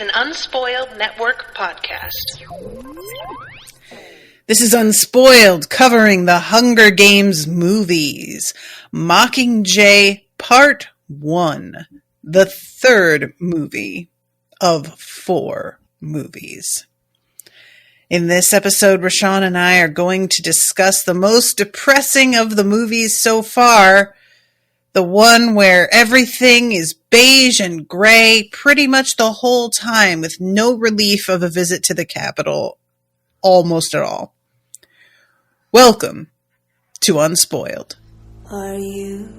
an Unspoiled Network podcast. This is Unspoiled, covering the Hunger Games movies. Mockingjay Part 1, the third movie of 4 movies. In this episode, Rashawn and I are going to discuss the most depressing of the movies so far, the one where everything is beige and gray pretty much the whole time, with no relief of a visit to the Capitol almost at all. Welcome to Unspoiled. Are you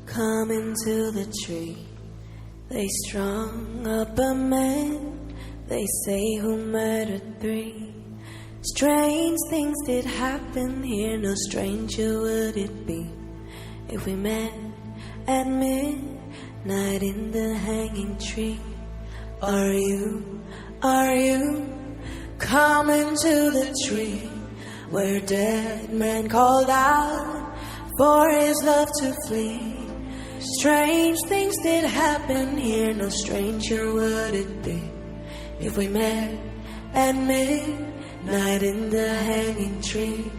coming to the tree? They strung up a man, they say, who murdered 3. Strange things did happen here, no stranger would it be if we met at midnight in the hanging tree. Are you coming to the tree where a dead man called out for his love to flee? Strange things did happen here, no stranger would it be if we met at midnight in the hanging tree.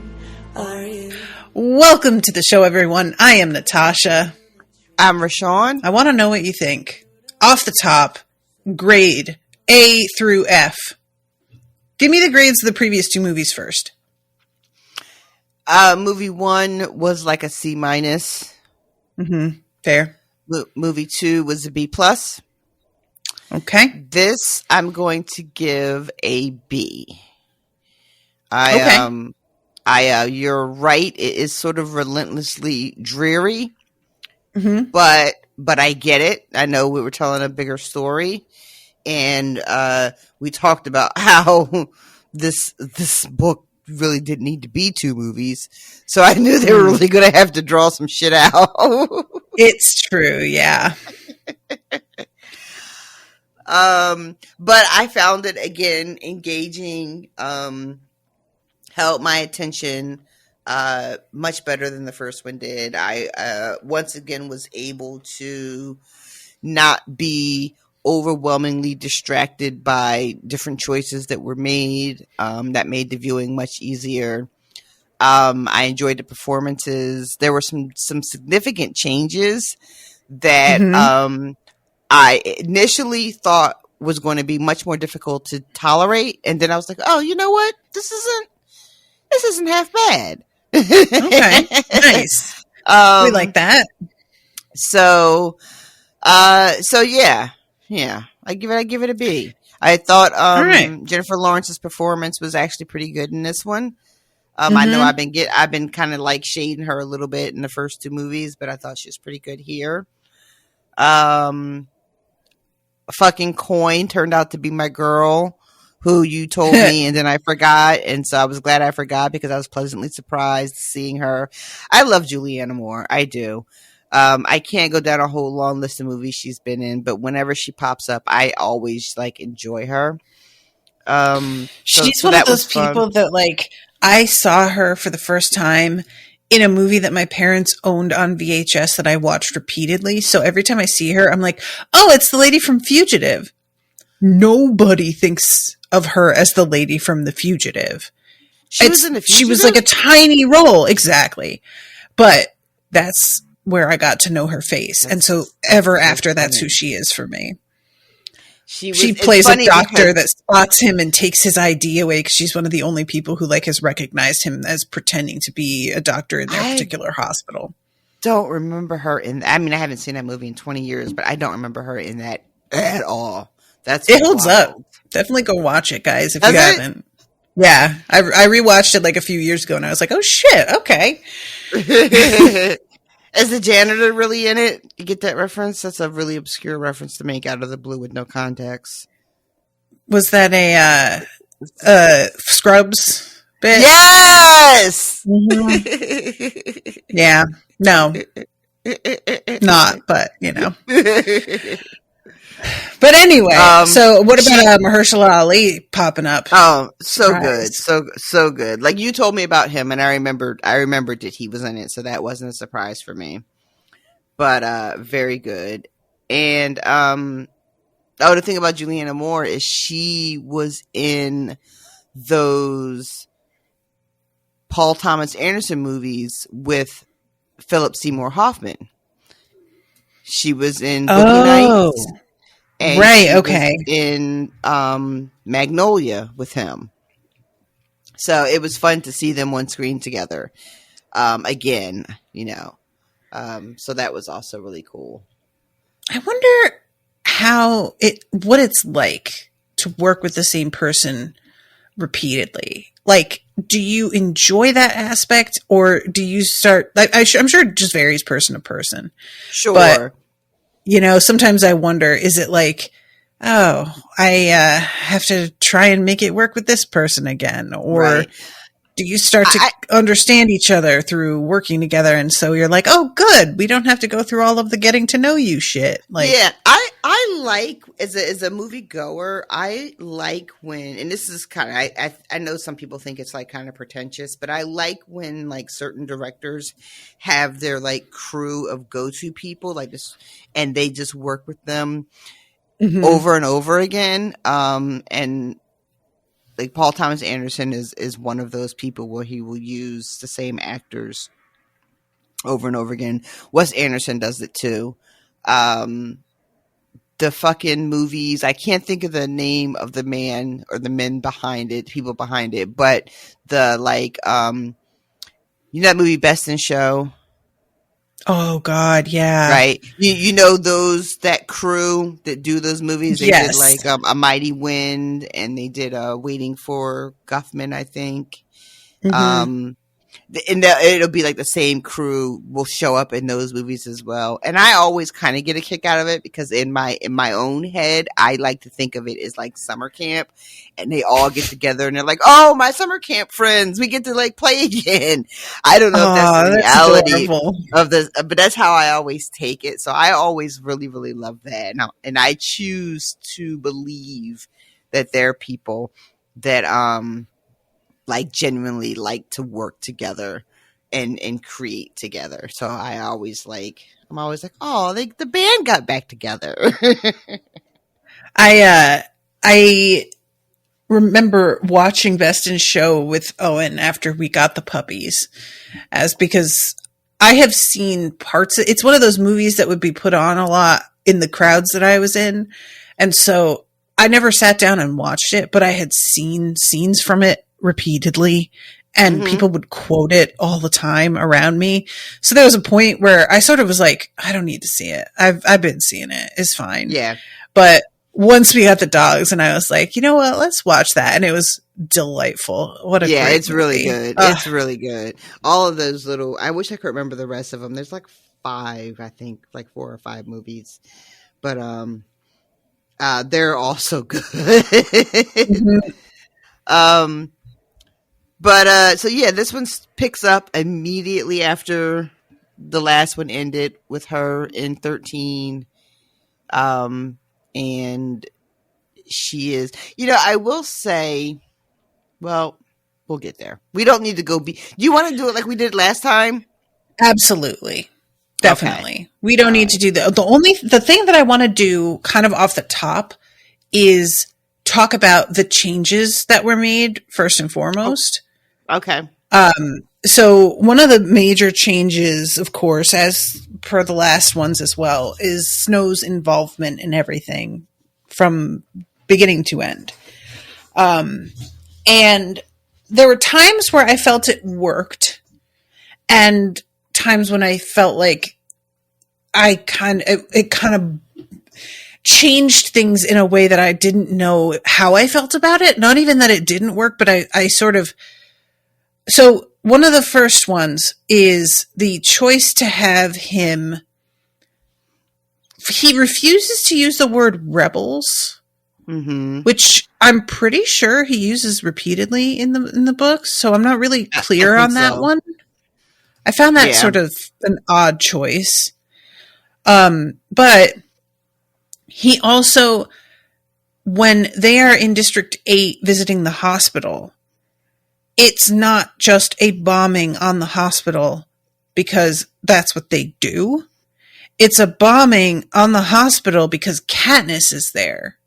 Are you? Welcome to the show, everyone. I am Natasha. I'm Rashawn. I want to know what you think. Off the top, grade A through F. Give me the grades of the previous 2 movies first. Movie 1 was like a C-. Fair. Movie 2 was a B+. Okay. This I'm going to give a B. You're right. It is sort of relentlessly dreary, but I get it. I know we were telling a bigger story, and we talked about how this book really didn't need to be 2 movies. So I knew they were really going to have to draw some shit out. It's true, yeah. But I found it, again, engaging, held my attention much better than the first one did. I once again was able to not be overwhelmingly distracted by different choices that were made, that made the viewing much easier. I enjoyed the performances. There were some significant changes that I initially thought was going to be much more difficult to tolerate, and then I was like, oh, you know what? This isn't half bad. Okay, nice. We like that. So yeah. I give it a B. I thought Jennifer Lawrence's performance was actually pretty good in this one. I know I've been kind of like shading her a little bit in the first 2 movies, but I thought she was pretty good here. A fucking coin turned out to be my girl, who you told me, and then I forgot, and so I was glad I forgot because I was pleasantly surprised seeing her. I love Julianne Moore, I do. I can't go down a whole long list of movies she's been in, but whenever she pops up, I always enjoy her. She's one of those people that I saw her for the first time in a movie that my parents owned on VHS that I watched repeatedly. So every time I see her, I'm like, oh, it's the lady from Fugitive. Nobody thinks of her as the lady from The Fugitive. She was in The Fugitive? She was like a tiny role. Exactly. But that's where I got to know her face. And so ever after, that's who she is for me. She plays a doctor that spots him and takes his ID away because she's one of the only people who has recognized him as pretending to be a doctor in their particular hospital. Don't remember her in. I mean, I haven't seen that movie in 20 years, but I don't remember her in that at all. It holds up. Definitely go watch it, guys, if you haven't. Yeah, I rewatched it a few years ago, and I was like, oh shit, okay. Is the janitor really in it? You get that reference? That's a really obscure reference to make out of the blue with no context. Was that a Scrubs bit? Yes! Mm-hmm. Yeah. No. Not, but, But anyway, so what about Mahershala Ali popping up? Oh, so good. So good. Like you told me about him and I remembered that he was in it. So that wasn't a surprise for me, but, very good. And, Oh, the thing about Julianne Moore is she was in those Paul Thomas Anderson movies with Philip Seymour Hoffman. She was in Boogie Oh, Nights, and right. she Okay. was in Magnolia with him. So it was fun to see them on screen together again, you know. So that was also really cool. I wonder what it's like to work with the same person repeatedly. Like, do you enjoy that aspect, or do you start? Like, I'm sure it just varies person to person. Sure. But, you know, sometimes I wonder, is it like, oh, I have to try and make it work with this person again, or Right. do you start to understand each other through working together? And so you're like, oh, good. We don't have to go through all of the getting to know you shit. Like, yeah, I like as a movie goer, I like when, and this is kind of, I know some people think it's like kind of pretentious, but I like when like certain directors have their like crew of go-to people like this, and they just work with them over and over again. And like Paul Thomas Anderson is one of those people where he will use the same actors over and over again. Wes Anderson does it too. The fucking movies, I can't think of the name of the man or the men behind it, people behind it, but the like, you know that movie Best in Show? oh God, yeah. Right. You know that crew that do those movies. They did like A Mighty Wind, and they did Waiting for Guffman, I think. And it'll be like the same crew will show up in those movies as well. And I always kind of get a kick out of it because in my own head, I like to think of it as like summer camp, and they all get together and they're like, "Oh, my summer camp friends, we get to like play again." I don't know if that's the reality of this, but that's how I always take it. So I always really, really love that. And I choose to believe that there are people that, like genuinely like to work together and create together. So I'm always like, oh, the band got back together. I remember watching Best in Show with Owen after we got the puppies, because I have seen parts. It's one of those movies that would be put on a lot in the crowds that I was in. And so I never sat down and watched it, but I had seen scenes from it repeatedly, and people would quote it all the time around me. So there was a point where I sort of was like, I don't need to see it. I've been seeing it. It's fine. Yeah. But once we got the dogs, and I was like, you know what? Let's watch that. And it was delightful. What a great it's movie. Really good. It's really good. All of those little, I wish I could remember the rest of them. There's like 5, I think, like 4 or 5 movies, but they're all so good. But so yeah, this one picks up immediately after the last one ended with her in 13. And she is, I will say, well, we'll get there. We don't need to go do you want to do it like we did last time? Absolutely. Definitely. Okay. We don't need to do the thing that I want to do kind of off the top is talk about the changes that were made first and foremost. Okay. So one of the major changes, of course, as per the last ones as well, is Snow's involvement in everything from beginning to end. And there were times where I felt it worked, and times when I felt like it kind of changed things in a way that I didn't know how I felt about it. Not even that it didn't work, but I sort of. So one of the first ones is the choice to have him. He refuses to use the word rebels, which I'm pretty sure he uses repeatedly in the books. So I'm not really clear on that one. I found that sort of an odd choice. But he also, when they are in District 8 visiting the hospital, it's not just a bombing on the hospital because that's what they do. it's a bombing on the hospital because Katniss is there.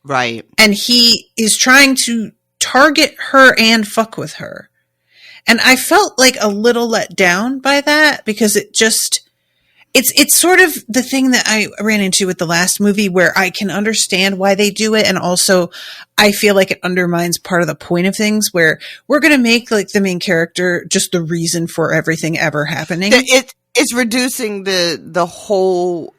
Right. And he is trying to target her and fuck with her. And I felt like a little let down by that because it just, it's sort of the thing that I ran into with the last movie where I can understand why they do it. And also I feel like it undermines part of the point of things where we're going to make like the main character just the reason for everything ever happening. It's reducing the whole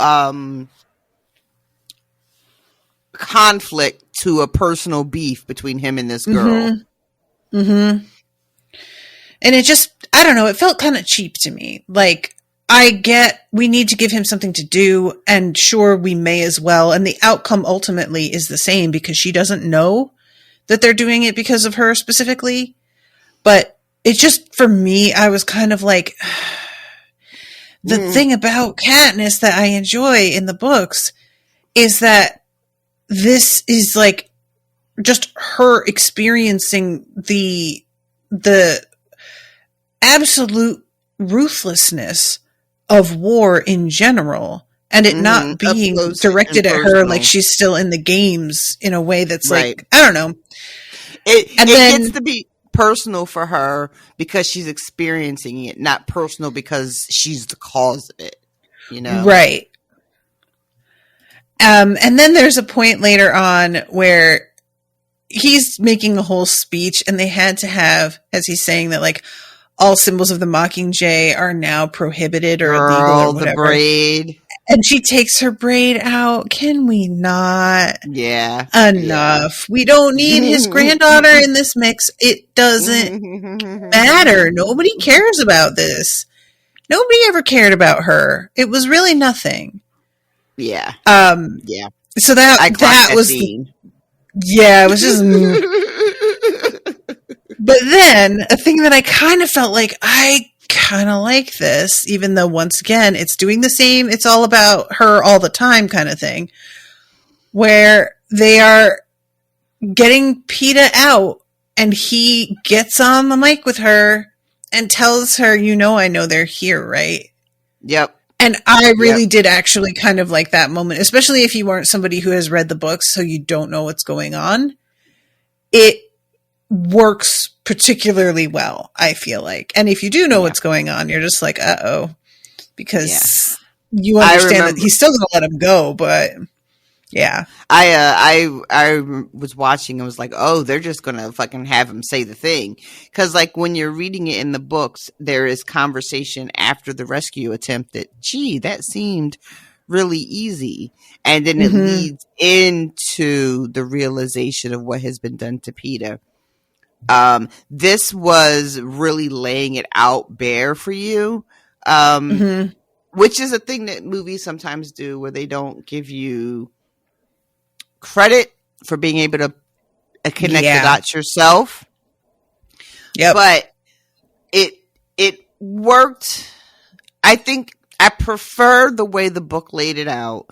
conflict to a personal beef between him and this girl. Mm-hmm. Mm-hmm. And it just, I don't know, it felt kind of cheap to me. Like, I get we need to give him something to do, and sure, we may as well. And the outcome ultimately is the same because she doesn't know that they're doing it because of her specifically. But it just, for me, I was kind of like, the thing about Katniss that I enjoy in the books is that this is like just her experiencing the absolute ruthlessness of war in general, and it not being directed at her like she's still in the games in a way that's like, I don't know. It gets to be personal for her because she's experiencing it, not personal because she's the cause of it, you know? Right. And then there's a point later on where he's making a whole speech and they had to have, as he's saying that like, all symbols of the Mockingjay are now prohibited or illegal or whatever. The braid. And she takes her braid out. Can we not? Yeah. Enough. Yeah. We don't need his granddaughter in this mix. It doesn't matter. Nobody cares about this. Nobody ever cared about her. It was really nothing. Yeah. Yeah. So that was scene. Yeah, it was just But then, a thing that I kind of felt like, I kind of like this, even though, once again, it's doing the same, it's all about her all the time kind of thing, where they are getting Peeta out, and he gets on the mic with her and tells her, I know they're here, right? Yep. And I really did actually kind of like that moment, especially if you weren't somebody who has read the books, so you don't know what's going on. It works particularly well, I feel like. And if you do know what's going on, you're just like, uh-oh. Because you understand that he's still going to let him go, but yeah. I was watching and was like, oh, they're just going to fucking have him say the thing. Because like when you're reading it in the books, there is conversation after the rescue attempt that, gee, that seemed really easy. And then it leads into the realization of what has been done to Peeta. This was really laying it out bare for you, which is a thing that movies sometimes do where they don't give you credit for being able to connect the dots yourself. Yep. But it worked. I think I prefer the way the book laid it out,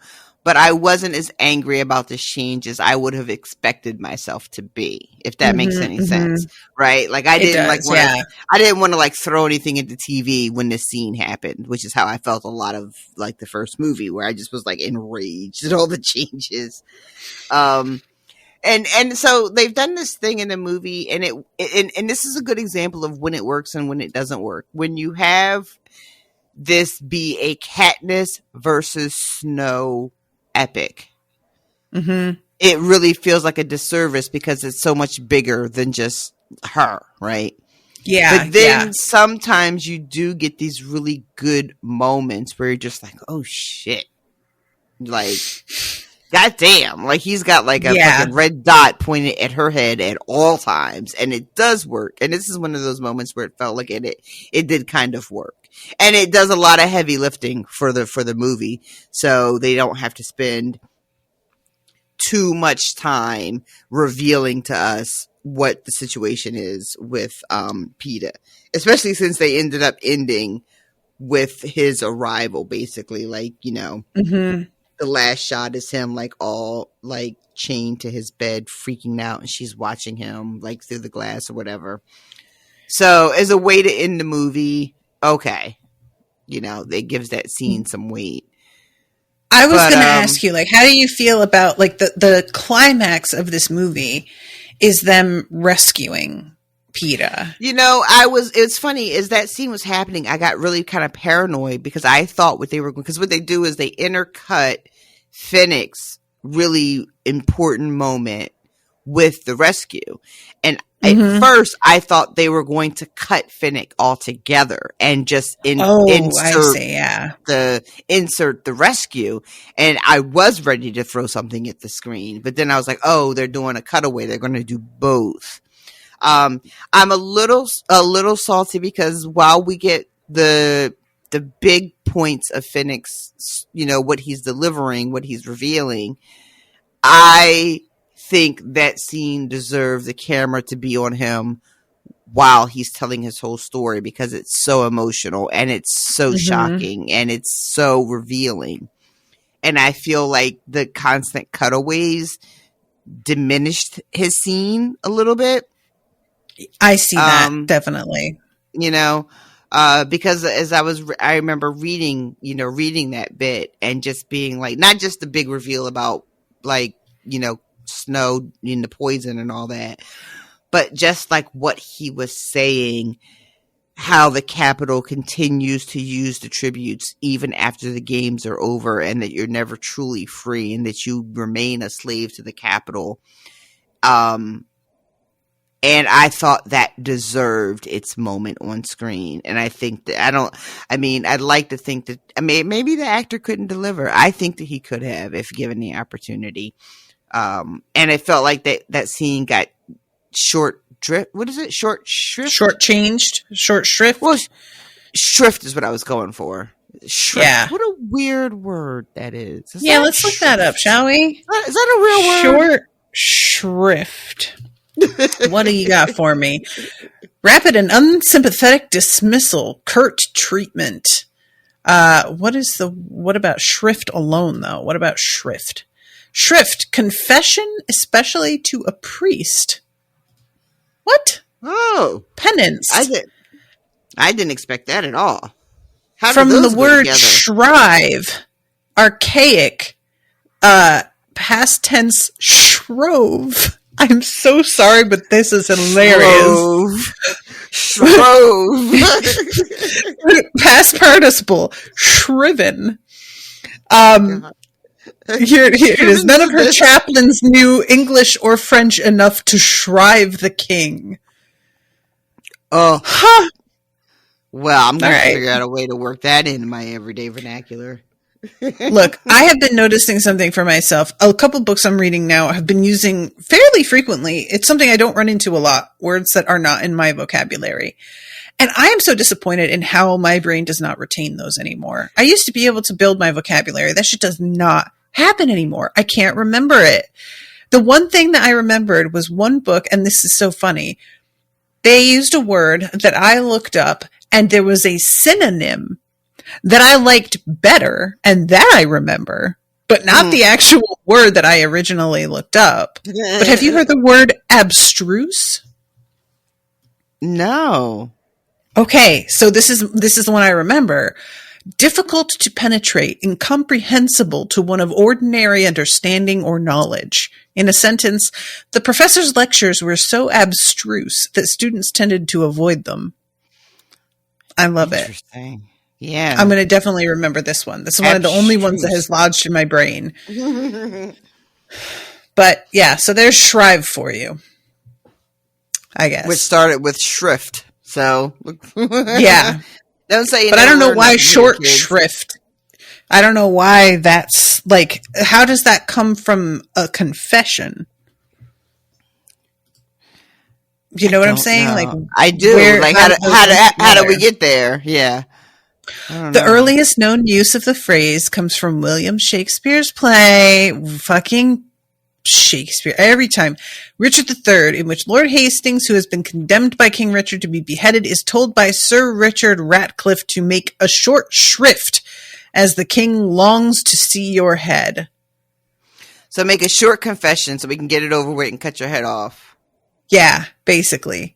but I wasn't as angry about the change as I would have expected myself to be, if that makes any sense, right? Like I didn't I didn't want to like throw anything at the TV when this scene happened, which is how I felt a lot of like the first movie, where I just was like enraged at all the changes. And so they've done this thing in the movie, and and this is a good example of when it works and when it doesn't work. When you have this be a Katniss versus Snow epic, it really feels like a disservice because it's so much bigger than just her, right? Yeah. But then sometimes you do get these really good moments where you're just like, oh shit, like goddamn, like he's got like a fucking red dot pointed at her head at all times, and it does work. And this is one of those moments where it felt like it did kind of work. And it does a lot of heavy lifting for the movie, so they don't have to spend too much time revealing to us what the situation is with Peeta, especially since they ended up ending with his arrival, basically. Like, the last shot is him like all like chained to his bed, freaking out, and she's watching him like through the glass or whatever. So as a way to end the movie, okay, it gives that scene some weight. I was But going to ask you, like, how do you feel about, like, the climax of this movie is them rescuing PETA? it's funny, as that scene was happening, I got really kind of paranoid because I thought because what they do is they intercut Finnick's really important moment with the rescue. And at first I thought they were going to cut Finnick altogether and just insert the rescue. And I was ready to throw something at the screen, but then I was like, oh, they're doing a cutaway. They're going to do both. I'm a little salty because while we get the big points of Finnick's, what he's delivering, what he's revealing, I think that scene deserved the camera to be on him while he's telling his whole story because it's so emotional and it's so shocking and it's so revealing. And I feel like the constant cutaways diminished his scene a little bit. I see that, definitely. Because I remember reading that bit and just being like, not just the big reveal about like, Snow in the poison and all that, but just like what he was saying, how the Capitol continues to use the tributes even after the games are over and that you're never truly free and that you remain a slave to the Capitol. And I thought that deserved its moment on screen. And I think that I'd like to think that, maybe the actor couldn't deliver. I think that he could have if given the opportunity. And it felt like that scene got short drift. What is it? Short shrift? Short shrift? Well, shrift is what I was going for. Shrift. Yeah. What a weird word that is. Let's look that up, shall we? Is that a real word? Short shrift. What do you got for me? Rapid and unsympathetic dismissal. Curt treatment. What about shrift alone, though? What about shrift? Shrift, confession, especially to a priest. What? Oh. Penance. I didn't expect that at all. From the word shrive, archaic, past tense shrove. I'm so sorry, but this is hilarious. Shrove. Past participle, shriven. Here it is. None of her chaplains knew English or French enough to shrive the king. Oh. Huh. Well, I'm going to figure out a way to work that into my everyday vernacular. Look, I have been noticing something for myself. A couple books I'm reading now have been using fairly frequently. It's something I don't run into a lot, words that are not in my vocabulary. And I am so disappointed in how my brain does not retain those anymore. I used to be able to build my vocabulary. That shit does not happen anymore. I can't remember it. The one thing that I remembered was one book, and this is so funny. They used a word that I looked up, and there was a synonym that I liked better, and that I remember, but not the actual word that I originally looked up. But have you heard the word abstruse? No. Okay, so this is the one I remember. Difficult to penetrate, incomprehensible to one of ordinary understanding or knowledge. In a sentence, the professor's lectures were so abstruse that students tended to avoid them. I love it. Interesting. Yeah. I'm going to definitely remember this one. This is one of the only ones that has lodged in my brain. But yeah, so there's Shrive for you, I guess. Which started with shrift. So yeah. Don't say. But I don't know why short shrift. I don't know why that's like. How does that come from a confession? You know what I'm saying? Know. Like I do. Where, like how do we get there? Yeah. The earliest known use of the phrase comes from William Shakespeare's play, fucking Shakespeare, every time. Richard III, in which Lord Hastings, who has been condemned by King Richard to be beheaded, is told by Sir Richard Ratcliffe to make a short shrift, as the king longs to see your head. So make a short confession so we can get it over with and cut your head off. Yeah, basically.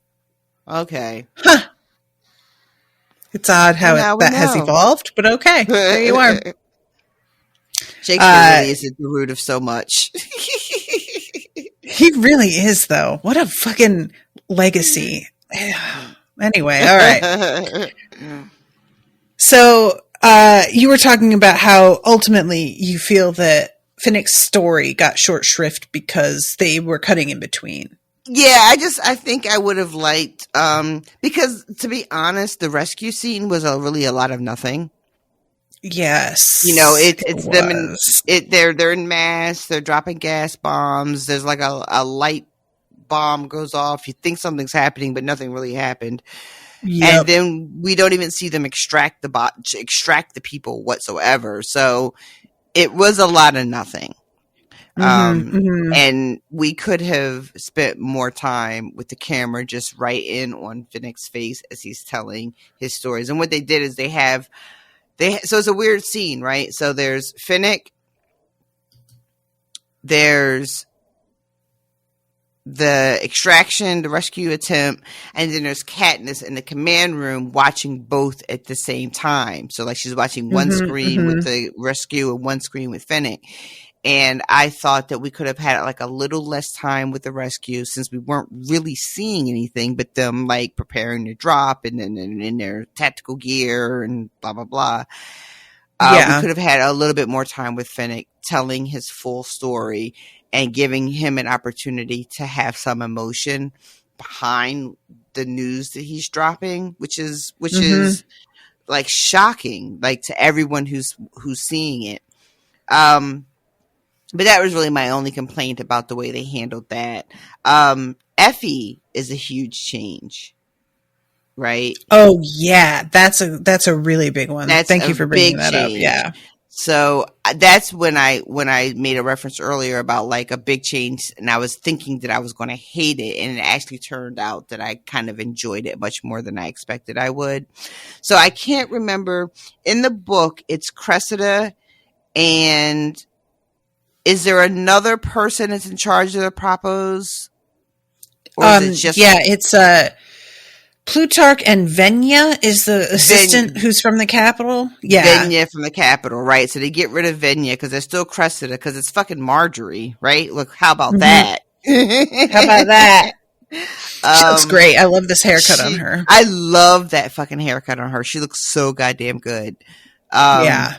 Okay. Huh. It's odd how that has evolved, but okay. There you are. Shakespeare really is at the root of so much. He really is, though. What a fucking legacy. Anyway, all right. So you were talking about how ultimately you feel that Finnick's story got short shrift because they were cutting in between. Yeah, I think I would have liked, because to be honest, the rescue scene was really a lot of nothing. Yes. You know, it's them they're in mass, they're dropping gas bombs. There's like a light bomb goes off. You think something's happening, but nothing really happened. Yep. And then we don't even see them extract the people whatsoever. So it was a lot of nothing. And we could have spent more time with the camera just right in on Finnick's face as he's telling his stories. And what they did is so it's a weird scene, right? So there's Finnick, there's the extraction, the rescue attempt, and then there's Katniss in the command room watching both at the same time. So like she's watching one screen with the rescue and one screen with Finnick. And I thought that we could have had like a little less time with the rescue since we weren't really seeing anything but them like preparing to drop and then in their tactical gear and blah, blah, blah. We could have had a little bit more time with Finnick telling his full story and giving him an opportunity to have some emotion behind the news that he's dropping, which is like shocking, like to everyone who's seeing it. But that was really my only complaint about the way they handled that. Effie is a huge change, right? Oh yeah, that's a really big one. Thank you for bringing that up. Yeah. So that's when I made a reference earlier about like a big change, and I was thinking that I was going to hate it, and it actually turned out that I kind of enjoyed it much more than I expected I would. So I can't remember in the book. It's Cressida, and is there another person that's in charge of the Propos? Or is it just it's Plutarch and Venya is the assistant who's from the capital. Yeah. Venya from the capital, right? So they get rid of Venya because they're still Cressida because it's fucking Marjorie, right? Look, how about that? How about that? She looks great. I love this haircut on her. I love that fucking haircut on her. She looks so goddamn good. Yeah.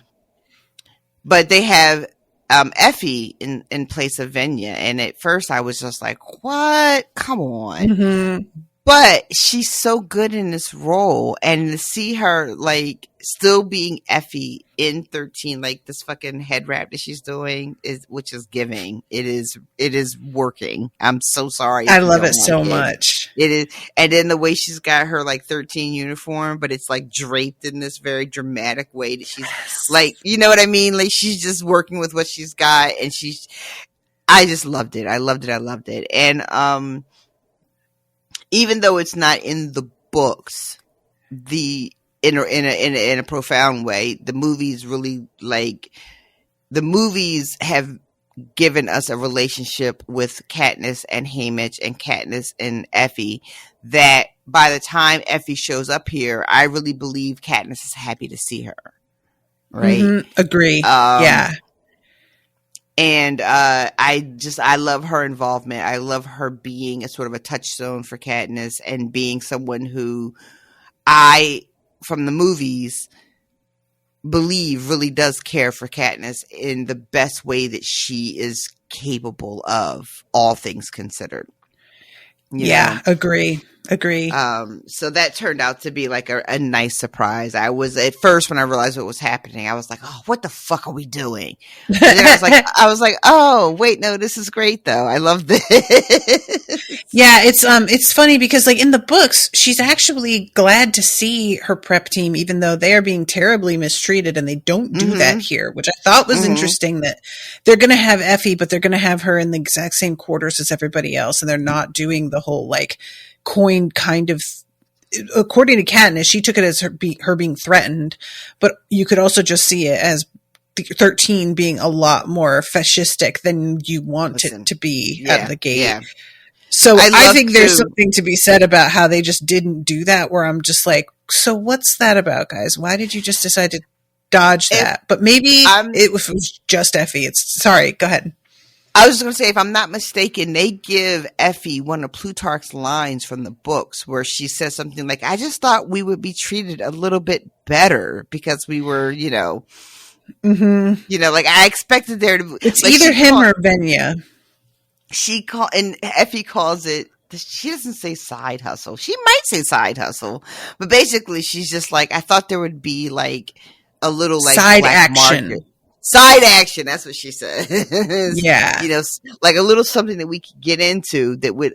But they have Effie in place of Venya, and at first I was just like, what? Come on. But she's so good in this role, and to see her like still being Effie in 13, like this fucking head wrap that she's doing which is giving. It is working. I'm so sorry. I love it so much. It is. And then the way she's got her like 13 uniform, but it's like draped in this very dramatic way that she's like, you know what I mean? Like she's just working with what she's got, and I just loved it. I loved it. And, even though it's not in the books, in a profound way, the movies have given us a relationship with Katniss and Haymitch and Katniss and Effie that by the time Effie shows up here, I really believe Katniss is happy to see her. Right? Agree. Yeah. And I love her involvement. I love her being a sort of a touchstone for Katniss and being someone who from the movies, believe really does care for Katniss in the best way that she is capable of, all things considered. You know? Agree. So that turned out to be like a nice surprise. I was at first when I realized what was happening, I was like, "Oh, what the fuck are we doing?" And then I was like, "Oh, wait, no, this is great though. I love this." Yeah, it's funny because like in the books, she's actually glad to see her prep team, even though they are being terribly mistreated, and they don't do that here, which I thought was interesting. That they're going to have Effie, but they're going to have her in the exact same quarters as everybody else, and they're not doing the whole like coin kind of. According to Katniss, she took it as her being threatened, but you could also just see it as 13 being a lot more fascistic than you want it to be out of the gate. Yeah. So I think there's something to be said about how they just didn't do that, where I'm just like, so what's that about, guys? Why did you just decide to dodge If that. But maybe I'm, it was just Effie. Sorry, go ahead. I was just going to say, if I'm not mistaken, they give Effie one of Plutarch's lines from the books where she says something like, I just thought we would be treated a little bit better because we were, like I expected there to. It's like either him or Venya. And Effie calls it. She doesn't say side hustle. She might say side hustle, but basically she's just like, I thought there would be like a little like side black action. market. Side action. That's what she said. Yeah. Like a little something that we could get into that would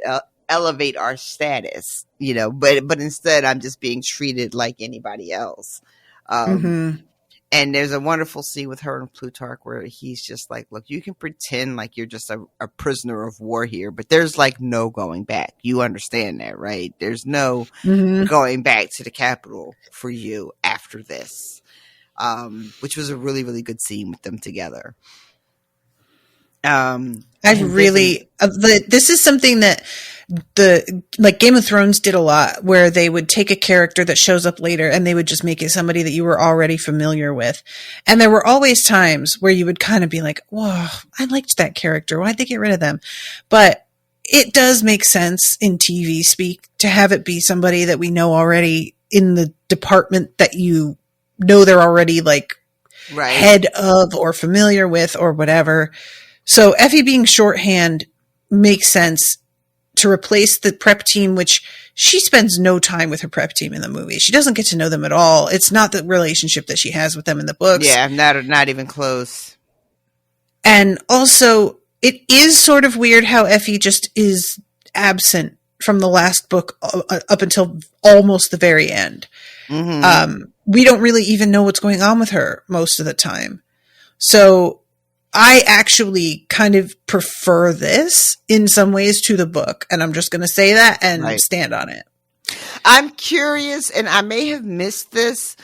elevate our status, but instead I'm just being treated like anybody else. And there's a wonderful scene with her and Plutarch where he's just like, look, you can pretend like you're just a prisoner of war here, but there's like no going back. You understand that, right? There's no going back to the capital for you after this. Which was a really, really good scene with them together. This is something that Game of Thrones did a lot, where they would take a character that shows up later and they would just make it somebody that you were already familiar with. And there were always times where you would kind of be like, whoa, I liked that character. Why'd they get rid of them? But it does make sense in TV speak to have it be somebody that we know already in the department that you know they're already like head of or familiar with or whatever. So Effie being shorthand makes sense to replace the prep team, which she spends no time with her prep team in the movie. She doesn't get to know them at all. It's not the relationship that she has with them in the books. Yeah, not even close. And also, it is sort of weird how Effie just is absent from the last book up until almost the very end. We don't really even know what's going on with her most of the time. So I actually kind of prefer this in some ways to the book. And I'm just going to say that and stand on it. I'm curious, and I may have missed this.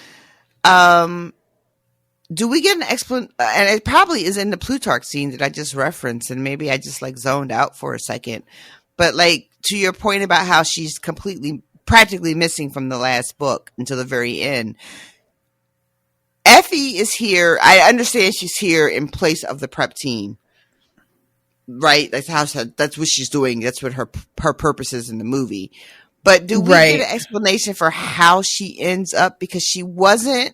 Do we get an explanation? And it probably is in the Plutarch scene that I just referenced, and maybe I just like zoned out for a second. But like to your point about how she's practically missing from the last book until the very end. Effie is here. I understand she's here in place of the prep team, right? That's what she's doing. That's what her purpose is in the movie. But do we get an explanation for how she ends up? Because she wasn't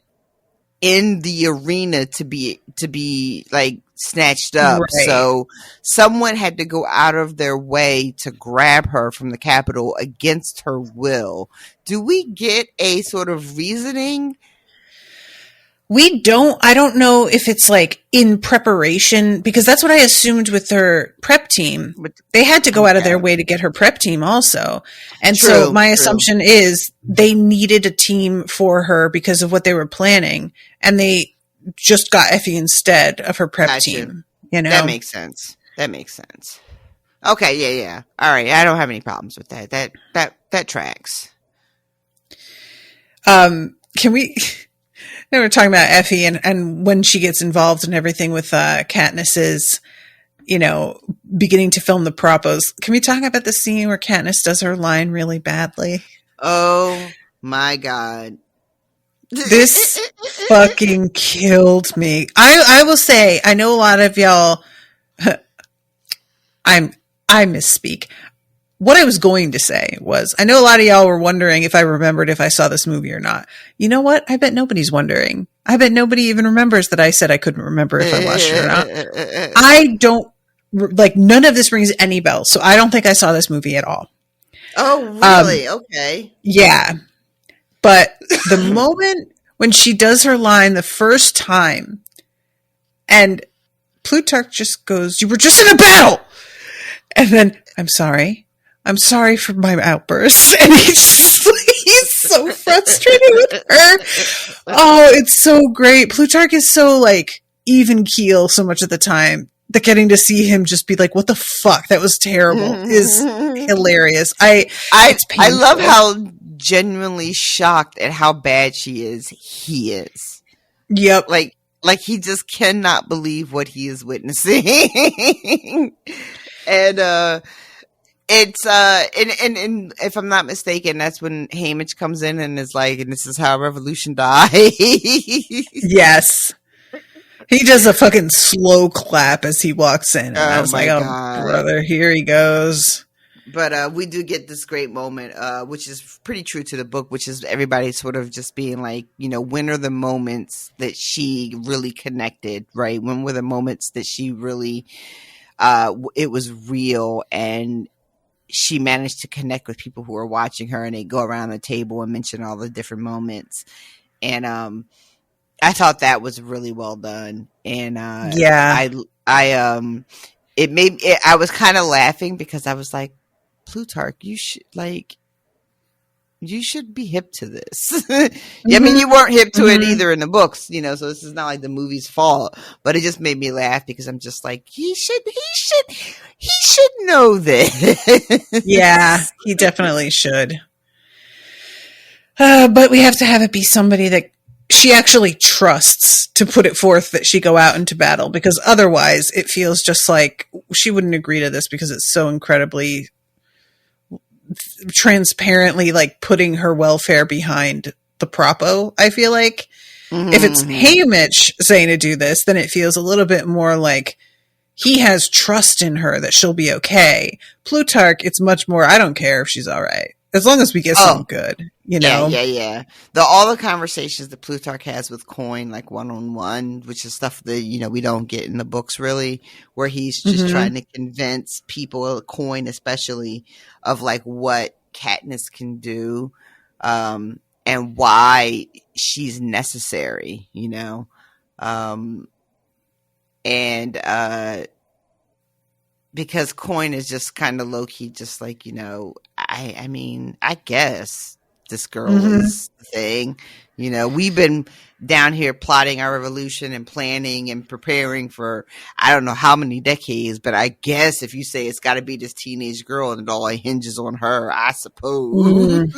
in the arena to be like snatched up. So someone had to go out of their way to grab her from the Capitol against her will. Do we get a sort of reasoning? I don't know if it's like in preparation, because that's what I assumed with her prep team. They had to go out of their way to get her prep team also. And so my assumption is they needed a team for her because of what they were planning. And they just got Effie instead of her prep team. That makes sense. Okay. Yeah. All right. I don't have any problems with that. That tracks. Can we... We were talking about Effie and when she gets involved in everything with Katniss's, beginning to film the propos. Can we talk about the scene where Katniss does her line really badly? Oh my God. This fucking killed me. I will say, I know a lot of y'all, I misspeak. What I was going to say was, I know a lot of y'all were wondering if I remembered if I saw this movie or not. You know what? I bet nobody's wondering. I bet nobody even remembers that I said I couldn't remember if I watched it or not. I don't, none of this rings any bells, so I don't think I saw this movie at all. Oh, really? Okay. Yeah. But the moment when she does her line the first time, and Plutarch just goes, "You were just in a battle!" And then, I'm sorry for my outburst. And he's so frustrated with her. Oh, it's so great. Plutarch is so even keel so much of the time that getting to see him just be like, what the fuck? That was terrible is hilarious. I love how genuinely shocked at how bad she is. He is. Yep. Like he just cannot believe what he is witnessing. And, It's and if I'm not mistaken, that's when Haymitch comes in and is like, and this is how revolution dies. Yes. He does a fucking slow clap as he walks in, and I Oh was my like, "Oh, God. brother, here he goes." But we do get this great moment, which is pretty true to the book, which is everybody sort of just being like, you know, when are the moments that she really connected, right? When were the moments that she really, it was real and she managed to connect with people who were watching her, and they go around the table and mention all the different moments. And I thought that was really well done. And Yeah. it made it, I was kind of laughing because I was like, Plutarch, you should be hip to this. I mean, you weren't hip to it either in the books, you know, so this is not like the movie's fault, but it just made me laugh because I'm just like, he should know this. Yeah, he definitely should. But we have to have it be somebody that she actually trusts to put it forth that she go out into battle, because otherwise it feels just like she wouldn't agree to this because it's so incredibly transparently like putting her welfare behind the propo. I feel like if it's Haymitch saying to do this, then it feels a little bit more like he has trust in her that she'll be okay. Plutarch, it's much more, I don't care if she's all right, as long as we get something good, you know? Yeah. All the conversations that Plutarch has with Coin, like one-on-one, which is stuff that, you know, we don't get in the books really, where he's just trying to convince people, Coin especially, of like what Katniss can do, and why she's necessary, you know? Because Coin is just kind of low key, just like, you know, I mean, I guess this girl is the thing. You know, we've been down here plotting our revolution and planning and preparing for I don't know how many decades, but I guess if you say it's got to be this teenage girl and it all hinges on her, I suppose.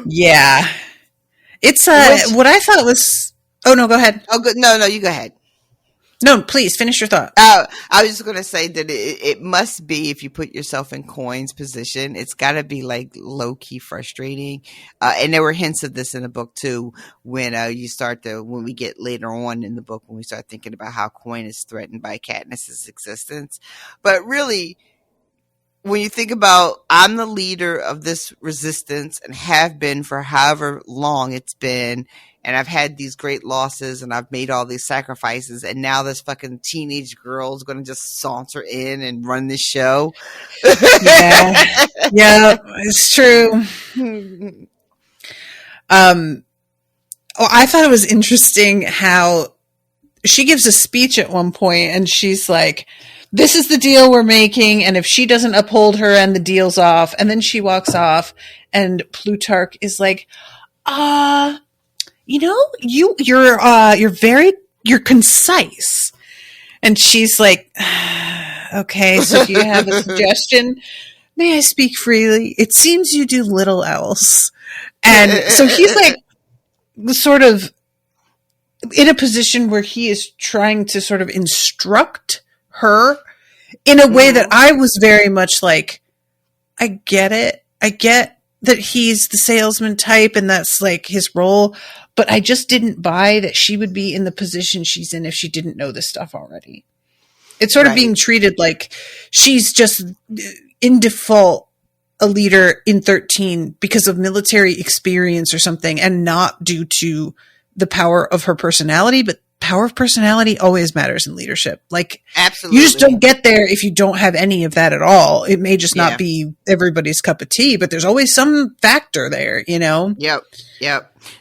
Yeah. It's what I thought was. Oh no, go ahead. Oh, good. No, you go ahead. No, please finish your thought. I was just going to say that it must be, if you put yourself in Coin's position, it's got to be like low key frustrating. And there were hints of this in the book too, when when we get later on in the book, when we start thinking about how Coin is threatened by Katniss's existence. But really, when you think about, I'm the leader of this resistance and have been for however long it's been, and I've had these great losses and I've made all these sacrifices, and now this fucking teenage girl is going to just saunter in and run this show. Yeah, it's true. I thought it was interesting how she gives a speech at one point and she's like, this is the deal we're making, and if she doesn't uphold her end, the deal's off. And then she walks off and Plutarch is like, you know, you're concise. And she's like, okay, so do you have a suggestion? May I speak freely? It seems you do little else. And so he's like sort of in a position where he is trying to sort of instruct her in a way that I was very much like, I get it. I get that he's the salesman type and that's like his role, but I just didn't buy that she would be in the position she's in if she didn't know this stuff already. It's sort of being treated like she's just in default a leader in 13 because of military experience or something, and not due to the power of her personality. But power of personality always matters in leadership. Like, absolutely, you just don't get there if you don't have any of that at all. It may just not be everybody's cup of tea, but there's always some factor there, you know? Yep.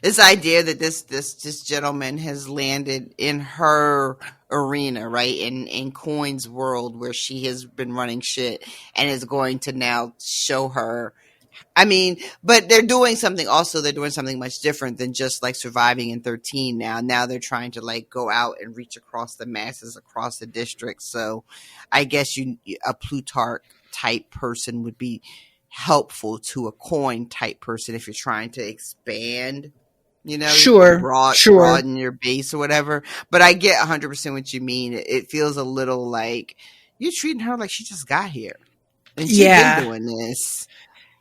This idea that this gentleman has landed in her arena, right? In Coin's world, where she has been running shit and is going to now show her. I mean, but they're doing something much different than just like surviving in 13 now. Now they're trying to like go out and reach across the masses, across the district. So I guess a Plutarch type person would be helpful to a Coin type person if you're trying to expand, you know, broaden your base or whatever. But I get 100% what you mean. It feels a little like you're treating her like she just got here. And she's been Yeah. doing this.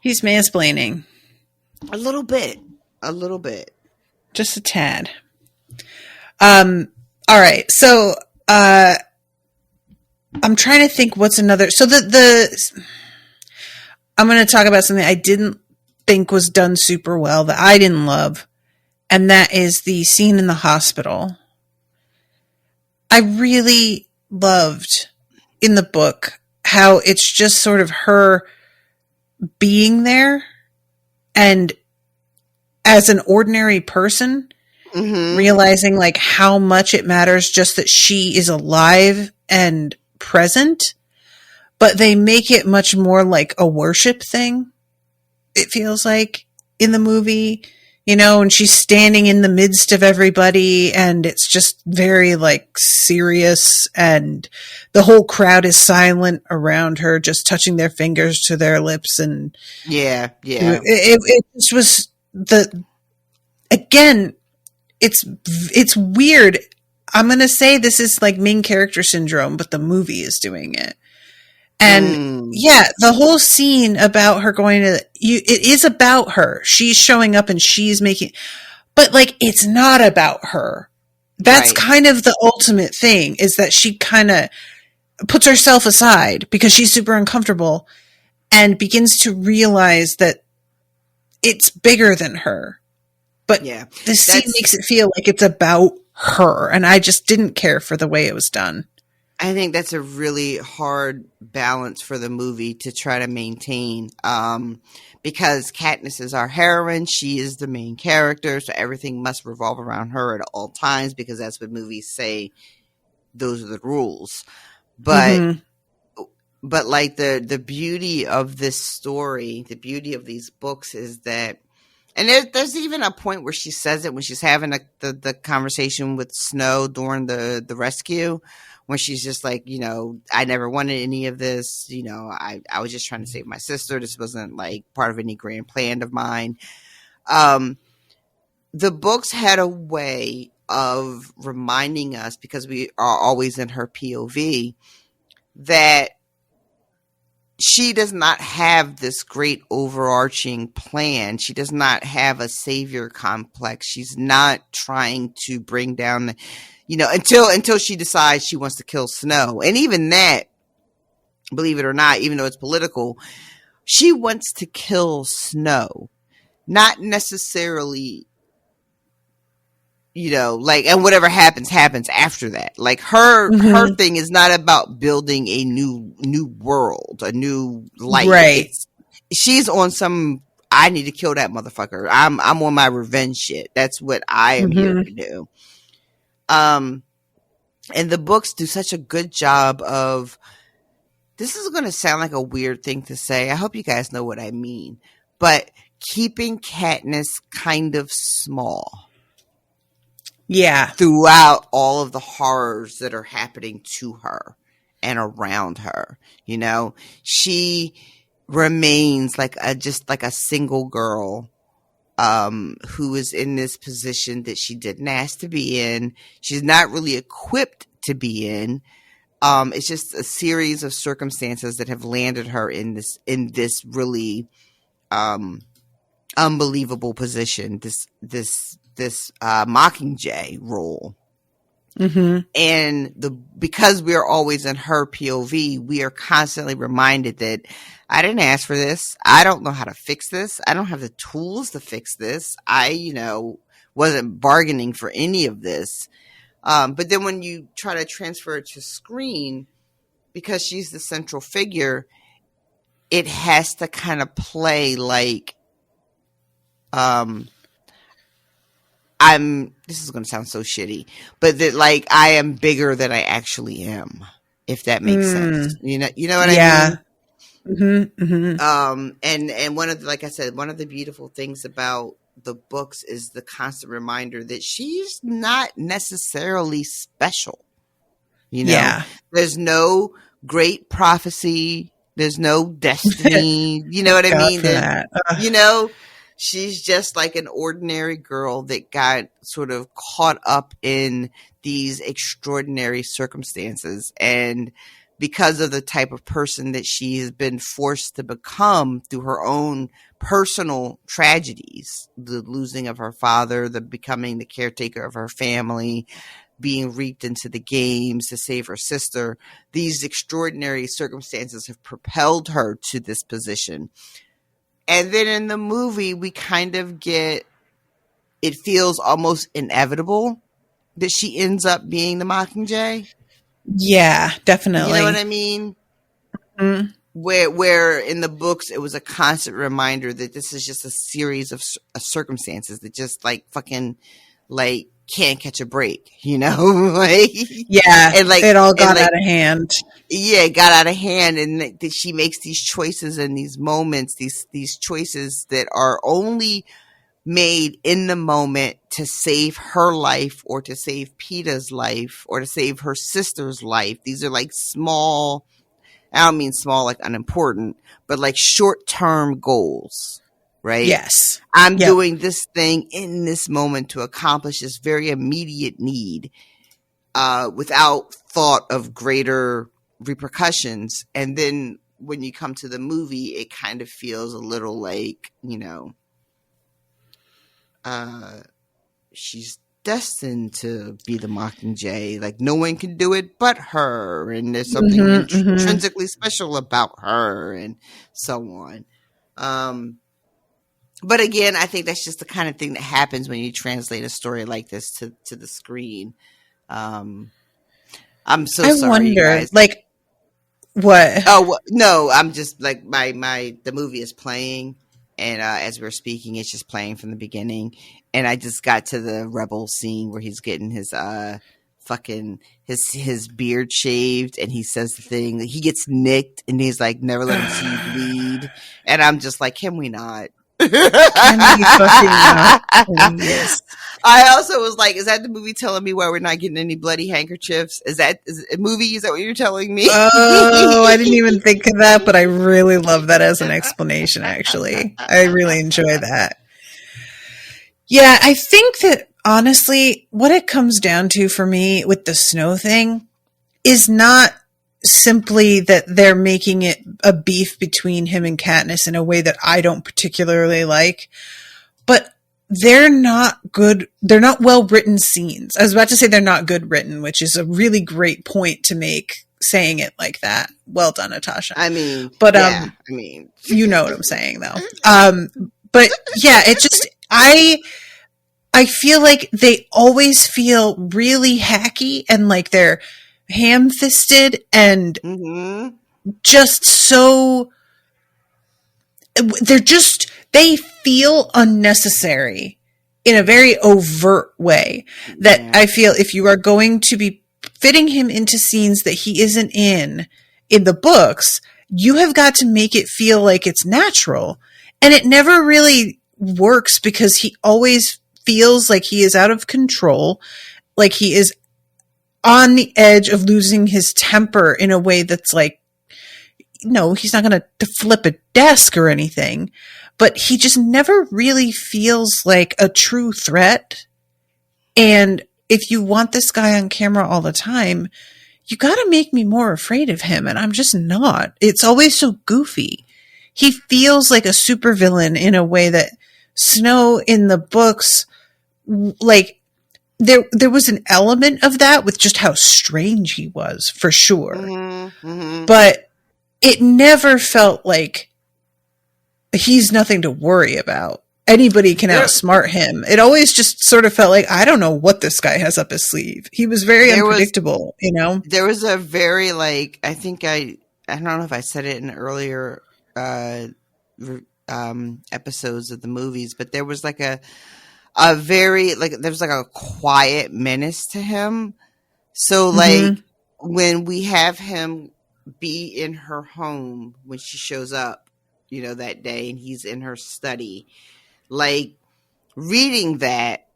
He's mansplaining. A little bit. A little bit. Just a tad. All right. So, I'm trying to think what's another. So I'm going to talk about something I didn't think was done super well that I didn't love. And that is the scene in the hospital. I really loved in the book how it's just sort of her being there and as an ordinary person, realizing like how much it matters just that she is alive and present, but they make it much more like a worship thing. It feels like in the movie, you know, and she's standing in the midst of everybody and it's just very like serious and the whole crowd is silent around her, just touching their fingers to their lips. And it just was again, it's weird. I'm going to say this is like main character syndrome, but the movie is doing it. And yeah, the whole scene about her going to it is about her. She's showing up and she's making, but like, it's not about her. That's kind of the ultimate thing, is that she kind of puts herself aside because she's super uncomfortable and begins to realize that it's bigger than her. But the scene makes it feel like it's about her. And I just didn't care for the way it was done. I think that's a really hard balance for the movie to try to maintain, because Katniss is our heroine. She is the main character, so everything must revolve around her at all times because that's what movies say. Those are the rules. But but like the beauty of this story, the beauty of these books is that, and there's even a point where she says it when she's having the conversation with Snow during the rescue, when she's just like, you know, I never wanted any of this. You know, I was just trying to save my sister. This wasn't like part of any grand plan of mine. The books had a way of reminding us, because we are always in her POV, that she does not have this great overarching plan. She does not have a savior complex. She's not trying to bring down, you know, until she decides she wants to kill Snow. And even that, believe it or not, even though it's political, she wants to kill Snow. Not necessarily, you know, like, and whatever happens after that. Like her thing is not about building a new world, a new life. Right. She's on some, I need to kill that motherfucker. I'm on my revenge shit. That's what I am here to do. And the books do such a good job of, this is going to sound like a weird thing to say. I hope you guys know what I mean, but keeping Katniss kind of small. Yeah. Throughout all of the horrors that are happening to her and around her, you know, she remains like just like a single girl, who is in this position that she didn't ask to be in. She's not really equipped to be in. It's just a series of circumstances that have landed her in this really, unbelievable position. This Mockingjay role. And because we're always in her POV, we are constantly reminded that I didn't ask for this. I don't know how to fix this. I don't have the tools to fix this. I, you know, wasn't bargaining for any of this. But then when you try to transfer it to screen, because she's the central figure, it has to kind of play like, this is going to sound so shitty, but that like I am bigger than I actually am, if that makes sense. You know what I mean? And one of the, like I said, one of the beautiful things about the books is the constant reminder that she's not necessarily special. You know, there's no great prophecy. There's no destiny. You know what I mean? You know, she's just like an ordinary girl that got sort of caught up in these extraordinary circumstances. And because of the type of person that she has been forced to become through her own personal tragedies, the losing of her father, the becoming the caretaker of her family, being reaped into the games to save her sister. These extraordinary circumstances have propelled her to this position. And then in the movie, we kind of get, it feels almost inevitable that she ends up being the Mockingjay. Yeah, definitely. You know what I mean? Mm-hmm. Where in the books, it was a constant reminder that this is just a series of circumstances that just like fucking like can't catch a break, you know? Like, yeah, and like it all got out of hand. Yeah, it got out of hand, and that she makes these choices and these moments, these choices that are only made in the moment to save her life or to save Peeta's life or to save her sister's life. These are like small, I don't mean small like unimportant, but like short-term goals, right? Yes. I'm doing this thing in this moment to accomplish this very immediate need without thought of greater repercussions. And then when you come to the movie, it kind of feels a little like, you know, she's destined to be the Mockingjay. Like no one can do it but her, and there's something intrinsically special about her, and so on. But again, I think that's just the kind of thing that happens when you translate a story like this to the screen. I'm so sorry. I wonder, guys. Like, what? Oh no, I'm just like the movie is playing. And as we're speaking, it's just playing from the beginning. And I just got to the Rebel scene where he's getting his fucking his beard shaved, and he says the thing that he gets nicked, and he's like, "Never let him see you bleed." And I'm just like, can we not? Can we fucking not? Yes. I also was like, is that the movie telling me why we're not getting any bloody handkerchiefs? Is it a movie? Is that what you're telling me? Oh, I didn't even think of that, but I really love that as an explanation, actually. I really enjoy that. Yeah, I think that, honestly, what it comes down to for me with the snow thing is not simply that they're making it a beef between him and Katniss in a way that I don't particularly like, but they're not good. They're not well written scenes. I was about to say they're not good written, which is a really great point to make, saying it like that. Well done, Natasha. I mean, but you know what I'm saying though. But yeah, it just, I feel like they always feel really hacky and like they're ham-fisted and just so, they feel unnecessary in a very overt way that I feel if you are going to be fitting him into scenes that he isn't in the books, you have got to make it feel like it's natural. And it never really works because he always feels like he is out of control, like he is on the edge of losing his temper in a way that's like, no, he's not going to flip a desk or anything, but he just never really feels like a true threat. And if you want this guy on camera all the time, you got to make me more afraid of him. And I'm just not. It's always so goofy. He feels like a supervillain in a way that Snow in the books, like, there was an element of that with just how strange he was, for sure. But it never felt like he's nothing to worry about. Anybody can outsmart him. It always just sort of felt like, I don't know what this guy has up his sleeve. He was very unpredictable, you know? There was a very, like, I think I don't know if I said it in earlier episodes of the movies, but there was like a very, like, there was like a quiet menace to him. So like when we have him be in her home when she shows up, you know, that day, and he's in her study, like reading that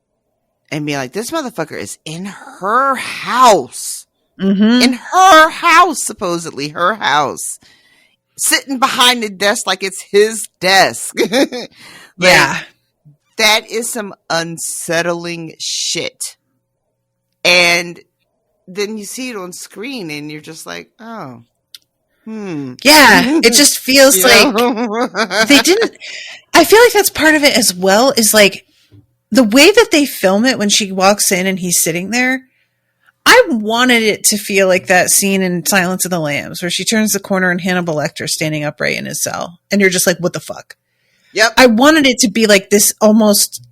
and being like, this motherfucker is in her house, in her house, supposedly her house, sitting behind the desk like it's his desk. Yeah. That is some unsettling shit. And then you see it on screen and you're just like, oh, Yeah, it just feels like they didn't. I feel like that's part of it as well, is like the way that they film it when she walks in and he's sitting there. I wanted it to feel like that scene in Silence of the Lambs where she turns the corner and Hannibal Lecter standing upright in his cell. And you're just like, what the fuck? Yep. I wanted it to be like this, almost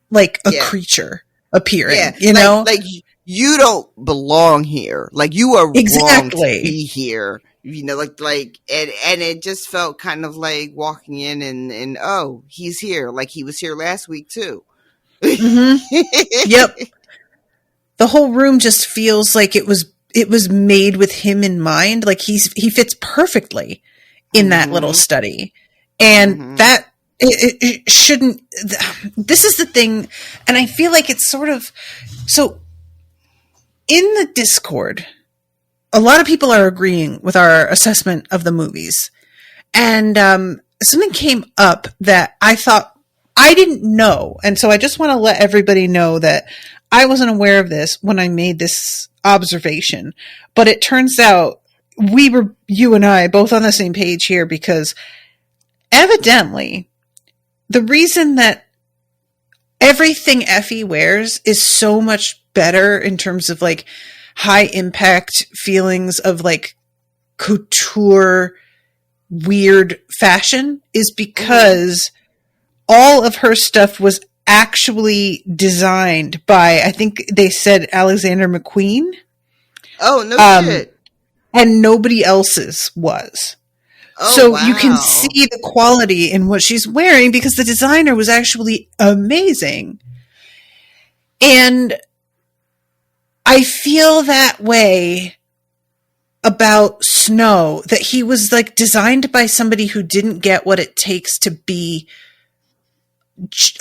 like a creature appearing, you know? Like you don't belong here. Like you are wrong to be here. You know, like, and it just felt kind of like walking in and oh, he's here. Like he was here last week too. Yep. The whole room just feels like it was made with him in mind. Like he fits perfectly in that little study. And that it shouldn't, this is the thing. And I feel like it's sort of, so in the Discord, a lot of people are agreeing with our assessment of the movies. And something came up that I thought I didn't know. And so I just want to let everybody know that I wasn't aware of this when I made this observation. But it turns out you and I, both on the same page here, because evidently the reason that everything Effie wears is so much better in terms of like high impact feelings of like couture weird fashion is because all of her stuff was actually designed by, I think they said, Alexander McQueen. Oh, no shit. And nobody else's was. Oh, so wow. You can see the quality in what she's wearing because the designer was actually amazing. And I feel that way about Snow, that he was like designed by somebody who didn't get what it takes to be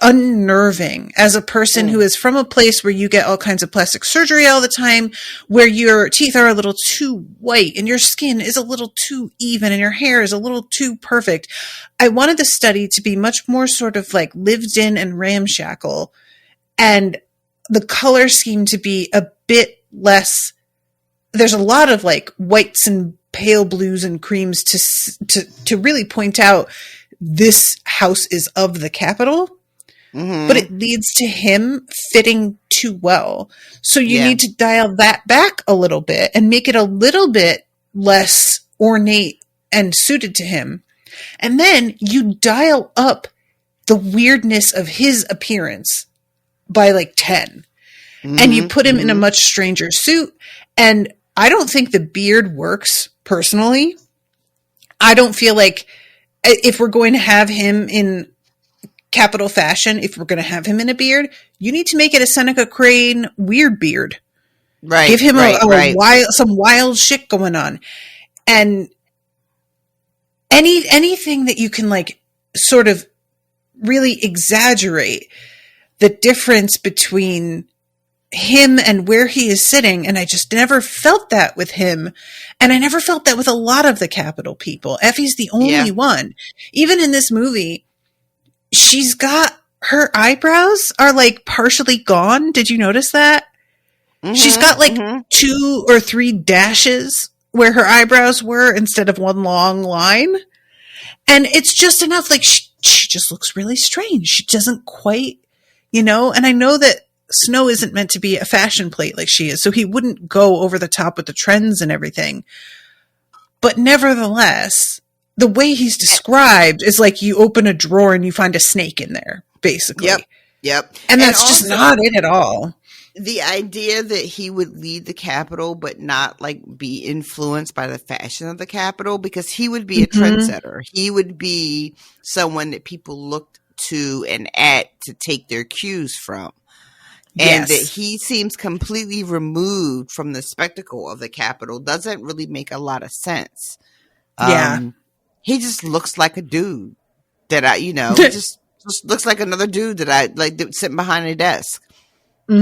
unnerving as a person who is from a place where you get all kinds of plastic surgery all the time, where your teeth are a little too white and your skin is a little too even and your hair is a little too perfect. I wanted the study to be much more sort of like lived in and ramshackle, and the color scheme to be a bit less. There's a lot of like whites and pale blues and creams to really point out this house is of the Capitol, but it leads to him fitting too well. So you need to dial that back a little bit and make it a little bit less ornate and suited to him. And then you dial up the weirdness of his appearance by like 10. And you put him in a much stranger suit. And I don't think the beard works personally. I don't feel like, if we're going to have him in Capitol fashion, if we're going to have him in a beard, you need to make it a Seneca Crane weird beard. Right. Give him some wild shit going on. And anything that you can like sort of really exaggerate the difference between him and where he is sitting. And I just never felt that with him. And I never felt that with a lot of the Capitol people. Effie's the only one. Even in this movie, she's got, her eyebrows are like partially gone. Did you notice that? She's got like 2 or 3 dashes where her eyebrows were instead of one long line. And it's just enough. Like she just looks really strange. She doesn't quite, and I know that Snow isn't meant to be a fashion plate like she is, so he wouldn't go over the top with the trends and everything. But nevertheless, the way he's described is like you open a drawer and you find a snake in there, basically. Yep. And that's just not it at all. The idea that he would lead the Capitol but not like be influenced by the fashion of the Capitol, because he would be a trendsetter. He would be someone that people looked to and at to take their cues from. And that he seems completely removed from the spectacle of the Capitol doesn't really make a lot of sense. He just looks like a dude that just looks like another dude that I like sitting behind a desk. They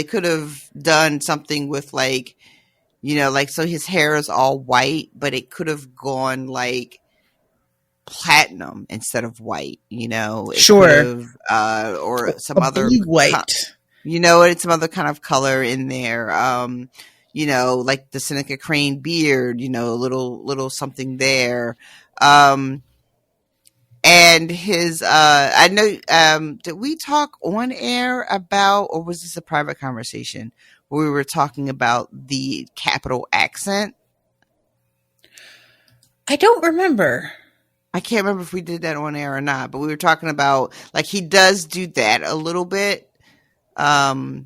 could have done something with like, so his hair is all white, but it could have gone like platinum instead of white, or some other white, it's some other kind of color in there. like the Seneca Crane beard, a little something there. And his, I know, did we talk on air about, or was this a private conversation where we were talking about the capital accent? I don't remember. I can't remember if we did that on air or not, but we were talking about, like, he does do that a little bit. Effie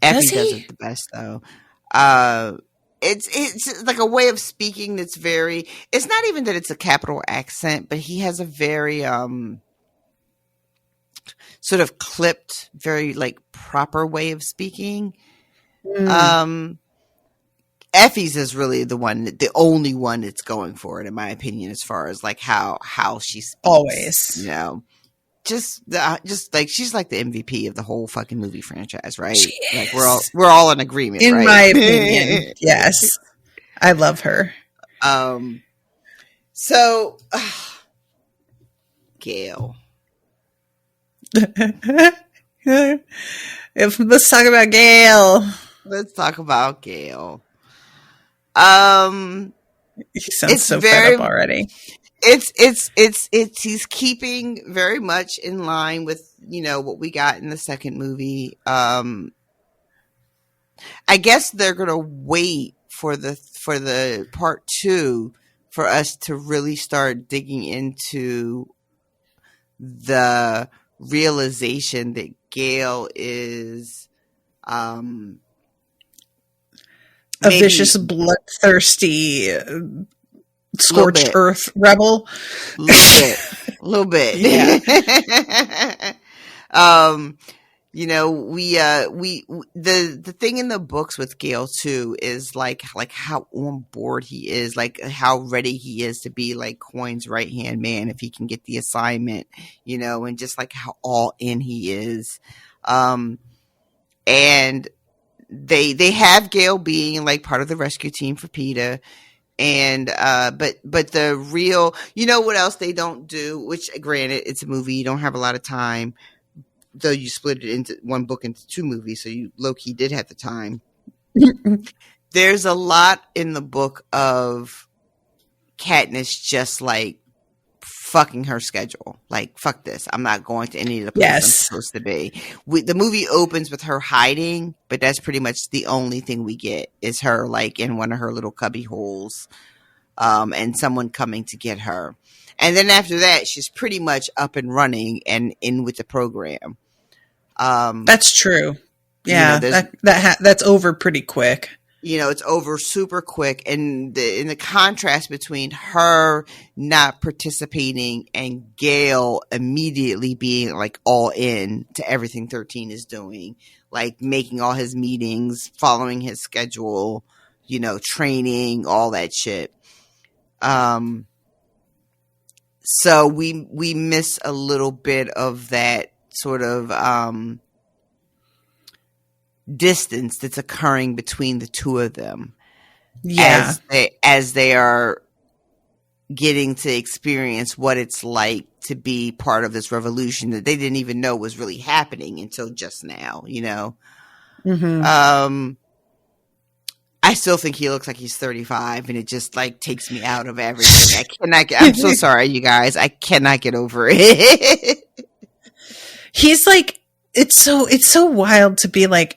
does it the best, though. It's like a way of speaking that's very, it's not even that it's a capital accent, but he has a very sort of clipped, very like proper way of speaking. Effie's is really the only one that's going for it, in my opinion, as far as like how she speaks. Always, just like she's like the MVP of the whole fucking movie franchise, right? She like is. we're all in agreement, in right? my opinion. Yes, I love her. So Gail. Let's talk about Gail. Let's talk about Gail. He sounds so fed up already. He's keeping very much in line with, what we got in the second movie. I guess they're going to wait for the part 2 for us to really start digging into the realization that Gail is, a vicious, bloodthirsty, scorched earth rebel. A little bit. Yeah. The thing in the books with Gale too is like how on board he is, like how ready he is to be like Coin's right hand man if he can get the assignment, and just like how all in he is. And they have Gale being like part of the rescue team for PETA. And but the real, what else they don't do, which granted it's a movie, you don't have a lot of time, though you split it into one book into 2 movies, so you low-key did have the time. There's a lot in the book of Katniss just like fucking her schedule. Like, fuck this. I'm not going to any of the places I'm supposed to be. The movie opens with her hiding, but that's pretty much the only thing we get is her like in one of her little cubby holes, and someone coming to get her. And then after that, she's pretty much up and running and in with the program. That's true. Yeah, that's over pretty quick. It's over super quick. And in the contrast between her not participating and Gale immediately being like all in to everything 13 is doing, like making all his meetings, following his schedule, training, all that shit. So we miss a little bit of that sort of distance that's occurring between the two of them. Yeah. As they are getting to experience what it's like to be part of this revolution that they didn't even know was really happening until just now, Mm-hmm. I still think he looks like he's 35, and it just like takes me out of everything. I'm so sorry, you guys. I cannot get over it. He's like, it's so wild to be like,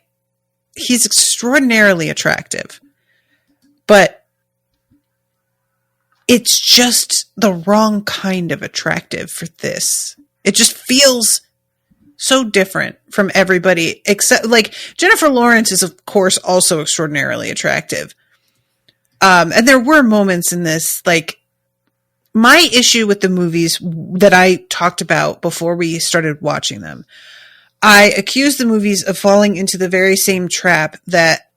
he's extraordinarily attractive, but it's just the wrong kind of attractive for this. It just feels so different from everybody, except like Jennifer Lawrence is of course also extraordinarily attractive. And there were moments in this, like my issue with the movies that I talked about before we started watching them, I accused the movies of falling into the very same trap that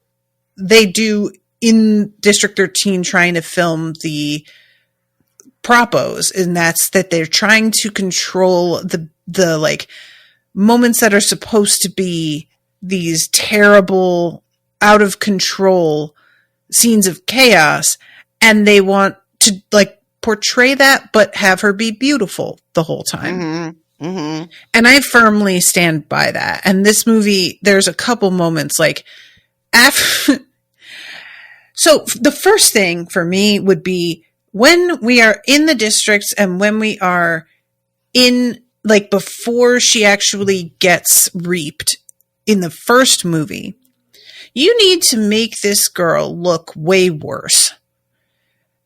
they do in District 13 trying to film the propos, and that's that they're trying to control the like moments that are supposed to be these terrible, out of control scenes of chaos, and they want to like portray that but have her be beautiful the whole time. Mm-hmm. Mm-hmm. And I firmly stand by that. And this movie, there's a couple moments like So the first thing for me would be when we are in the districts and when we are in, like, before she actually gets reaped in the first movie, you need to make this girl look way worse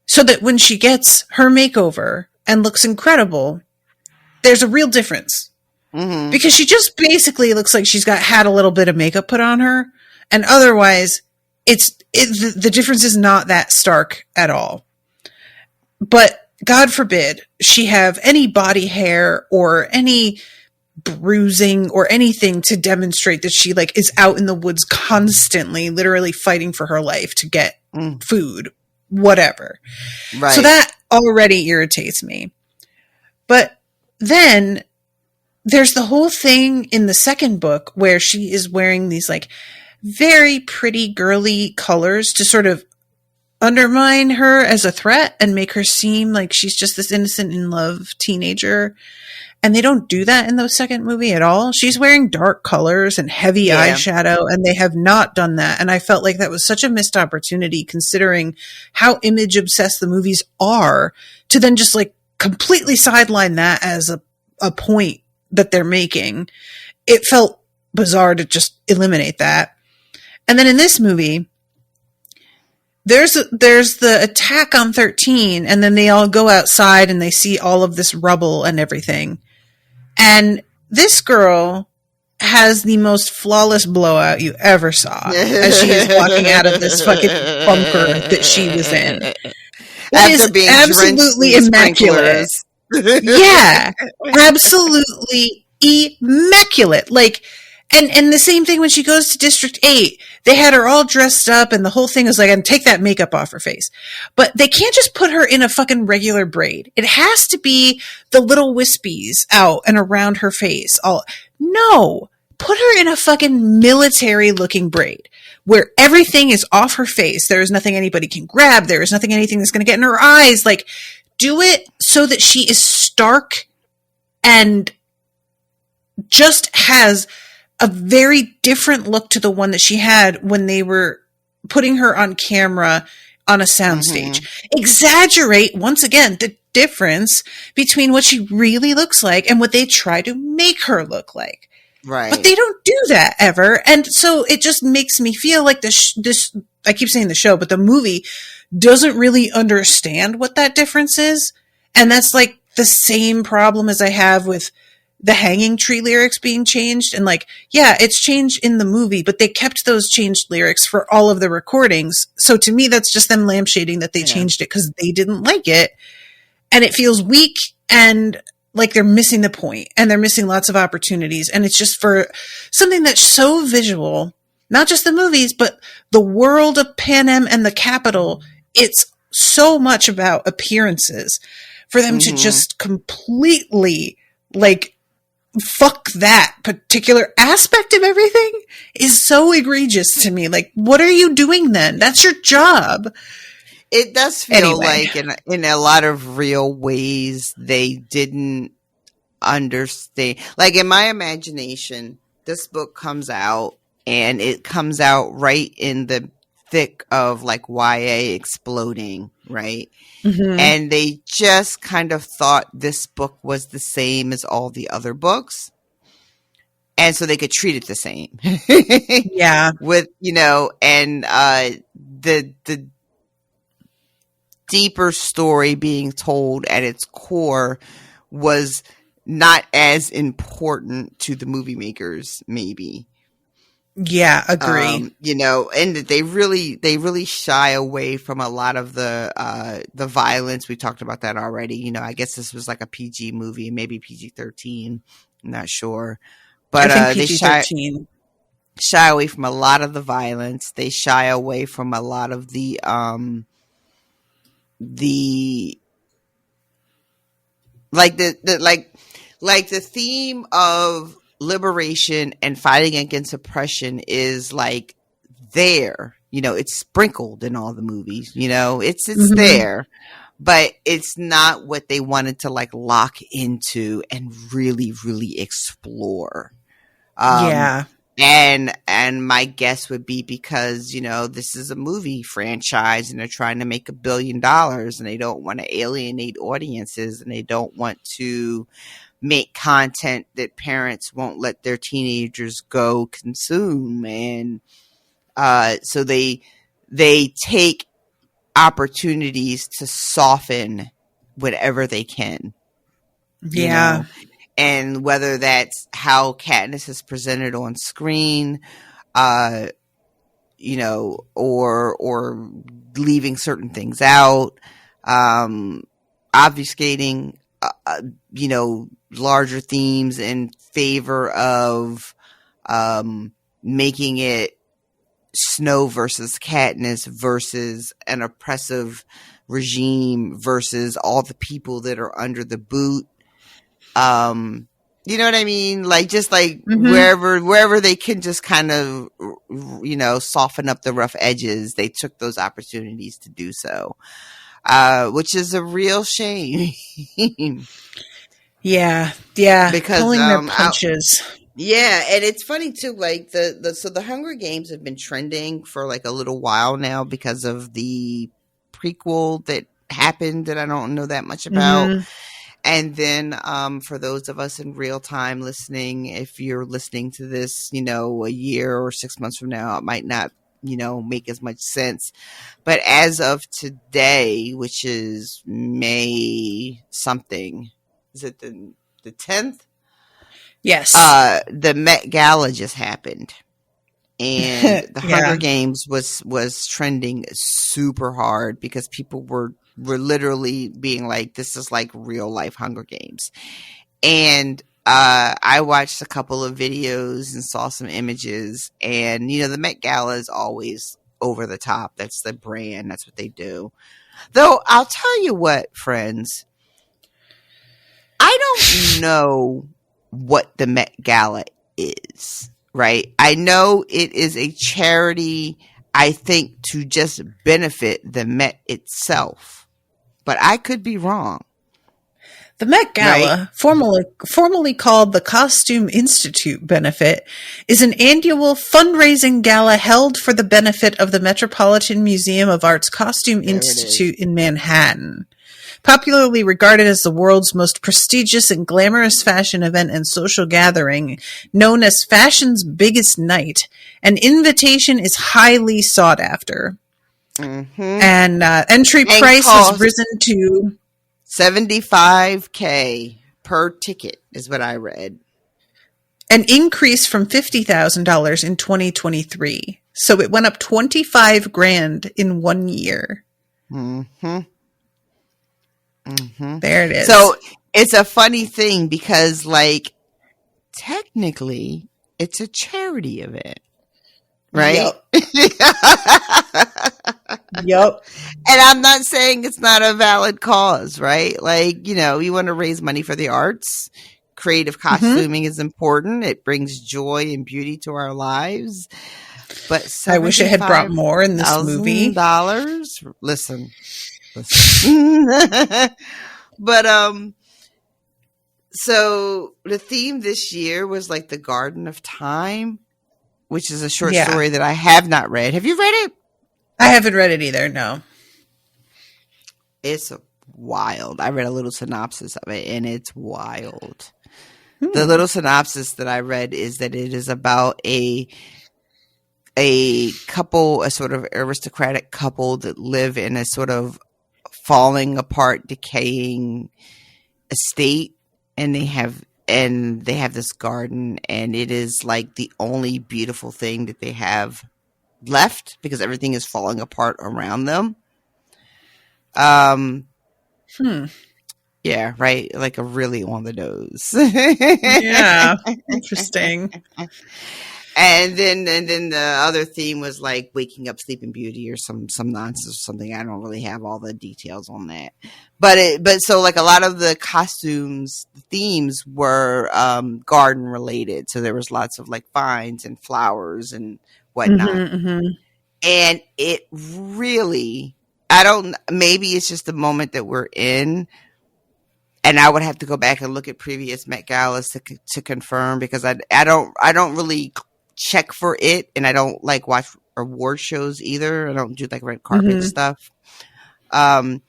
so that when she gets her makeover and looks incredible, there's a real difference. Mm-hmm. Because she just basically looks like she's had a little bit of makeup put on her, and otherwise the difference is not that stark at all. But God forbid she have any body hair or any bruising or anything to demonstrate that she, like, is out in the woods constantly, literally fighting for her life to get food, whatever. Right. So that already irritates me. But then there's the whole thing in the second book where she is wearing these, like, very pretty girly colors to sort of undermine her as a threat and make her seem like she's just this innocent in love teenager. And they don't do that in the second movie at all. She's wearing dark colors and heavy eyeshadow, and they have not done that. And I felt like that was such a missed opportunity considering how image obsessed the movies are, to then just, like, completely sideline that as a point that they're making. It felt bizarre to just eliminate that. And then in this movie, there's the attack on 13, and then they all go outside and they see all of this rubble and everything. And this girl has the most flawless blowout you ever saw as she is walking out of this fucking bunker that she was in. It is being absolutely immaculate. Yeah, absolutely immaculate. Like, and the same thing when she goes to District 8. They had her all dressed up and the whole thing was like, and take that makeup off her face. But they can't just put her in a fucking regular braid. It has to be the little wispies out and around her face. No, put her in a fucking military looking braid where everything is off her face. There is nothing anybody can grab. There is nothing anything that's going to get in her eyes. Like, do it so that she is stark and just has a very different look to the one that she had when they were putting her on camera on a soundstage. Mm-hmm. Exaggerate, once again, the difference between what she really looks like and what they try to make her look like. Right. But they don't do that ever. And so it just makes me feel like this, I keep saying the show, but the movie doesn't really understand what that difference is. And that's like the same problem as I have with the Hanging Tree lyrics being changed. And, like, yeah, it's changed in the movie, but they kept those changed lyrics for all of the recordings. So to me, that's just them lampshading that they changed it because they didn't like it. And it feels weak and like they're missing the point and they're missing lots of opportunities. And it's just for something that's so visual, not just the movies, but the world of Panem and the Capitol. It's so much about appearances for them to just completely, like, fuck that particular aspect of everything is so egregious to me. Like, what are you doing then? That's your job. It does feel like in a lot of real ways they didn't understand. Like, in my imagination, this book comes out and it comes out right in the thick of, like, YA exploding, right? Mm-hmm. And they just kind of thought this book was the same as all the other books. And so they could treat it the same. Yeah. With, you know, and the deeper story being told at its core was not as important to the movie makers, maybe. Yeah, agree. You know, and they really shy away from a lot of the violence. We talked about that already. You know, I guess this was like a PG movie, maybe PG-13. I'm not sure, but I think they PG-13. shy away from a lot of the violence. They shy away from a lot of the the theme of liberation and fighting against oppression is, like, there, you know, it's sprinkled in all the movies, you know, it's there, but it's not what they wanted to, like, lock into and really, really explore. Yeah. And my guess would be because, this is a movie franchise and they're trying to make $1 billion and they don't want to alienate audiences and they don't want to make content that parents won't let their teenagers go consume. And so they take opportunities to soften whatever they can. Yeah. And whether that's how Katniss is presented on screen, or leaving certain things out, obfuscating, larger themes in favor of making it Snow versus Katniss versus an oppressive regime versus all the people that are under the boot. You know what I mean? Like, just like wherever they can just kind of, soften up the rough edges, they took those opportunities to do so, which is a real shame. Yeah. Because pulling their punches. And it's funny too. Like the Hunger Games have been trending for like a little while now because of the prequel that happened that I don't know that much about. And then for those of us in real time listening, if you're listening to this, a year or 6 months from now, it might not, make as much sense. But as of today, which is May something, is it the 10th? Yes. The Met Gala just happened. And the Hunger Games was trending super hard because people were literally being like, this is like real life Hunger Games. And I watched a couple of videos and saw some images, and the Met Gala is always over the top. That's the brand. That's what they do. Though I'll tell you what, friends, I don't know what the Met Gala is, right? I know it is a charity, I think, to just benefit the Met itself, but I could be wrong. The Met Gala, right? formerly called the Costume Institute Benefit, is an annual fundraising gala held for the benefit of the Metropolitan Museum of Art's Costume Institute in Manhattan. Popularly regarded as the world's most prestigious and glamorous fashion event and social gathering, known as fashion's biggest night, an invitation is highly sought after. And entry price has risen to $75,000 per ticket is what I read. An increase from $50,000 in 2023. So it went up $25,000 in 1 year. There it is. So it's a funny thing because, like, technically it's a charity event, right? Yep. And I'm not saying it's not a valid cause, right? Like, you want to raise money for the arts. Creative costuming is important. It brings joy and beauty to our lives. But I wish it had brought more in this movie. Listen. But so the theme this year was like the Garden of Time, which is a short story that I have not read. Have you read it? I haven't read it either, no. It's wild. I read a little synopsis of it, and it's wild. The little synopsis that I read is that it is about a couple, a sort of aristocratic couple that live in a sort of falling apart, decaying estate, and they have this garden, and it is like the only beautiful thing that they have left because everything is falling apart around them. Yeah, right. Like a really on the nose. Yeah, interesting. And then the other theme was like Waking Up Sleeping Beauty or some nonsense or something. I don't really have all the details on that. But so like a lot of the costumes, the themes were garden related. So there was lots of like vines and flowers and whatnot. And it really, maybe it's just the moment that we're in. And I would have to go back and look at previous Met Galas to confirm, because I don't really check for it, and I don't like watch award shows either. I don't do like red carpet stuff. But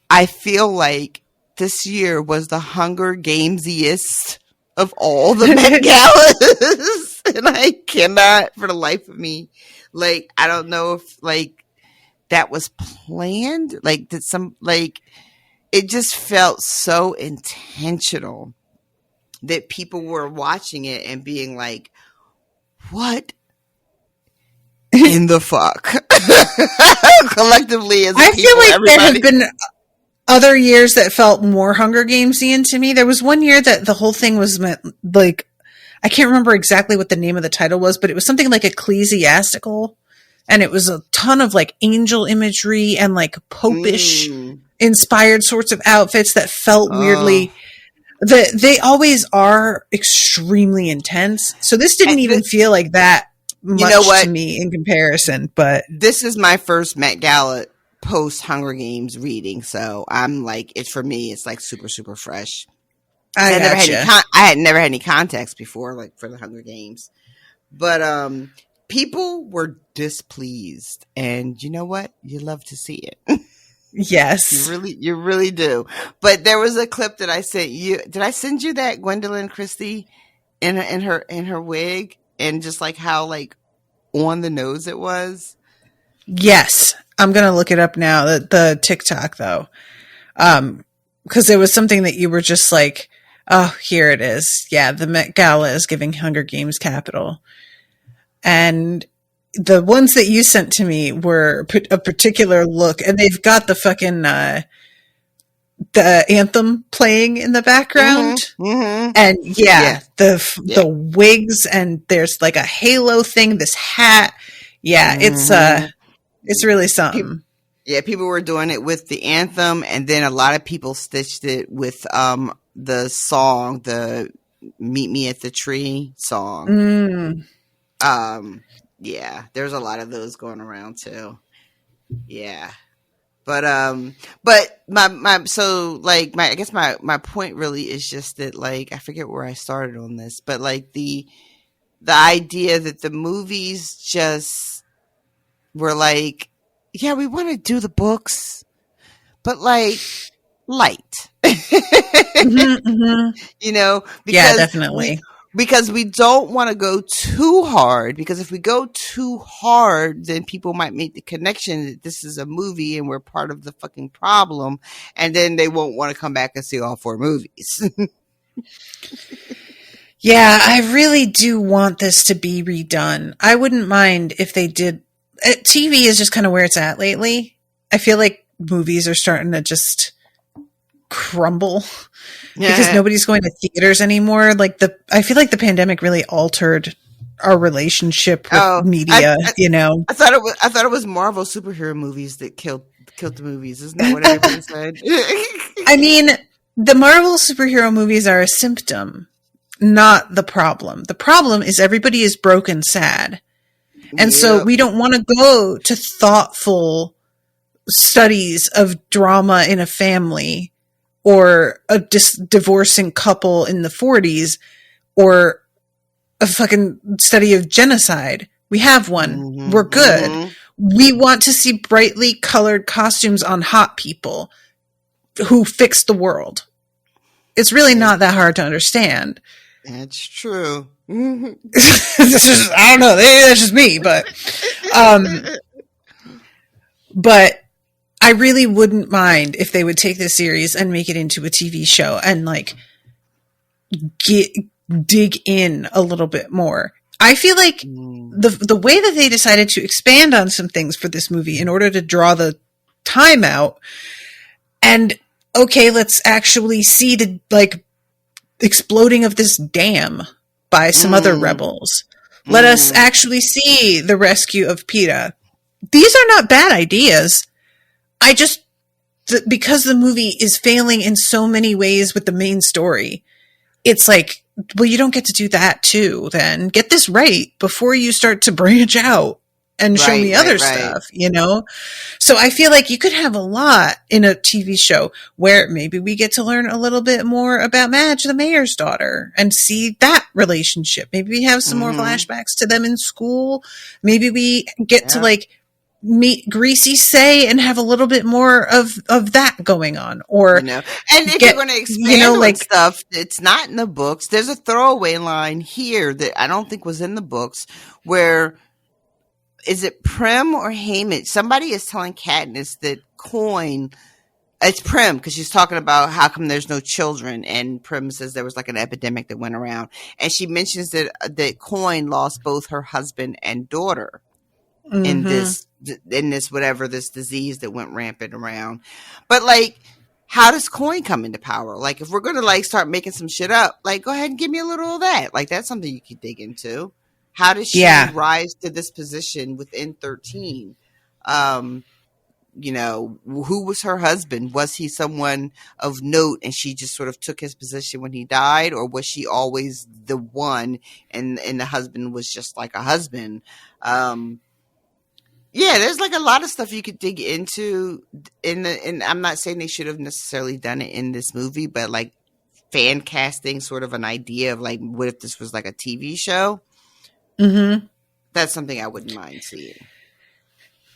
I feel like this year was the Hunger Gamesiest of all the Met Galas. And I cannot for the life of me. Like, I don't know if like that was planned. Like, did some, like, it just felt so intentional that people were watching it and being like, what in the fuck? Collectively as I people, feel like everybody. there have been other years that felt more Hunger Gamesian to me. There was one year that the whole thing was meant, like, I can't remember exactly what the name of the title was, but it was something like ecclesiastical, and it was a ton of like angel imagery and like popish inspired sorts of outfits that felt weirdly. They always are extremely intense. So this didn't even feel like that much to me in comparison. But this is my first Met Gala post Hunger Games reading, so I'm like, it's for me. It's like super, super fresh. I had never had any context before, like for the Hunger Games, but people were displeased, and you know what? You love to see it. Yes, you really do. But there was a clip that I sent you. Did I send you that Gwendolyn Christie in her wig, and just like how like on the nose it was? Yes, I'm gonna look it up now. The TikTok though, because there was something that you were just like, oh, here it is. Yeah, the Met Gala is giving Hunger Games capital, and the ones that you sent to me were a particular look, and they've got the fucking the anthem playing in the background, and the wigs, and there's like a halo thing, this hat. Yeah, it's really something. People were doing it with the anthem, and then a lot of people stitched it with the song, the "Meet Me at the Tree" song. Yeah, there's a lot of those going around too. Yeah. But I guess my point really is just that, like, I forget where I started on this, but like the idea that the movies just were like, yeah, we want to do the books, but like light. You know, because definitely. Because we don't want to go too hard, because if we go too hard, then people might make the connection that this is a movie and we're part of the fucking problem, and then they won't want to come back and see all 4 movies. Yeah, I really do want this to be redone. I wouldn't mind if they did. TV is just kind of where it's at lately. I feel like movies are starting to just crumble because nobody's going to theaters anymore. Like I feel like the pandemic really altered our relationship with media. I thought it was Marvel superhero movies that killed the movies. Isn't that what everybody said? I mean, the Marvel superhero movies are a symptom, not the problem. The problem is everybody is broke and sad. And so we don't want to go to thoughtful studies of drama in a family, or a divorcing couple in the 40s, or a fucking study of genocide. We have one. We're good. We want to see brightly colored costumes on hot people who fix the world. It's really not that hard to understand. That's true. I don't know. That's just me, but I really wouldn't mind if they would take this series and make it into a TV show and like dig in a little bit more. I feel like the way that they decided to expand on some things for this movie in order to draw the time out, and okay, let's actually see the like exploding of this dam by some other rebels. Let us actually see the rescue of PETA. These are not bad ideas. I just, because the movie is failing in so many ways with the main story, it's like, well, you don't get to do that too, then. Get this right before you start to branch out and show me other stuff, you know? So I feel like you could have a lot in a TV show where maybe we get to learn a little bit more about Madge, the mayor's daughter, and see that relationship. Maybe we have some more flashbacks to them in school. Maybe we get to like meet Greasy Say and have a little bit more of that going on. Or, and if you're going to expand on stuff, it's not in the books. There's a throwaway line here that I don't think was in the books where, is it Prim or Haymitch? Somebody is telling Katniss that Coin, it's Prim, because she's talking about how come there's no children, and Prim says there was like an epidemic that went around, and she mentions that Coin lost both her husband and daughter in this whatever this disease that went rampant around. But like, how does Coin come into power? Like, if we're gonna like start making some shit up, like, go ahead and give me a little of that. Like, that's something you could dig into. How does she rise to this position within 13? You know, who was her husband? Was he someone of note and she just sort of took his position when he died? Or was she always the one and the husband was just like a husband? Yeah, there's like a lot of stuff you could dig into and I'm not saying they should have necessarily done it in this movie, but like fan casting sort of an idea of like, what if this was like a TV show? That's something I wouldn't mind seeing.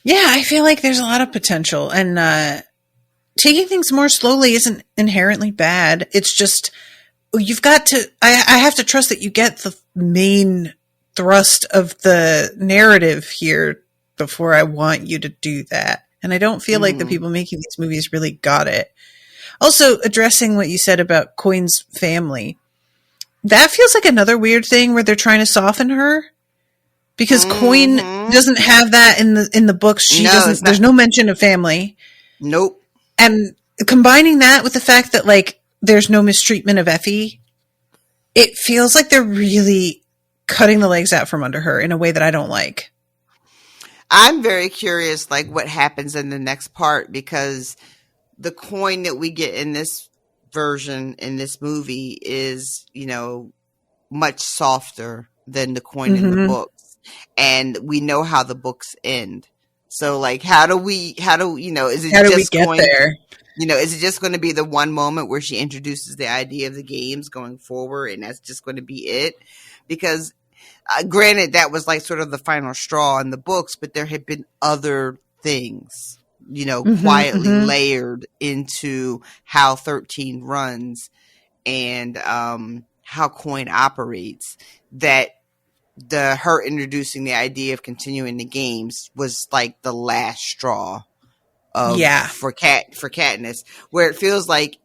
Yeah, I feel like there's a lot of potential, and taking things more slowly isn't inherently bad. It's just, you've got to, I have to trust that you get the main thrust of the narrative here before I want you to do that. And I don't feel like the people making these movies really got it. Also, addressing what you said about Coin's family, that feels like another weird thing where they're trying to soften her. Because Coin doesn't have that in the books. She doesn't. There's no mention of family. Nope. And combining that with the fact that like there's no mistreatment of Effie, it feels like they're really cutting the legs out from under her in a way that I don't like. I'm very curious, like what happens in the next part, because the Coin that we get in this version in this movie is, you know, much softer than the Coin in the book. And we know how the books end. So like, how do you know, is it just going there? You know, is it just going to be the one moment where she introduces the idea of the games going forward and that's just going to be it? Because granted, that was like sort of the final straw in the books, but there had been other things, you know, quietly layered into how 13 runs and how Coin operates, that her introducing the idea of continuing the games was like the last straw for Katniss, where it feels like,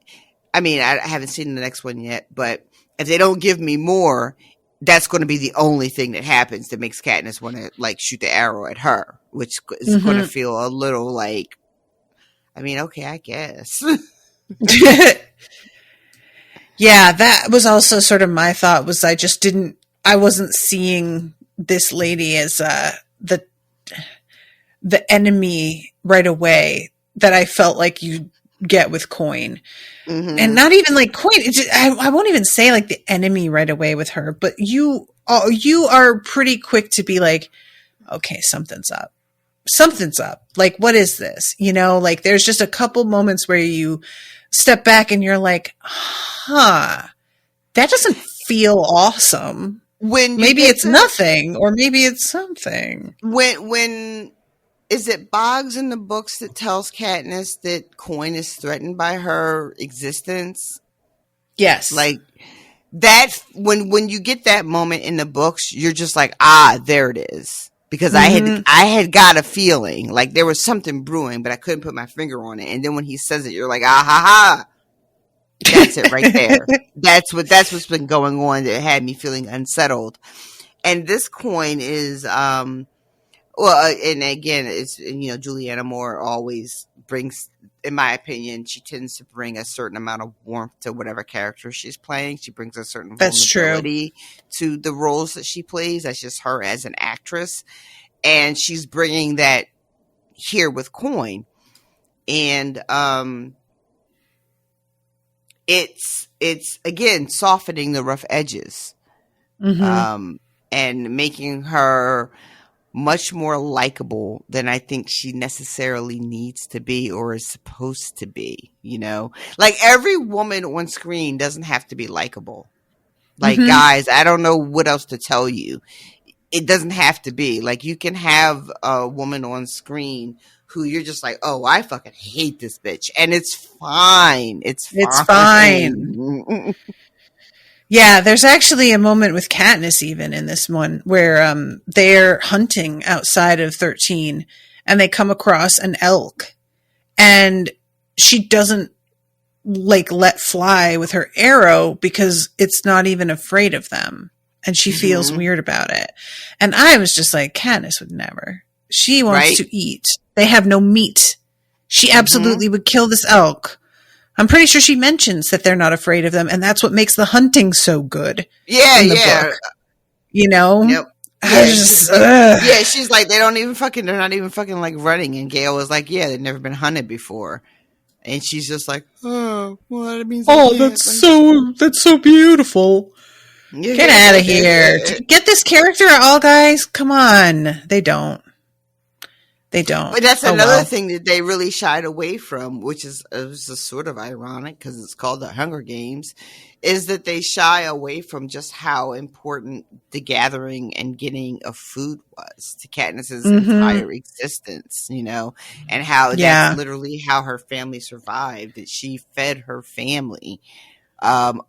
I mean, I haven't seen the next one yet, but if they don't give me more, that's going to be the only thing that happens that makes Katniss want to like shoot the arrow at her, which is going to feel a little like, I mean, okay, I guess. Yeah, that was also sort of my thought, was I wasn't seeing this lady as the enemy right away that I felt like you get with Coin. And not even like Coin. I won't even say like the enemy right away with her, but you are pretty quick to be like, okay, something's up. Something's up. Like, what is this? You know, like there's just a couple moments where you step back and you're like, that doesn't feel awesome. When maybe it's nothing, or maybe it's something. When is it Boggs in the books that tells Katniss that Coin is threatened by her existence? Yes. Like that, when you get that moment in the books, you're just like, there it is. Because I had got a feeling like there was something brewing, but I couldn't put my finger on it. And then when he says it, you're like, ha ha. That's it right there. That's what's been going on that had me feeling unsettled. And this Coin is, and again, it's, you know, Juliana Moore always brings, in my opinion, she tends to bring a certain amount of warmth to whatever character she's playing. She brings a certain vulnerability to the roles that she plays. That's just her as an actress. And she's bringing that here with Coin. And, it's again softening the rough edges, and making her much more likable than I think she necessarily needs to be or is supposed to be, you know? Like, every woman on screen doesn't have to be likable. Like, guys, I don't know what else to tell you. It doesn't have to be. Like, you can have a woman on screen who you're just like, oh, I fucking hate this bitch. And it's fine. It's fine. Yeah, there's actually a moment with Katniss even in this one where they're hunting outside of 13 and they come across an elk and she doesn't like let fly with her arrow because it's not even afraid of them and she feels weird about it. And I was just like, Katniss would never. She wants to eat. They have no meat. She absolutely would kill this elk. I'm pretty sure she mentions that they're not afraid of them, and that's what makes the hunting so good. Yeah, in the book. You know? Yep. Yeah, she's like, they're not even fucking like running. And Gail was like, yeah, they've never been hunted before. And she's just like, oh, well, that means that's so beautiful. Get out of here. Get this character at all, guys. Come on. They don't. But that's another thing that they really shied away from, which is sort of ironic because it's called the Hunger Games, is that they shy away from just how important the gathering and getting of food was to Katniss's entire existence, you know, and how that's literally how her family survived, that she fed her family.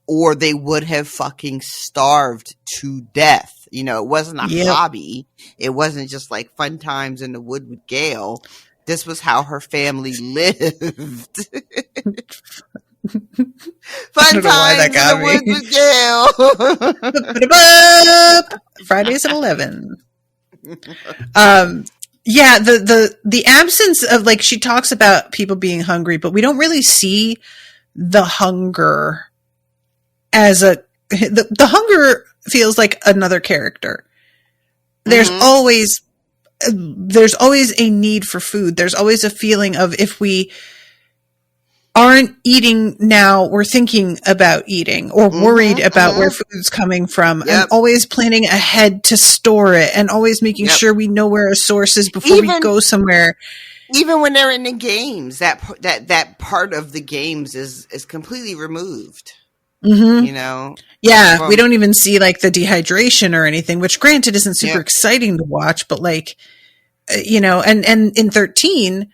Or they would have fucking starved to death. You know, it wasn't a hobby. It wasn't just like fun times in the wood with Gail. This was how her family lived. Fun times in the woods with Gail. Fridays at 11. Yeah, the absence of, like, she talks about people being hungry, but we don't really see the hunger as the hunger feels like another character. There's always a need for food. There's always a feeling of, if we aren't eating now, we're thinking about eating or worried about where food's coming from, and always planning ahead to store it, and always making sure we know where our source is before we go somewhere. Even when they're in the games, that part of the games is completely removed. You know? Yeah, we don't even see like the dehydration or anything, which granted isn't super exciting to watch, but like, you know, and in 13,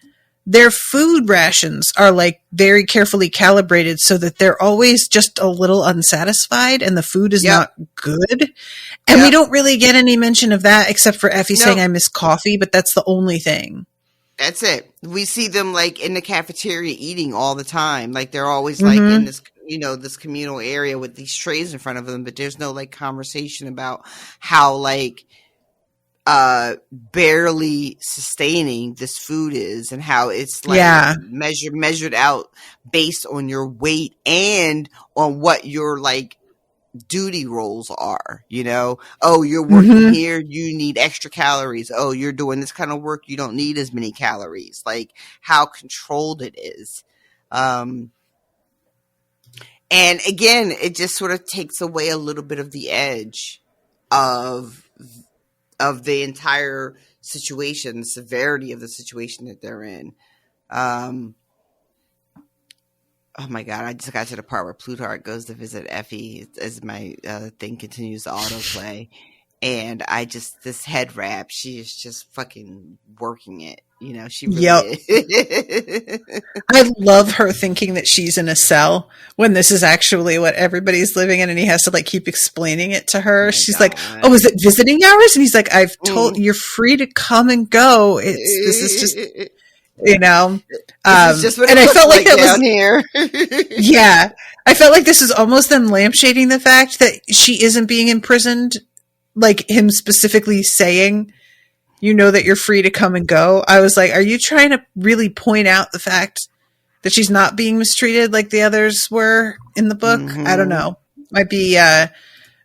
their food rations are like very carefully calibrated so that they're always just a little unsatisfied and the food is not good. And we don't really get any mention of that except for Effie saying, I miss coffee, but that's the only thing. That's it. We see them like in the cafeteria eating all the time. Like they're always like in this, you know, this communal area with these trays in front of them, but there's no like conversation about how like barely sustaining this food is, and how it's like measured out based on your weight and on what your like duty roles are, you know. Oh, you're working here, you need extra calories. Oh, you're doing this kind of work, you don't need as many calories. Like how controlled it is. And again, it just sort of takes away a little bit of the edge of the entire situation, the severity of the situation that they're in. Oh my God, I just got to the part where Plutarch goes to visit Effie as my thing continues to autoplay. And this head wrap, she is just fucking working it. You know, she really is. I love her thinking that she's in a cell when this is actually what everybody's living in, and he has to like keep explaining it to her. She's like, oh, is it visiting hours? And he's like, I've told you're free to come and go. This is just, you know, just what and I felt like that was here. Yeah. I felt like this is almost them lampshading the fact that she isn't being imprisoned, like him specifically saying, you know, that you're free to come and go. I was like, are you trying to really point out the fact that she's not being mistreated like the others were in the book? I don't know. Might be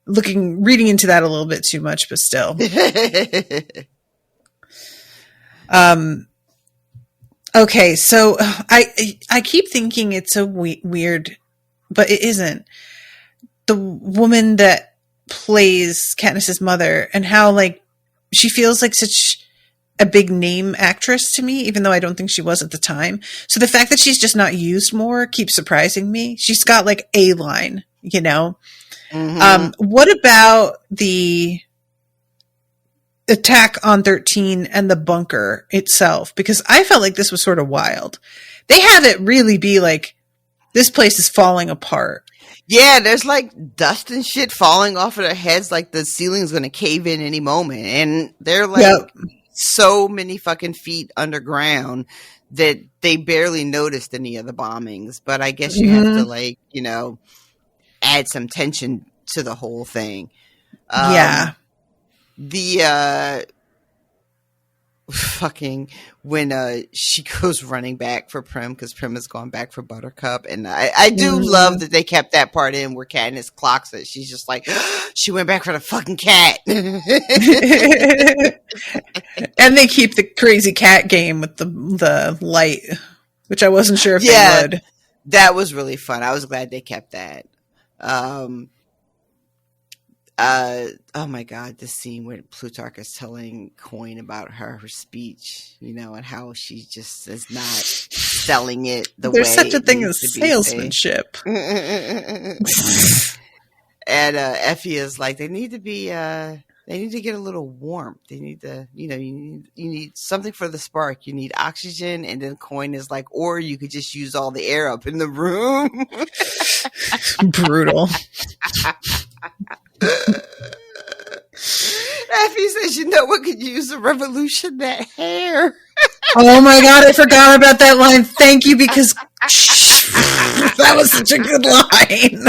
reading into that a little bit too much, but still. Okay, so I keep thinking it's so weird, but it isn't. The woman that plays Katniss's mother, and how like she feels like such a big name actress to me, even though I don't think she was at the time. So the fact that she's just not used more keeps surprising me. She's got like a line, you know? What about the attack on 13 and the bunker itself? Because I felt like this was sort of wild. They have it really be like, this place is falling apart. Yeah, there's like dust and shit falling off of their heads, like the ceiling's going to cave in any moment. And they're like so many fucking feet underground that they barely noticed any of the bombings. But I guess you have to, like, you know, add some tension to the whole thing. The fucking when she goes running back for Prim, because Prim has gone back for Buttercup, and I do love that they kept that part in where Katniss clocks it. She's just like, she went back for the fucking cat. And they keep the crazy cat game with the light, which I wasn't sure if they would. That was really fun. I was glad they kept that. Oh my God, this scene where Plutarch is telling Coin about her speech, you know, and how she just is not selling it the way there's such a thing needs as to be salesmanship. And Effie is like, they need to get a little warmth. They need to, you know, you need something for the spark. You need oxygen. And then Coin is like, or you could just use all the air up in the room. Brutal. Effie says, you know what could use a revolution? That hair. Oh my God, I forgot about that line. Thank you, because that was such a good line.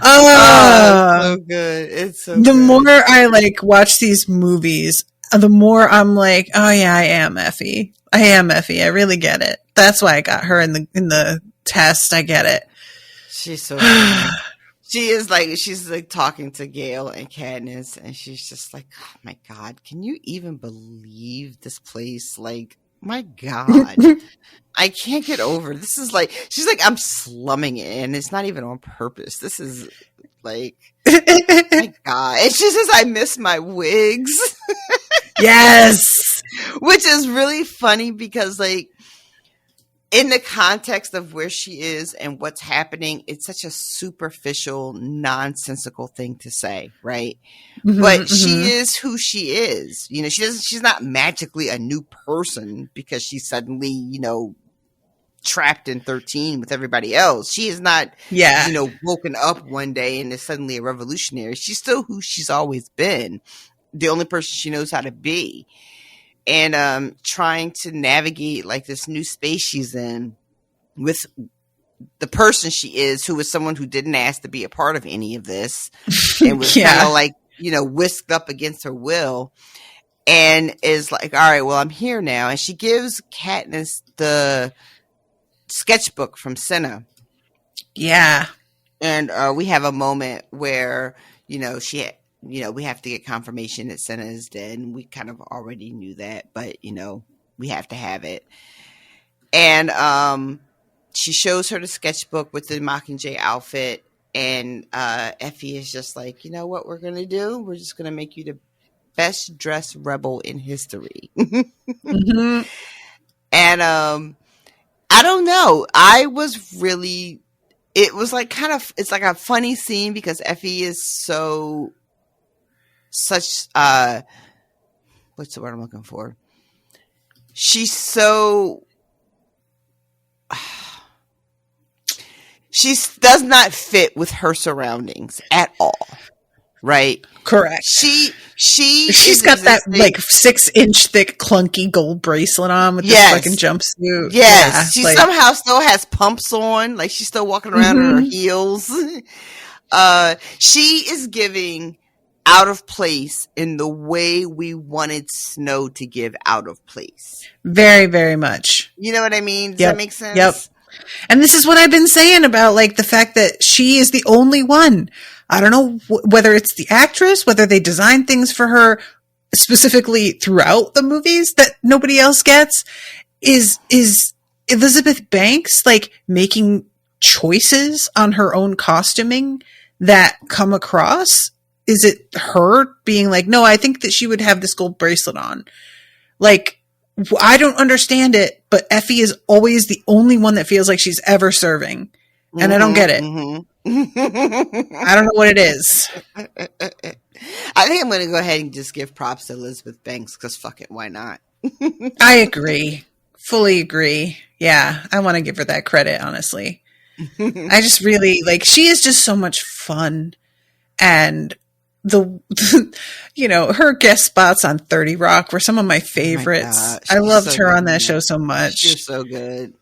It's so good. It's so the good. more I like watch these movies, the more I'm like, oh yeah, I am Effie. I really get it. That's why I got her in the test. I get it. She's so funny. She's like talking to Gale and Katniss, and she's just like, oh my God, can you even believe this place? Like, my God, I can't get over. This is like, she's like, I'm slumming it, and it's not even on purpose. This is like, my God. And she says, I miss my wigs. Yes. Which is really funny because, like, in the context of where she is and what's happening, it's such a superficial, nonsensical thing to say, right? But she is who she is. You know, she's not magically a new person because she's suddenly, you know, trapped in 13 with everybody else. She is not, you know, woken up one day and is suddenly a revolutionary. She's still who she's always been. The only person she knows how to be. And trying to navigate like this new space she's in with the person she is, who is someone who didn't ask to be a part of any of this and was kind of like, you know, whisked up against her will, and is like, all right, well, I'm here now. And she gives Katniss the sketchbook from Senna. Yeah. And we have a moment where, you know, we have to get confirmation that Senna is dead. And we kind of already knew that, but, you know, we have to have it. And she shows her the sketchbook with the Mockingjay outfit. And Effie is just like, you know what we're going to do? We're just going to make you the best dressed rebel in history. And I don't know. It was like it's like a funny scene because Effie is such what's the word I'm looking for? She's so she does not fit with her surroundings at all, right? Correct. She's got that like 6-inch thick clunky gold bracelet on with this fucking jumpsuit. Yes, yeah, she somehow still has pumps on, like she's still walking around in her heels. She is giving out of place in the way we wanted Snow to give out of place. Very, very much. You know what I mean? Does that make sense? Yep. And this is what I've been saying about like the fact that she is the only one. I don't know whether it's the actress, whether they design things for her specifically throughout the movies that nobody else gets. Is Elizabeth Banks like making choices on her own costuming that come across is it her being like, no, I think that she would have this gold bracelet on. Like, I don't understand it, but Effie is always the only one that feels like she's ever serving. And I don't get it. I don't know what it is. I think I'm going to go ahead and just give props to Elizabeth Banks because fuck it, why not? I agree. Fully agree. Yeah, I want to give her that credit, honestly. I just really, like, she is just so much fun. And her guest spots on 30 Rock were some of my favorites. I loved her on that show so much. She's so good.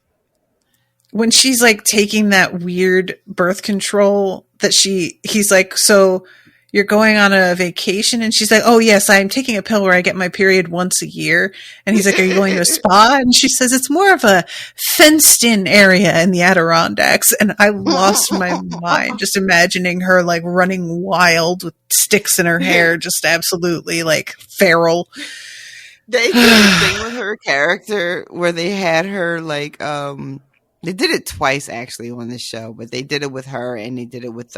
When she's like taking that weird birth control that he's like, so you're going on a vacation? And she's like, oh yes, I'm taking a pill where I get my period once a year. And he's like, are you going to a spa? And she says, it's more of a fenced in area in the Adirondacks. And I lost my mind just imagining her like running wild with sticks in her hair, just absolutely like feral. They did a thing with her character where they had her like, they did it twice actually on this show, but they did it with her and they did it with,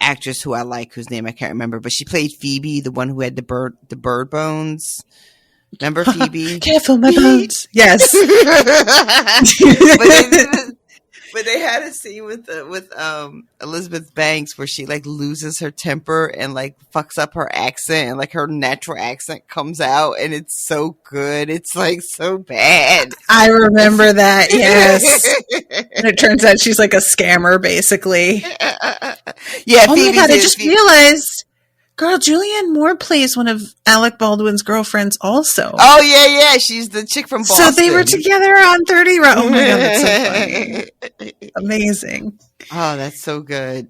actress who I like, whose name I can't remember, but she played Phoebe, the one who had the bird bones. Remember Phoebe? Can't feel my bones. Yes. but they had a scene with Elizabeth Banks where she like loses her temper and like fucks up her accent and like her natural accent comes out and it's so good. It's like so bad. I remember that. Yes. And it turns out she's like a scammer basically. Yeah. Oh my God, I just realized, girl, Julianne Moore plays one of Alec Baldwin's girlfriends also. Oh, yeah. She's the chick from Boston. So they were together on 30 Rock. Oh my God, that's so funny. Amazing. Oh, that's so good.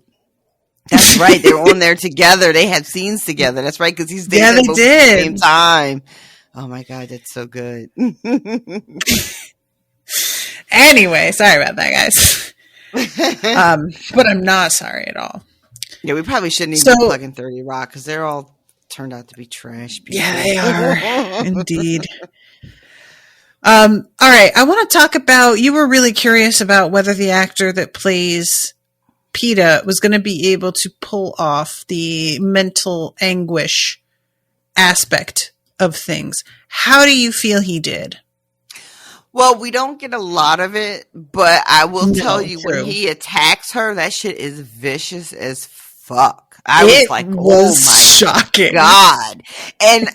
That's right. They were on there together. They had scenes together. That's right, because he's dating them both at the same time. Oh my God, that's so good. Anyway, sorry about that, guys. But I'm not sorry at all. Yeah, we probably shouldn't even be plugging 30 Rock because they're all turned out to be trash people. Yeah, they are. Indeed. All right. I want to talk about, you were really curious about whether the actor that plays PETA was going to be able to pull off the mental anguish aspect of things. How do you feel he did? Well, we don't get a lot of it, but I will tell you, when he attacks her, that shit is vicious as fuck. I was like, oh my shocking God. And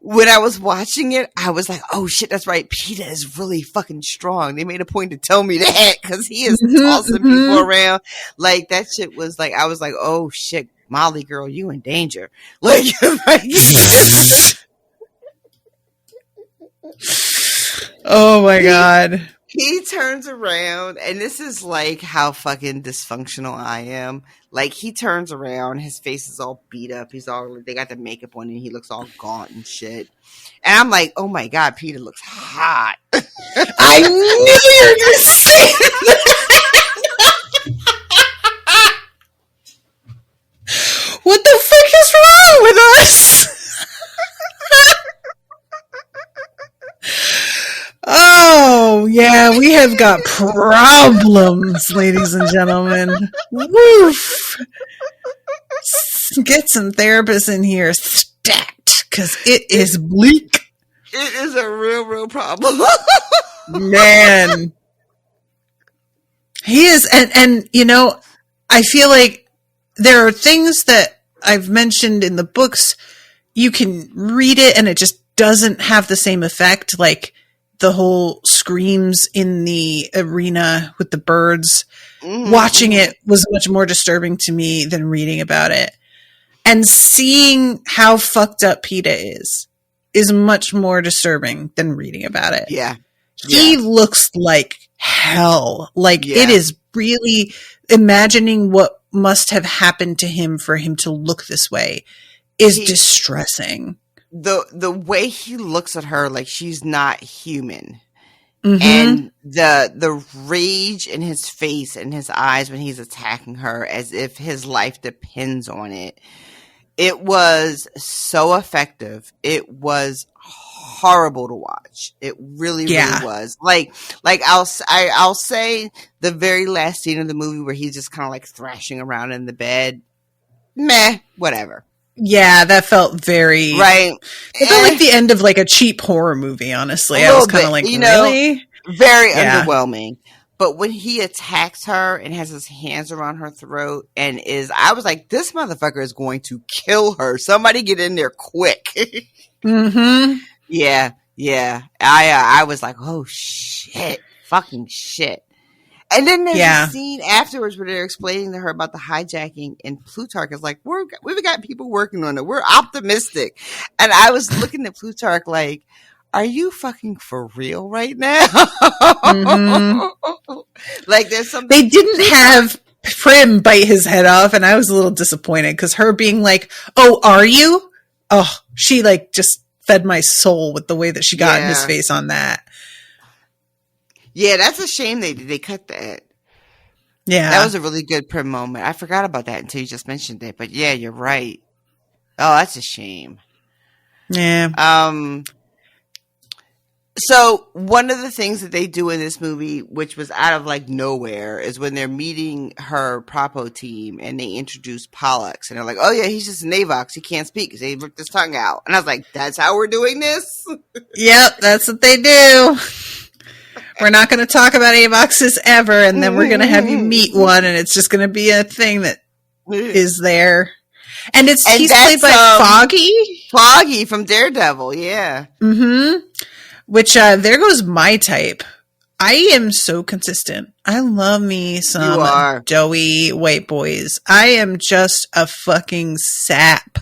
when I was watching it, I was like, oh shit, that's right. PETA is really fucking strong. They made a point to tell me that because he is tossing people around. Like, that shit was like, I was like, oh shit, Molly girl, you in danger. Like oh my God. He turns around, and this is like how fucking dysfunctional I am. Like, he turns around, his face is all beat up. They got the makeup on, and he looks all gaunt and shit. And I'm like, oh my God, PETA looks hot. I knew you were going to say that. What the fuck is wrong with us? Oh, yeah, we have got problems, ladies and gentlemen. Woof. Get some therapists in here stat, because it is bleak. It is a real problem. Man. He is, and you know, I feel like there are things that I've mentioned in the books, you can read it and it just doesn't have the same effect, like the whole screams in the arena with the birds. Watching it was much more disturbing to me than reading about it. And seeing how fucked up PETA is much more disturbing than reading about it. Yeah. He looks like hell. Like, it is really, imagining what must have happened to him for him to look this way is distressing. The way he looks at her, like she's not human. And the rage in his face and his eyes when he's attacking her as if his life depends on it. It was so effective. It was horrible to watch. It really, really was. Like I'll say the very last scene of the movie where he's just kind of like thrashing around in the bed. meh, whatever. Yeah, that felt very Right. It felt like the end of like a cheap horror movie, honestly. A I was little kind of bit, like, you know, really? very Yeah. underwhelming. But when he attacks her and has his hands around her throat I was like, this motherfucker is going to kill her. Somebody get in there quick. Mm-hmm. Yeah. I was like, oh shit, fucking shit. And then there's a scene afterwards where they're explaining to her about the hijacking, and Plutarch is like, we've got people working on it. We're optimistic. And I was looking at Plutarch like, are you fucking for real right now? Mm-hmm. Like there's something. They didn't have Prim bite his head off, and I was a little disappointed because her being like, oh, are you? Oh, she like just fed my soul with the way that she got in his face on that. Yeah, that's a shame they cut that. Yeah. That was a really good Prim moment. I forgot about that until you just mentioned it. But yeah, you're right. Oh, that's a shame. Yeah. So one of the things that they do in this movie, which was out of like nowhere, is when they're meeting her Propo team and they introduce Pollux and they're like, oh yeah, he's just an AVOX. He can't speak because they ripped his tongue out. And I was like, that's how we're doing this? Yep, that's what they do. We're not going to talk about AVOXes ever, and then we're going to have you meet one, and it's just going to be a thing that is there. And he's played by Foggy? Foggy from Daredevil, yeah. Mm-hmm. Which, there goes my type. I am so consistent. I love me some doughy white boys. I am just a fucking sap.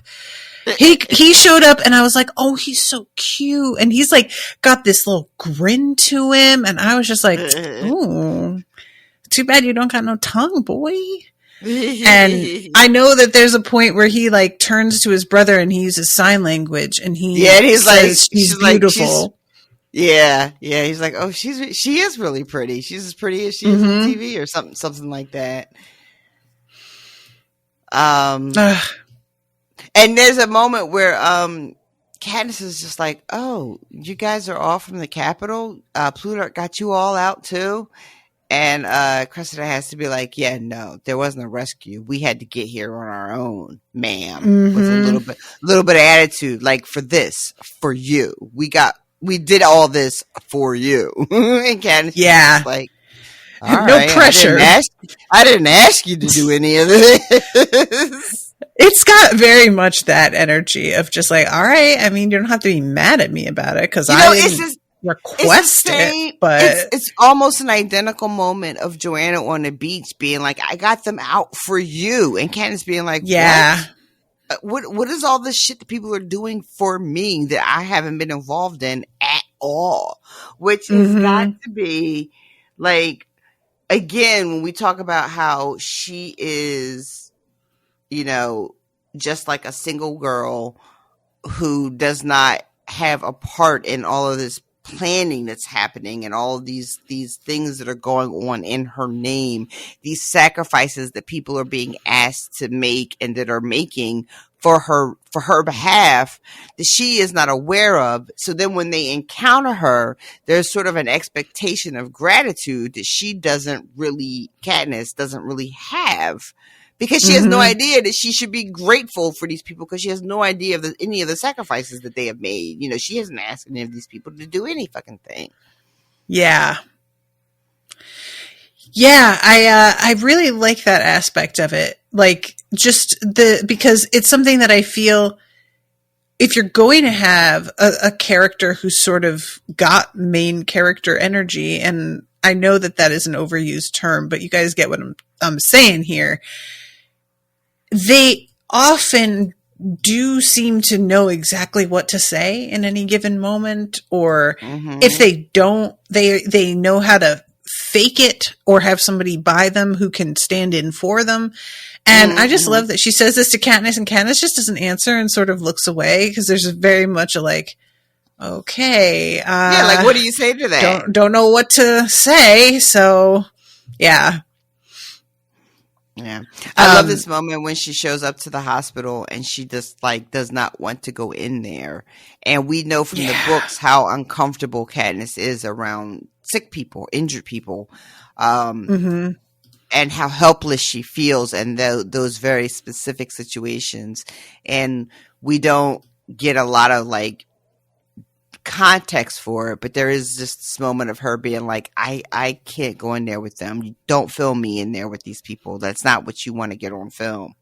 He showed up and I was like, oh, he's so cute. And he's like got this little grin to him. And I was just like, ooh, too bad you don't got no tongue, boy. And I know that there's a point where he like turns to his brother and he uses sign language and he's like, she's beautiful. Yeah. He's like, oh, she is really pretty. She's as pretty as she is on TV or something like that. And there's a moment where Katniss is just like, oh, you guys are all from the Capitol? Plutarch got you all out too? And Cressida has to be like, yeah, no, there wasn't a rescue. We had to get here on our own, ma'am. With a little bit of attitude, like for you. We did all this for you. And Katniss is like, all no right, pressure. I didn't ask you to do any of this. It's got very much that energy of just like, all right, I mean, you don't have to be mad at me about it because I didn't request it. But it's almost an identical moment of Joanna on the beach being like, I got them out for you. And Candace being like, yeah. What is all this shit that people are doing for me that I haven't been involved in at all? Which has got to be like, again, when we talk about how she is, you know, just like a single girl who does not have a part in all of this planning that's happening and all of these things that are going on in her name, these sacrifices that people are being asked to make and that are making for her behalf that she is not aware of. So then when they encounter her, there's sort of an expectation of gratitude that Katniss doesn't really have. Because she has no idea that she should be grateful for these people because she has no idea of any of the sacrifices that they have made. You know, she hasn't asked any of these people to do any fucking thing. Yeah. Yeah, I really like that aspect of it. Like, because it's something that I feel if you're going to have a character who's sort of got main character energy, and I know that is an overused term, but you guys get what I'm saying here. They often do seem to know exactly what to say in any given moment, or if they don't, they know how to fake it or have somebody by them who can stand in for them. And I just love that she says this to Katniss, and Katniss just doesn't answer and sort of looks away because there's very much a like, okay, yeah, like what do you say to that? Don't know what to say. So, yeah. Yeah. I love this moment when she shows up to the hospital and she just like does not want to go in there. And we know from the books how uncomfortable Katniss is around sick people, injured people. and how helpless she feels in those very specific situations. And we don't get a lot of like context for it, but there is just this moment of her being like, I can't go in there with them. You don't film me in there with these people. That's not what you want to get on film.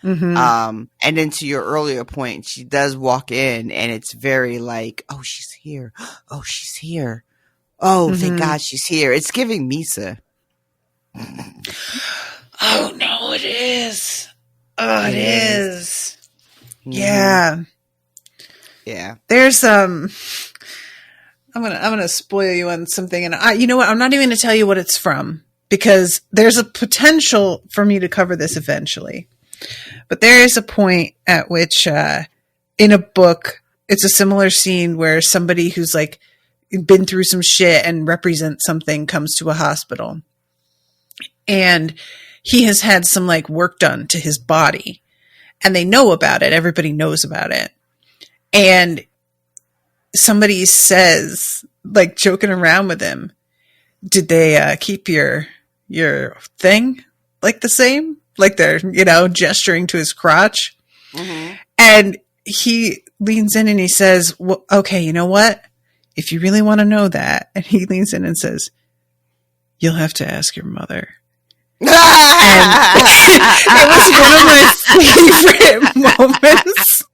And then to your earlier point, she does walk in and it's very like, oh, she's here. Oh, she's here. Oh, thank God she's here. It's giving Misa. Oh no, it is. Oh, it is. Yeah. Yeah. There's I'm gonna spoil you on something, and you know what? I'm not even gonna tell you what it's from because there's a potential for me to cover this eventually. But there is a point at which, in a book, it's a similar scene where somebody who's like been through some shit and represents something comes to a hospital, and he has had some like work done to his body, and they know about it. Everybody knows about it. And somebody says, like joking around with him, did they keep your thing like the same? Like they're, gesturing to his crotch. And he leans in and he says, well, okay, you know what? If you really want to know that. And he leans in and says, you'll have to ask your mother. And it was one of my favorite moments.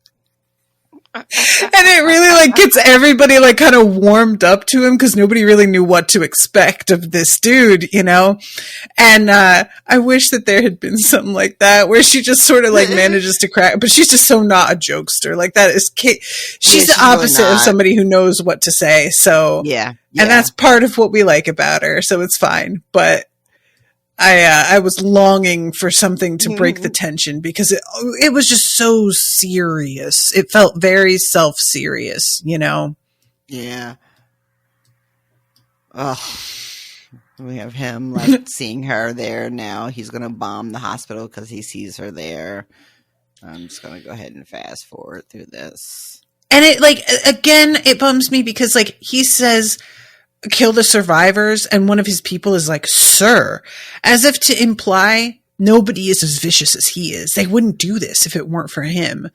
And it really like gets everybody like kind of warmed up to him because nobody really knew what to expect of this dude, And I wish that there had been something like that where she just sort of like manages to crack, but she's just so not a jokester. Like that is, she's the opposite really of somebody who knows what to say. So yeah, and that's part of what we like about her. So it's fine, but. I was longing for something to break the tension because it was just so serious. It felt very self-serious, Yeah. Oh, we have him like seeing her there now. He's going to bomb the hospital because he sees her there. I'm just going to go ahead and fast forward through this. And it like, again, it bums me because like he says, kill the survivors, and one of his people is like, sir, as if to imply nobody is as vicious as he is. They wouldn't do this if it weren't for him.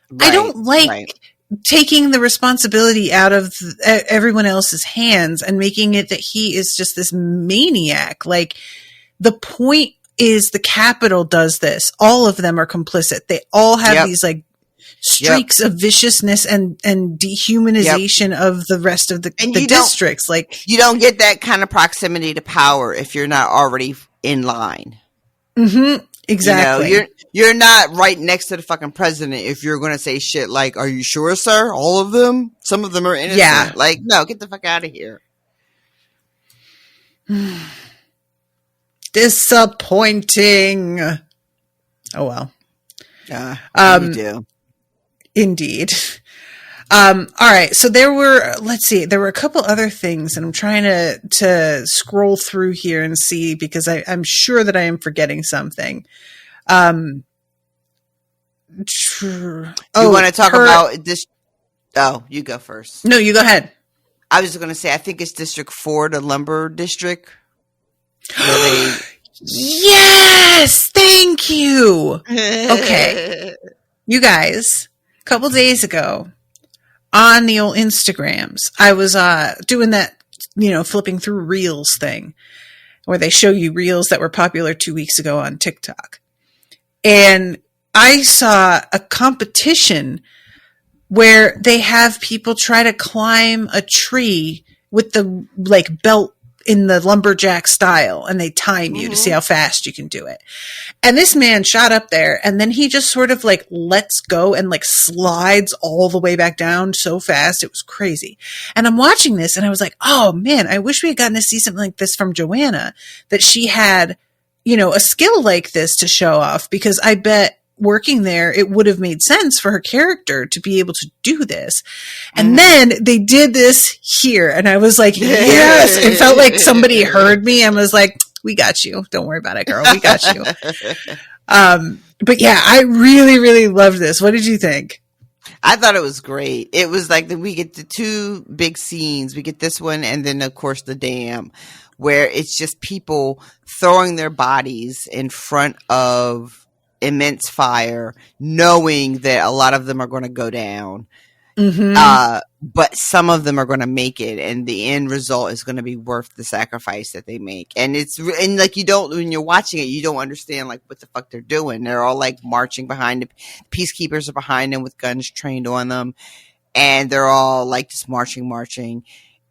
Right, I don't like taking the responsibility out of everyone else's hands and making it that he is just this maniac. Like the point is the Capitol does this. All of them are complicit. They all have these like streaks of viciousness and dehumanization of the rest of the districts. Like you don't get that kind of proximity to power if you're not already in line. Exactly. You're not right next to the fucking president if you're going to say shit like, "Are you sure, sir? All of them? Some of them are innocent." Yeah. Like, no, get the fuck out of here. Disappointing. Oh well. You do. Indeed. All right. So there were a couple other things, and I'm trying to scroll through here and see because I'm sure that I am forgetting something. You want to talk about this? Oh, you go first. No, you go ahead. I was going to say, I think it's District 4, the lumber district. Yes! Thank you! Okay. You guys, a couple days ago on the old Instagrams, I was doing that, flipping through reels thing where they show you reels that were popular 2 weeks ago on TikTok. And I saw a competition where they have people try to climb a tree with the like belt in the lumberjack style, and they time you to see how fast you can do it. And this man shot up there, and then he just sort of like lets go and like slides all the way back down so fast. It was crazy. And I'm watching this and I was like, oh man, I wish we had gotten to see something like this from Joanna, that she had, a skill like this to show off, because I bet working there, it would have made sense for her character to be able to do this. And then they did this here, and I was like, yes, it felt like somebody heard me and was like, we got you. Don't worry about it, girl. We got you. But yeah, I really, really loved this. What did you think? I thought it was great. It was like we get the two big scenes. We get this one, and then of course the dam, where it's just people throwing their bodies in front of immense fire, knowing that a lot of them are going to go down. But some of them are going to make it, and the end result is going to be worth the sacrifice that they make. And like, you don't, when you're watching it, you don't understand like what the fuck they're doing. They're all like marching behind the peacekeepers are behind them with guns trained on them, and they're all like just marching.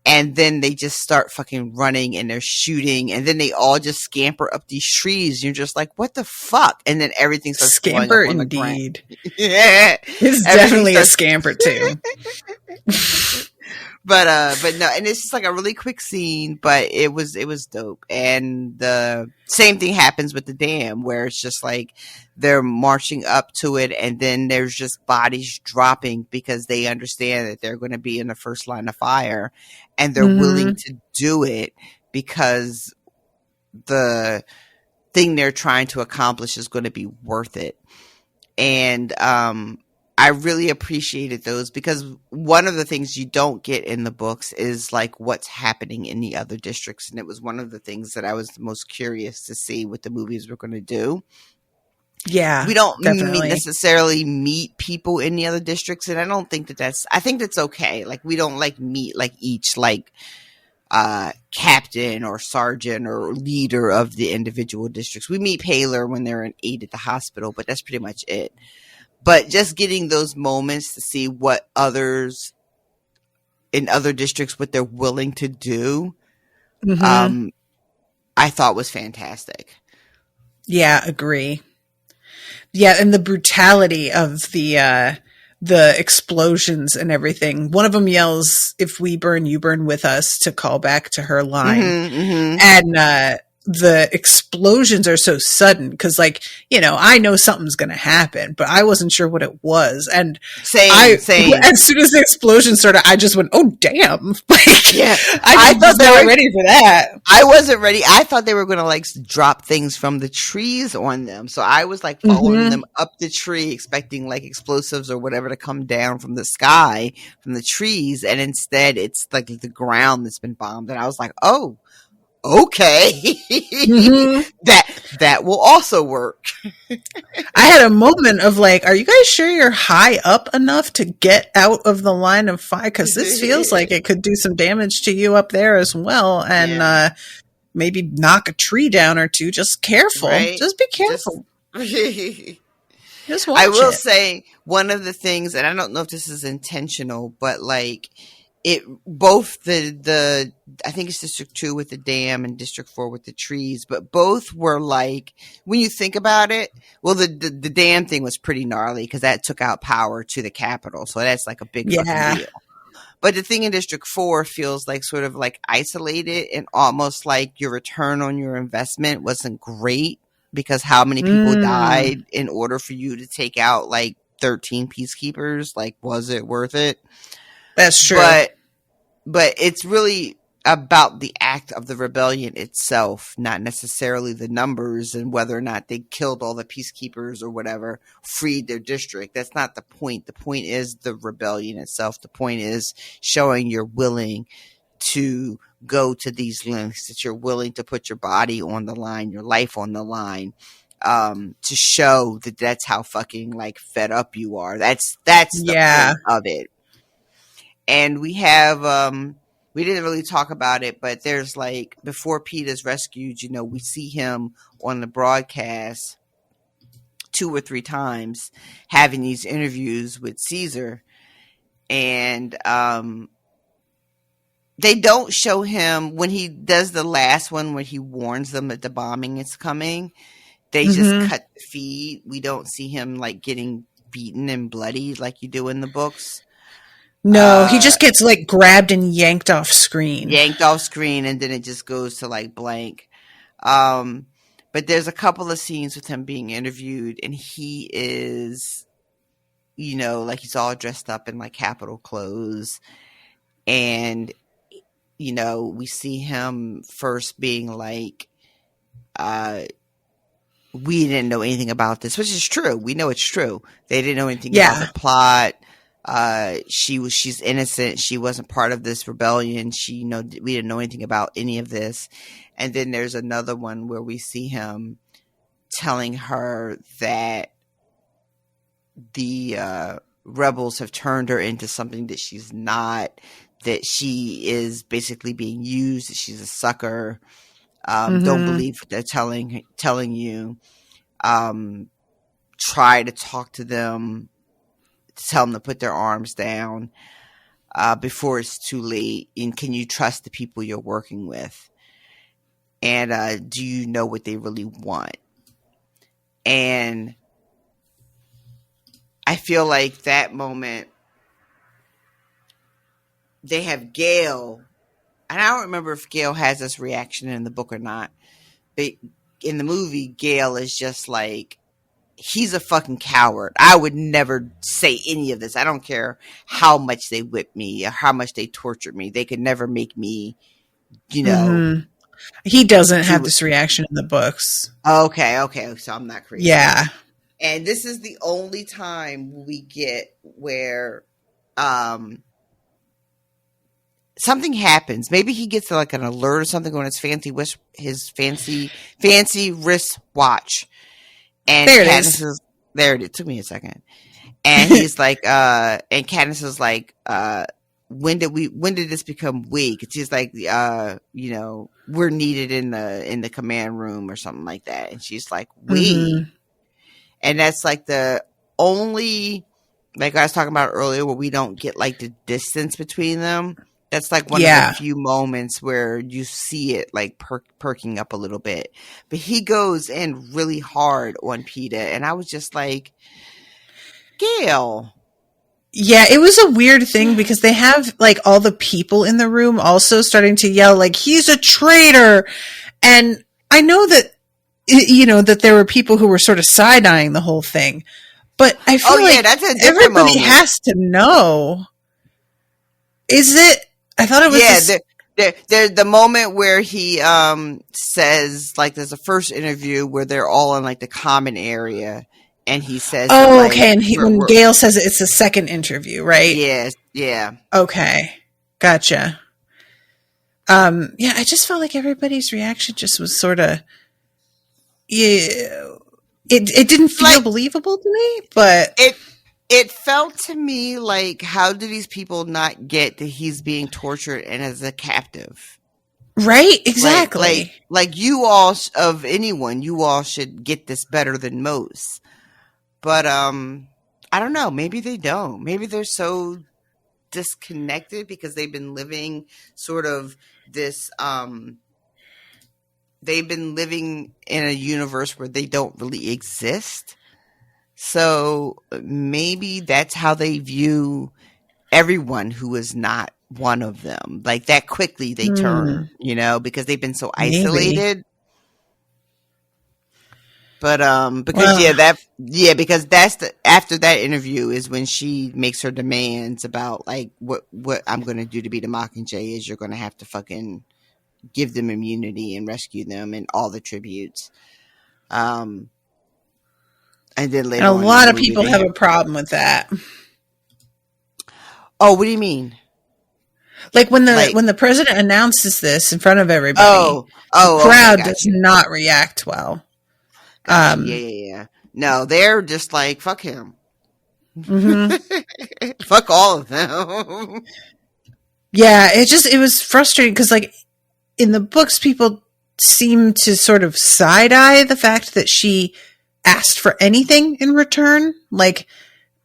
And then they just start fucking running, and they're shooting, and then they all just scamper up these trees. You're just like, what the fuck? And then everything starts scamper blowing up on indeed. The ground. Yeah, it's definitely a scamper too. But no, and it's just like a really quick scene, but it was dope. And the same thing happens with the dam, where it's just like they're marching up to it, and then there's just bodies dropping because they understand that they're going to be in the first line of fire, and they're willing to do it because the thing they're trying to accomplish is going to be worth it. And I really appreciated those, because one of the things you don't get in the books is like what's happening in the other districts. And it was one of the things that I was most curious to see what the movies were going to do. Yeah, we don't definitely necessarily meet people in the other districts. And I don't think I think that's okay. Like, we don't like meet like each like captain or sergeant or leader of the individual districts. We meet Paler when they're in aid at the hospital, but that's pretty much it. But just getting those moments to see what others in other districts, what they're willing to do, I thought was fantastic. Yeah, agree. Yeah, and the brutality of the explosions and everything. One of them yells, "If we burn, you burn with us," to call back to her line. And the explosions are so sudden because, like, you know, I know something's going to happen, but I wasn't sure what it was. And same. As soon as the explosion started, I just went, "Oh, damn!" Like, yeah, I was not ready for that. I wasn't ready. I thought they were going to like drop things from the trees on them, so I was like following them up the tree, expecting like explosives or whatever to come down from the sky from the trees, and instead it's like the ground that's been bombed. And I was like, "Oh, okay, that will also work." I had a moment of like, are you guys sure you're high up enough to get out of the line of fire? Because this feels like it could do some damage to you up there as well, and maybe knock a tree down or two. Just careful. Right? Just be careful. Just watch I will it. say one of the things, and I don't know if this is intentional, but like, it both the I think it's District 2 with the dam and District 4 with the trees, but both were like, when you think about it, well, the dam thing was pretty gnarly because that took out power to the Capitol, so that's like a big fucking deal. But the thing in District 4 feels like sort of like isolated, and almost like your return on your investment wasn't great because how many people died in order for you to take out like 13 peacekeepers? Like, was it worth it? That's true. But it's really about the act of the rebellion itself, not necessarily the numbers and whether or not they killed all the peacekeepers or whatever, freed their district. That's not the point. The point is the rebellion itself. The point is showing you're willing to go to these lengths, that you're willing to put your body on the line, your life on the line, to show that that's how fucking like fed up you are. That's the point of it. And we have, we didn't really talk about it, but there's like, before Pete is rescued, you know, we see him on the broadcast 2 or 3 times having these interviews with Caesar. And they don't show him when he does the last one where he warns them that the bombing is coming. They just cut the feed. We don't see him like getting beaten and bloody like you do in the books. No, he just gets like grabbed and yanked off screen. And then it just goes to like blank. But there's a couple of scenes with him being interviewed, and he is, you know, like he's all dressed up in like Capitol clothes. And, you know, we see him first being like, we didn't know anything about this, which is true. We know it's true. They didn't know anything about the plot. she's innocent. She wasn't part of this rebellion. We didn't know anything about any of this. And then there's another one where we see him telling her that the rebels have turned her into something that she's not, that she is basically being used, that she's a sucker. Don't believe what they're telling you. Try to talk to them, tell them to put their arms down before it's too late. And can you trust the people you're working with? And do you know what they really want? And I feel like that moment, they have Gale, and I don't remember if Gale has this reaction in the book or not, but in the movie, Gale is just like, he's a fucking coward. I would never say any of this. I don't care how much they whip me or how much they torture me. They could never make me, He doesn't have this reaction in the books. Okay. So I'm not crazy. Yeah. And this is the only time we get where something happens. Maybe he gets like an alert or something on his fancy wrist watch. And there it Katniss is. There it is. It took me a second. And he's like, and Katniss is like, when did this become weak? It's just like, we're needed in the command room or something like that. And she's like, we. And that's like the only, like I was talking about earlier, where we don't get like the distance between them. That's like one of the few moments where you see it like perking up a little bit. But he goes in really hard on Peeta. And I was just like, Gale. Yeah, it was a weird thing because they have like all the people in the room also starting to yell like, he's a traitor. And I know that, that there were people who were sort of side-eyeing the whole thing. But I feel like that's a everybody has to know. Is it? I thought it was. There's the moment where he says, like, there's a first interview where they're all in like the common area. And he says, okay. And when Gale says it's a second interview, right? Yes. Yeah. Okay. Gotcha. I just felt like everybody's reaction just was sort of, it didn't feel like, believable to me, but it felt to me like, how do these people not get that he's being tortured and as a captive? Right? Exactly. Like you all, of anyone, you all should get this better than most. But I don't know. Maybe they don't. Maybe they're so disconnected because they've been living sort of this. They've been living in a universe where they don't really exist. So maybe that's how they view everyone who is not one of them. Like that quickly they turn, because they've been so isolated. Maybe. But because that's after that interview is when she makes her demands about like what I'm going to do to be the Mockingjay is you're going to have to fucking give them immunity and rescue them and all the tributes. And then later, and a lot of people have a problem with that. Oh, what do you mean? Like when the president announces this in front of everybody, the crowd does not react well. Yeah. No, they're just like, fuck him. Mm-hmm. Fuck all of them. Yeah, it was frustrating because like in the books, people seem to sort of side-eye the fact that she asked for anything in return. Like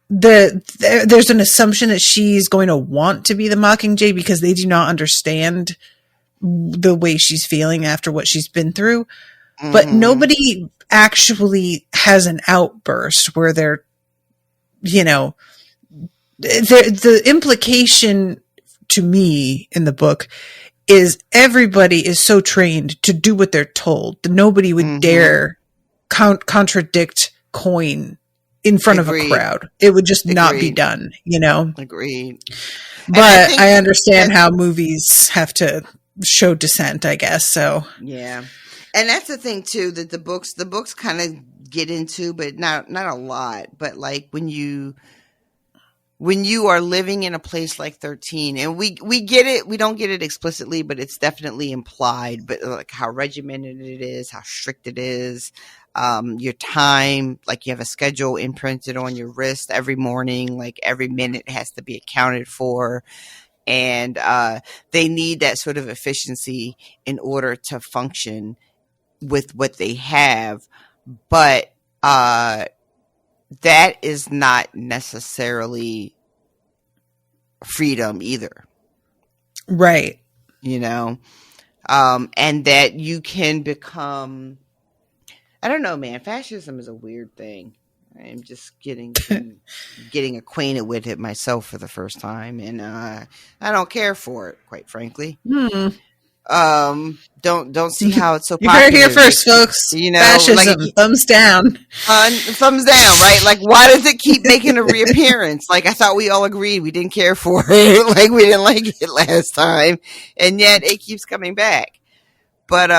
there's an assumption that she's going to want to be the Mockingjay because they do not understand the way she's feeling after what she's been through. Mm-hmm. But nobody actually has an outburst where they're, the implication to me in the book is everybody is so trained to do what they're told that nobody would dare contradict Coin in front of a crowd. It would just not be done, Agreed. But I understand how movies have to show dissent, I guess. So yeah. And that's the thing too, that the books kind of get into, but not a lot. But like when you when you are living in a place like 13, and we get it, we don't get it explicitly, but it's definitely implied, but like how regimented it is, how strict it is, your time, like you have a schedule imprinted on your wrist every morning, like every minute has to be accounted for. And they need that sort of efficiency in order to function with what they have. But that is not necessarily freedom either. Right. You know? And that you can become, I don't know, man, fascism is a weird thing. I'm just getting acquainted with it myself for the first time, and I don't care for it, quite frankly. Don't see how it's so You popular. heard it here first, folks. You know, fascism, like, thumbs down. Thumbs down, right? Like, why does it keep making a reappearance? Like, I thought we all agreed we didn't care for it. Like, we didn't like it last time, and yet it keeps coming back. But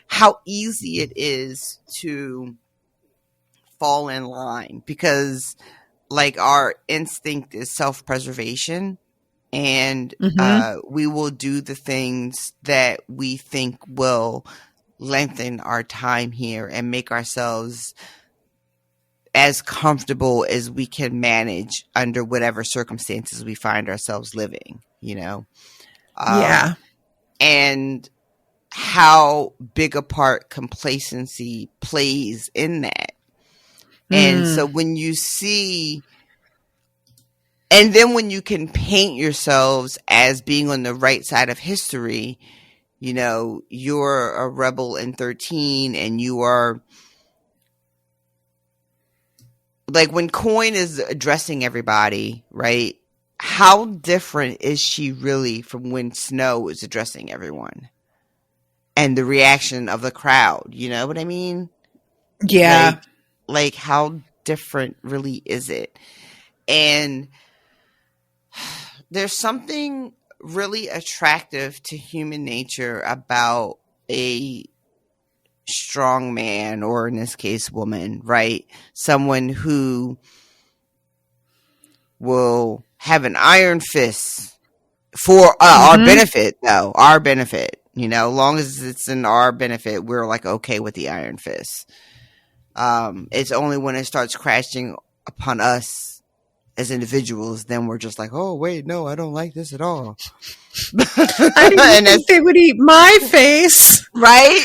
how easy it is to fall in line, because like our instinct is self-preservation, and we will do the things that we think will lengthen our time here and make ourselves as comfortable as we can manage under whatever circumstances we find ourselves living, you know? Yeah. And how big a part complacency plays in that. And so when you see, and then when you can paint yourselves as being on the right side of history, you know, you're a rebel in 13, and you are, like, when Coin is addressing everybody, right? How different is she really from when Snow is addressing everyone? And the reaction of the crowd, you know what I mean? Yeah. Like, how different really is it? And there's something really attractive to human nature about a strong man, or in this case, woman, right? Someone who will have an iron fist for our benefit, though. Our benefit. You know, as long as it's in our benefit, we're like okay with the iron fist. It's only when it starts crashing upon us as individuals, then we're just like, oh, wait, no, I don't like this at all. I didn't think they would eat my face. Right?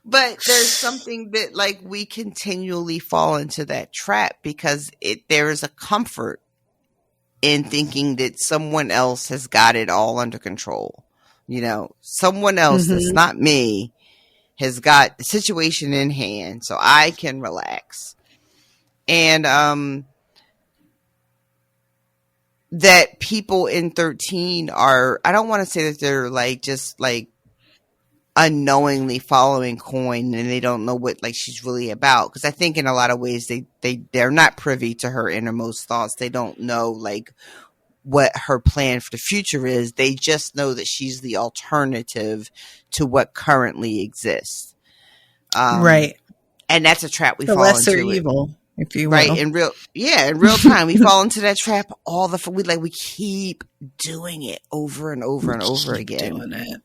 But there's something that, like, we continually fall into that trap, because there is a comfort in thinking that someone else has got it all under control. You know, someone else that's not me has got the situation in hand, so I can relax. And that people in 13 are, I don't want to say that they're like just like unknowingly following Coin and they don't know what like she's really about, because I think in a lot of ways they're not privy to her innermost thoughts. They don't know like what her plan for the future is. They just know that she's the alternative to what currently exists. Right. And that's a trap we the fall lesser into. evil, if you will. Right. In real time, we fall into that trap we keep doing it over and over and over again. Doing it.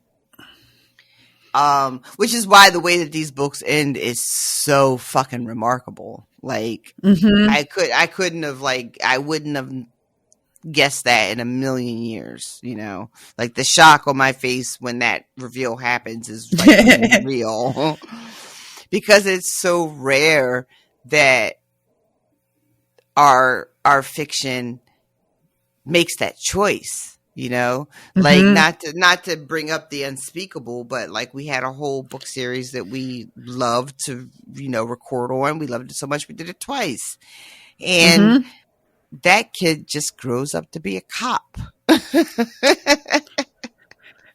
Which is why the way that these books end is so fucking remarkable. Like, I couldn't have, like, I wouldn't have guessed that in a million years, you know? Like, the shock on my face when that reveal happens is, like, real. Because it's so rare that our fiction makes that choice, you know? Like, not to bring up the unspeakable, but like we had a whole book series that we loved to, you know, record on. We loved it so much we did it twice. And that kid just grows up to be a cop.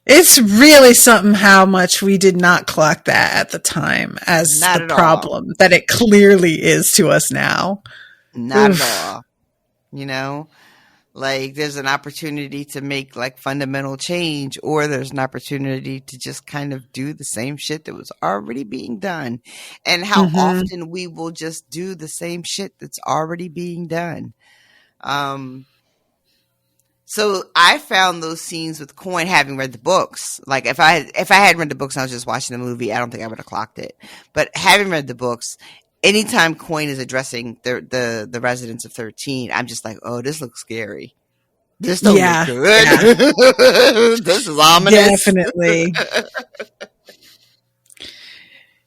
It's really something how much we did not clock that at the time as the problem that it clearly is to us now. Not at all. You know? Like there's an opportunity to make like fundamental change, or there's an opportunity to just kind of do the same shit that was already being done. And how often we will just do the same shit that's already being done. So I found those scenes with Coin, having read the books. Like if I had read the books and I was just watching the movie, I don't think I would have clocked it. But having read the books, anytime Coin is addressing the residents of 13, I'm just like, oh, this looks scary. This don't look good. Yeah. This is ominous. Definitely.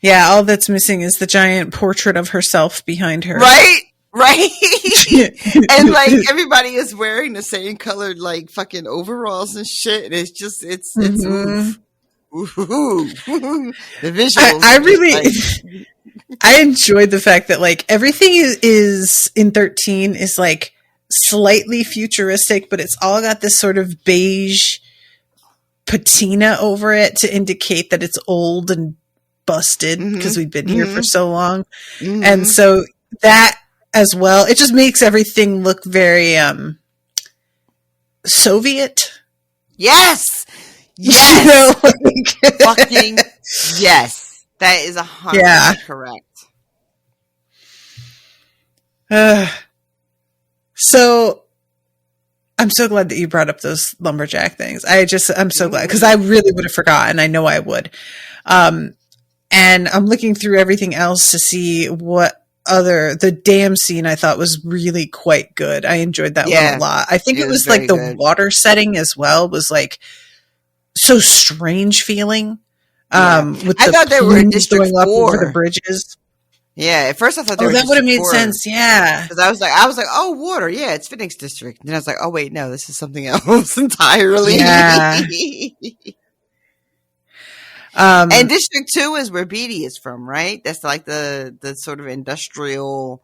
Yeah, all that's missing is the giant portrait of herself behind her. Right? And like everybody is wearing the same colored like fucking overalls and shit. And it's just it's oof. Ooh. The visuals. I really I enjoyed the fact that like everything is in 13 is like slightly futuristic, but it's all got this sort of beige patina over it to indicate that it's old and busted because we've been here for so long. And so that as well, it just makes everything look very Soviet. Yes. You know, like, fucking yes. That is 100% correct. So I'm so glad that you brought up those lumberjack things. I'm so glad because I really would have forgotten. I know I would. And I'm looking through everything else to see what the dam scene I thought was really quite good. I enjoyed that one a lot. I think it was like the water setting as well was like so strange feeling. With I thought they were in District 4 over the bridges. Yeah, at first I thought they were that would have made sense. Yeah, because I was like, oh, water. Yeah, it's Phoenix District. And then I was like, oh wait, no, this is something else entirely. Yeah. And District 2 is where Beatty is from, right? That's like the sort of industrial,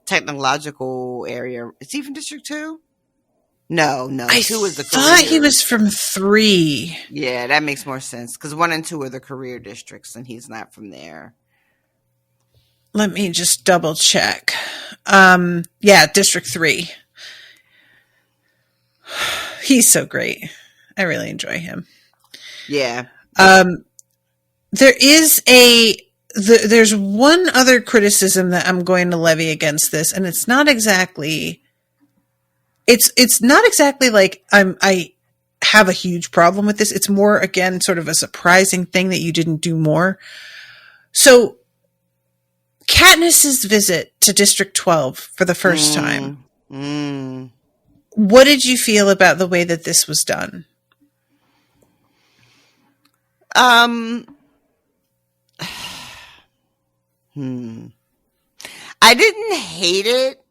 technological area. Is he from District 2? No. 2 is the career. I thought he was from 3. Yeah, that makes more sense because 1 and 2 are the career districts, and he's not from there. Let me just double check. Yeah, District 3. He's so great. I really enjoy him. Yeah. There's one other criticism that I'm going to levy against this, and it's not exactly like I have a huge problem with this. It's more, again, sort of a surprising thing that you didn't do more. So Katniss's visit to District 12 for the first time. What did you feel about the way that this was done? I didn't hate it.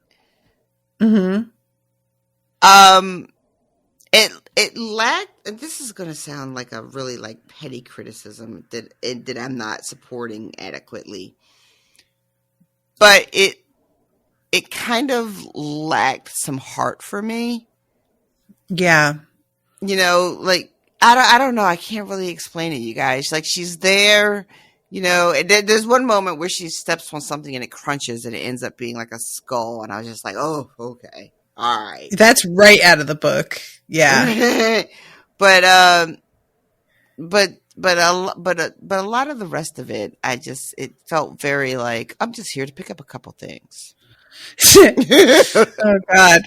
It lacked, and this is going to sound like a really like petty criticism that I'm not supporting adequately, but it kind of lacked some heart for me. Yeah. You know, like, I don't know. I can't really explain it, you guys. Like, she's there, you know, there's one moment where she steps on something and it crunches and it ends up being like a skull. And I was just like, oh, okay. All right. That's right out of the book. Yeah. But a lot of the rest of it, it felt very like, I'm just here to pick up a couple things. Oh God.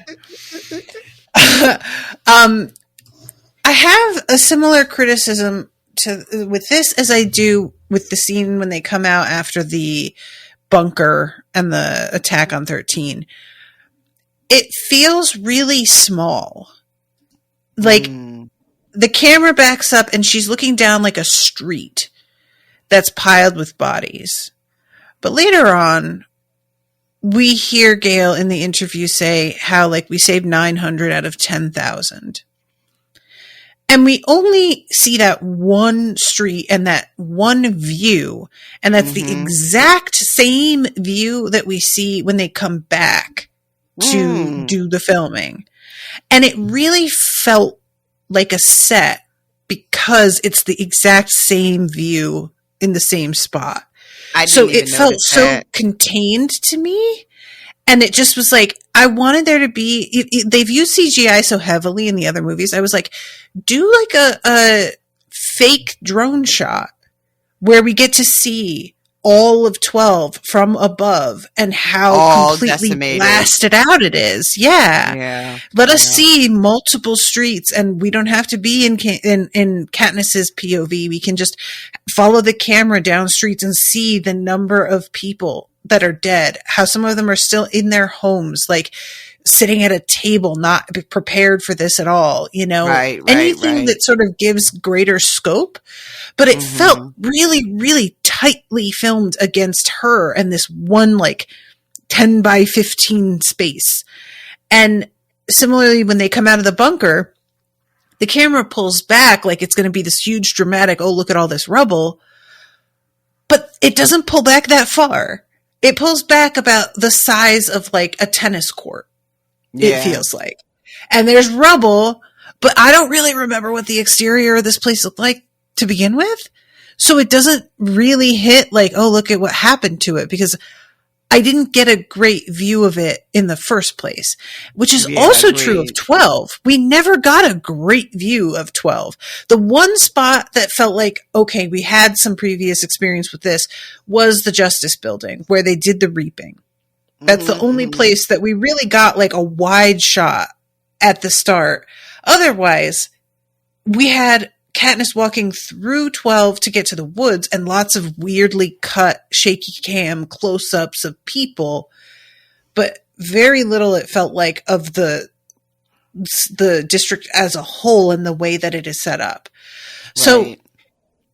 I have a similar criticism with this as I do with the scene when they come out after the bunker and the attack on 13. It feels really small. Like the camera backs up and she's looking down like a street that's piled with bodies. But later on, we hear Gail in the interview say how like we saved 900 out of 10,000. And we only see that one street and that one view. And that's the exact same view that we see when they come back to do the filming. And it really felt like a set because it's the exact same view in the same spot. So it felt so contained to me. And it just was like, I wanted there to be, they've used CGI so heavily in the other movies. I was like, do like a fake drone shot where we get to see all of 12 from above and how All completely decimated. blasted out it is. Yeah. Yeah. Let us see multiple streets, and we don't have to be in Katniss's POV. We can just follow the camera down streets and see the number of people that are dead, how some of them are still in their homes, like sitting at a table, not prepared for this at all, you know, anything that sort of gives greater scope. But it felt really, really tightly filmed against her and this one like 10 by 15 space. And similarly, when they come out of the bunker, the camera pulls back like it's going to be this huge dramatic, oh, look at all this rubble. But it doesn't pull back that far. It pulls back about the size of like a tennis court. It feels like. And there's rubble, but I don't really remember what the exterior of this place looked like to begin with. So it doesn't really hit like, oh, look at what happened to it, because I didn't get a great view of it in the first place, which is also true of 12. We never got a great view of 12. The one spot that felt like, okay, we had some previous experience with this was the Justice Building where they did the reaping. That's the only place that we really got like a wide shot at the start. Otherwise, we had Katniss walking through 12 to get to the woods and lots of weirdly cut shaky cam close-ups of people, but very little, it felt like, of the district as a whole and the way that it is set up. Right. So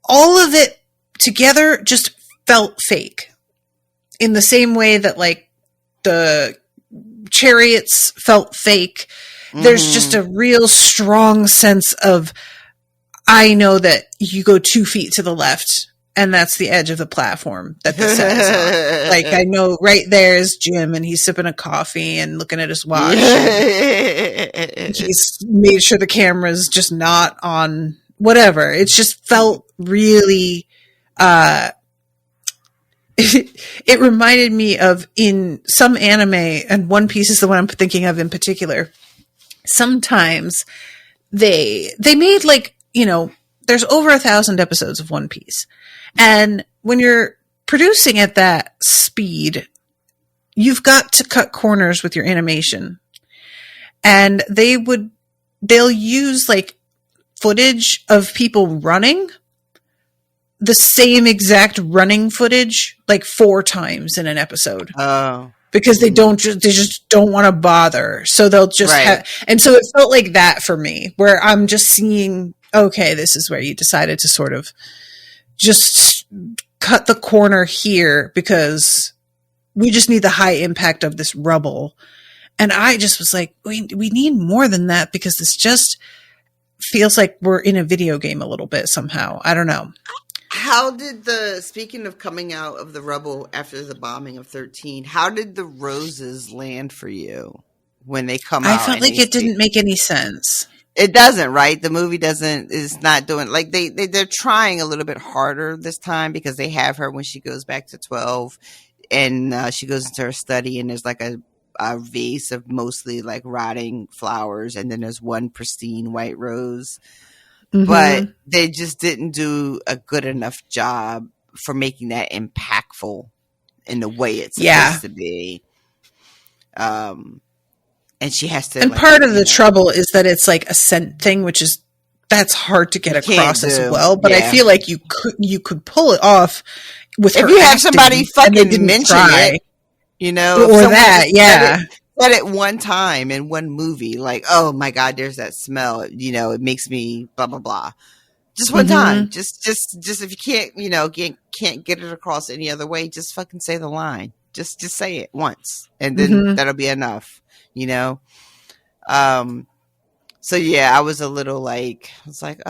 all of it together just felt fake in the same way that like the chariots felt fake. There's just a real strong sense of, I know that you go 2 feet to the left and that's the edge of the platform that the set is on. Like, I know right there is Jim and he's sipping a coffee and looking at his watch. He's made sure the camera's just not on whatever. It just felt really, it reminded me of in some anime, and One Piece is the one I'm thinking of in particular. Sometimes they made like, you know, there's over 1,000 episodes of One Piece. And when you're producing at that speed, you've got to cut corners with your animation. And they'll use like footage of people running, the same exact running footage, like 4 times in an episode. Oh. Because they just don't want to bother. So they'll just have, and so it felt like that for me, where I'm just seeing, okay, this is where you decided to sort of just cut the corner here because we just need the high impact of this rubble. And I just was like, we need more than that, because this just feels like we're in a video game a little bit somehow. I don't know. How did speaking of coming out of the rubble after the bombing of 13, how did the roses land for you when they come out? I felt like it didn't make any sense. It doesn't, right? The movie is not doing, like, they're trying a little bit harder this time, because they have her when she goes back to 12 and she goes into her study and there's like a vase of mostly like rotting flowers, and then there's one pristine white rose. But they just didn't do a good enough job for making that impactful in the way it's supposed to be. And she has to. And like, part of the trouble is that it's like a scent thing, that's hard to get across as well. But I feel like you could pull it off with if her you have acting, somebody fucking mention it, you know, or that, said it one time in one movie, like, oh my God, there's that smell, you know, it makes me blah blah blah. Just one time. Just if you can't, you know, can't get it across any other way, just fucking say the line. Just say it once, and then that'll be enough, you know. So yeah, I was a little like, I was like,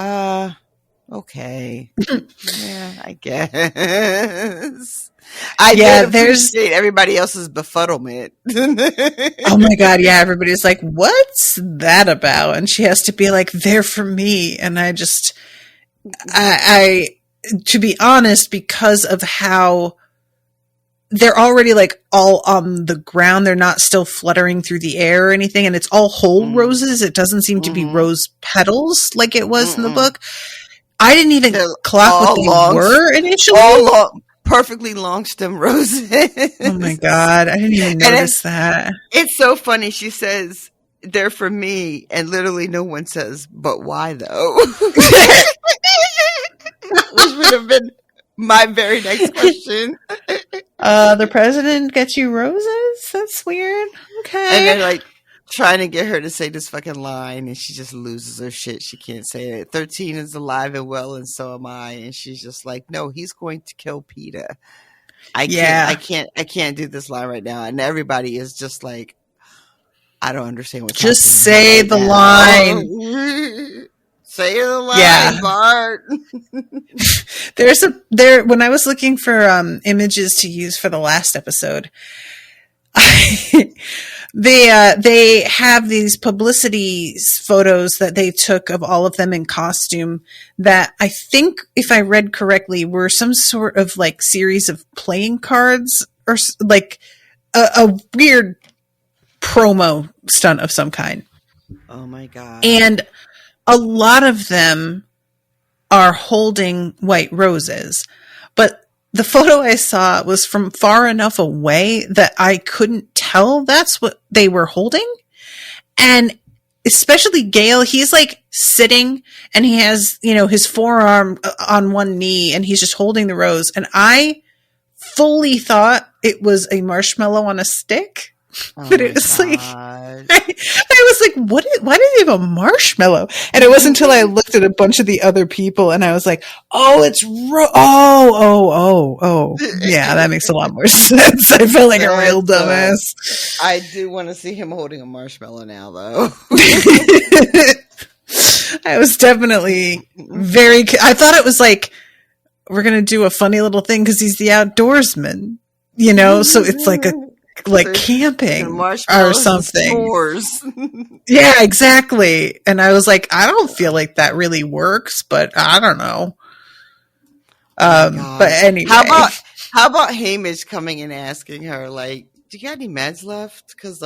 okay, yeah, I guess. I did appreciate everybody else's befuddlement. Oh my God, yeah, everybody's like, what's that about? And she has to be like, they're for me. And I to be honest, because of how they're already like all on the ground. They're not still fluttering through the air or anything. And it's all whole roses. It doesn't seem to be rose petals like it was in the book. I didn't even clock what they were initially. Perfectly long stem roses. Oh my God. I didn't even notice that. It's so funny. She says, they're for me. And literally no one says, but why though? Which would have been my very next question. The president gets you roses? That's weird. Okay. And they're like trying to get her to say this fucking line, and she just loses her shit. She can't say it. 13 is alive and well, and so am I. And she's just like, no, he's going to kill PETA. I can't do this line right now. And everybody is just like, I don't understand what's happening. Just say the line. Say the line, Bart. When I was looking for images to use for the last episode, they have these publicity photos that they took of all of them in costume that I think, if I read correctly, were some sort of like series of playing cards or like a weird promo stunt of some kind. Oh my God. And a lot of them are holding white roses, but the photo I saw was from far enough away that I couldn't tell that's what they were holding. And especially Gale, he's like sitting and he has, his forearm on one knee and he's just holding the rose. And I fully thought it was a marshmallow on a stick. But it was like, I was like, why do they have a marshmallow? And it wasn't until I looked at a bunch of the other people and I was like, oh, it's, yeah, that makes a lot more sense. I felt like a real dumbass. I do want to see him holding a marshmallow now, though. I was definitely I thought it was like, we're going to do a funny little thing because he's the outdoorsman, so it's like camping or something. Yeah, exactly. And I was like, I don't feel like that really works, but I don't know. But anyway, how about Hamish coming and asking her, like, do you got any meds left? Because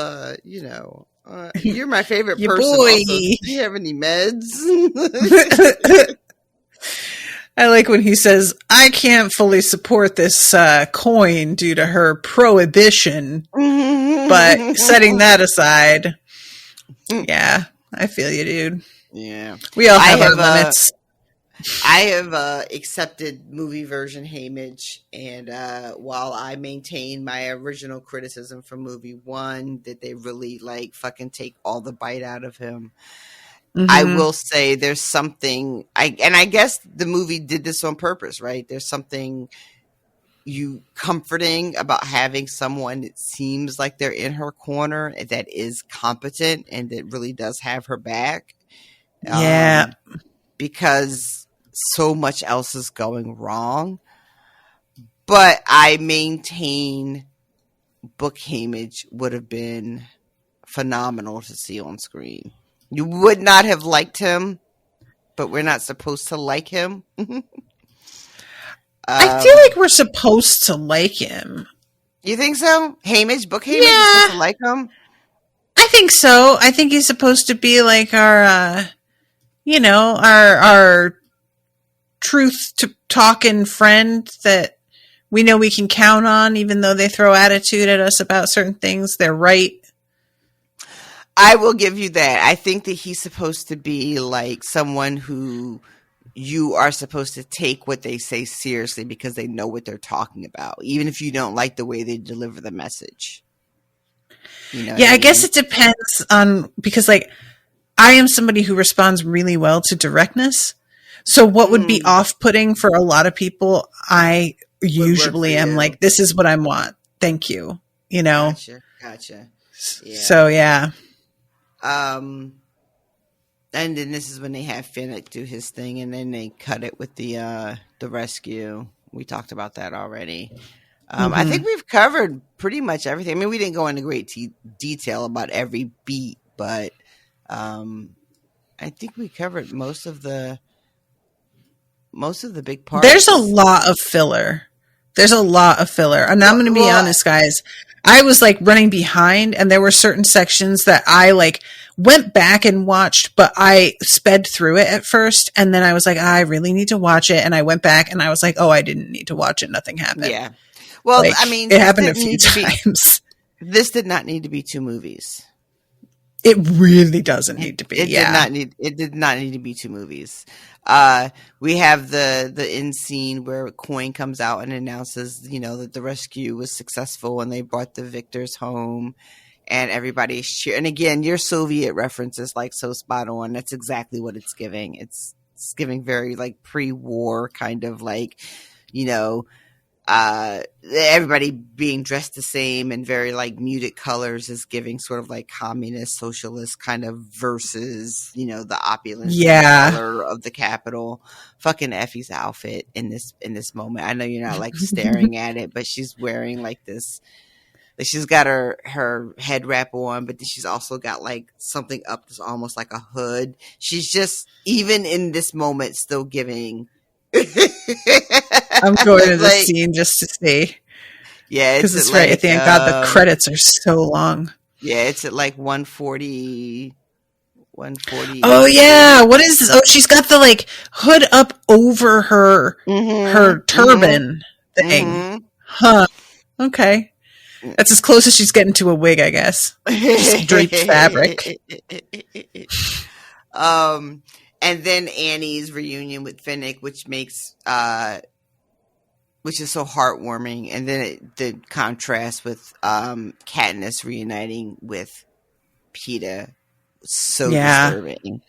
you're my favorite person. Boy. Also. Do you have any meds? I like when he says, I can't fully support this coin due to her prohibition, but setting that aside, yeah, I feel you, dude. Yeah. We all have our limits. I have accepted movie version Haymitch, and while I maintain my original criticism for movie one, that they really fucking take all the bite out of him. Mm-hmm. I will say there's something, I guess the movie did this on purpose, right? There's something comforting about having someone that seems like they're in her corner that is competent and that really does have her back. Yeah. Because so much else is going wrong. But I maintain Book Haymitch would have been phenomenal to see on screen. You would not have liked him, but we're not supposed to like him. I feel like we're supposed to like him. You think so? Haymitch, Book Haymitch, you're supposed to like him? I think so. I think he's supposed to be like our truth-talking friend that we know we can count on, even though they throw attitude at us about certain things. They're right. I will give you that. I think that he's supposed to be like someone who you are supposed to take what they say seriously because they know what they're talking about, even if you don't like the way they deliver the message. I guess it depends on, because I am somebody who responds really well to directness. So what would be off-putting for a lot of people, I usually am like, this is what I want. Thank you. Gotcha. Yeah. So, yeah. And then this is when they have Finnick do his thing, and then they cut it with the rescue. We talked about that already. I think we've covered pretty much everything. I mean, we didn't go into great detail about every beat, but I think we covered most of the big parts. There's a lot of filler. There's a lot of filler. And I'm going to be honest, guys. I was like running behind, and there were certain sections that I like went back and watched, but I sped through it at first. And then I was like, I really need to watch it. And I went back and I was like, oh, I didn't need to watch it. Nothing happened. Yeah. Well, like, I mean, it happened a few times. This did not need to be 2 movies. It really doesn't need to be. It did not need to be 2 movies. We have the end scene where Coin comes out and announces, that the rescue was successful and they brought the victors home, and everybody's cheering. And again, your Soviet reference is like so spot on. That's exactly what it's giving. It's giving very like pre-war kind of like, everybody being dressed the same and very like muted colors is giving sort of like communist socialist kind of versus the opulence color of the Capitol. Fucking Effie's outfit in this moment. I know you're not like staring at it, but she's wearing like this. Like she's got her head wrap on, but then she's also got like something up that's almost like a hood. She's just, even in this moment, still giving. I'm going to the scene just to see. Yeah, because it's right at the end. God, the credits are so long. Yeah, it's at like 140. 140. Oh yeah, what is this? Oh, she's got the like hood up over her her turban thing. Huh. Okay. That's as close as she's getting to a wig, I guess. Just draped fabric. And then Annie's reunion with Finnick, which is so heartwarming. And then the contrast with Katniss reuniting with Peeta, so disturbing.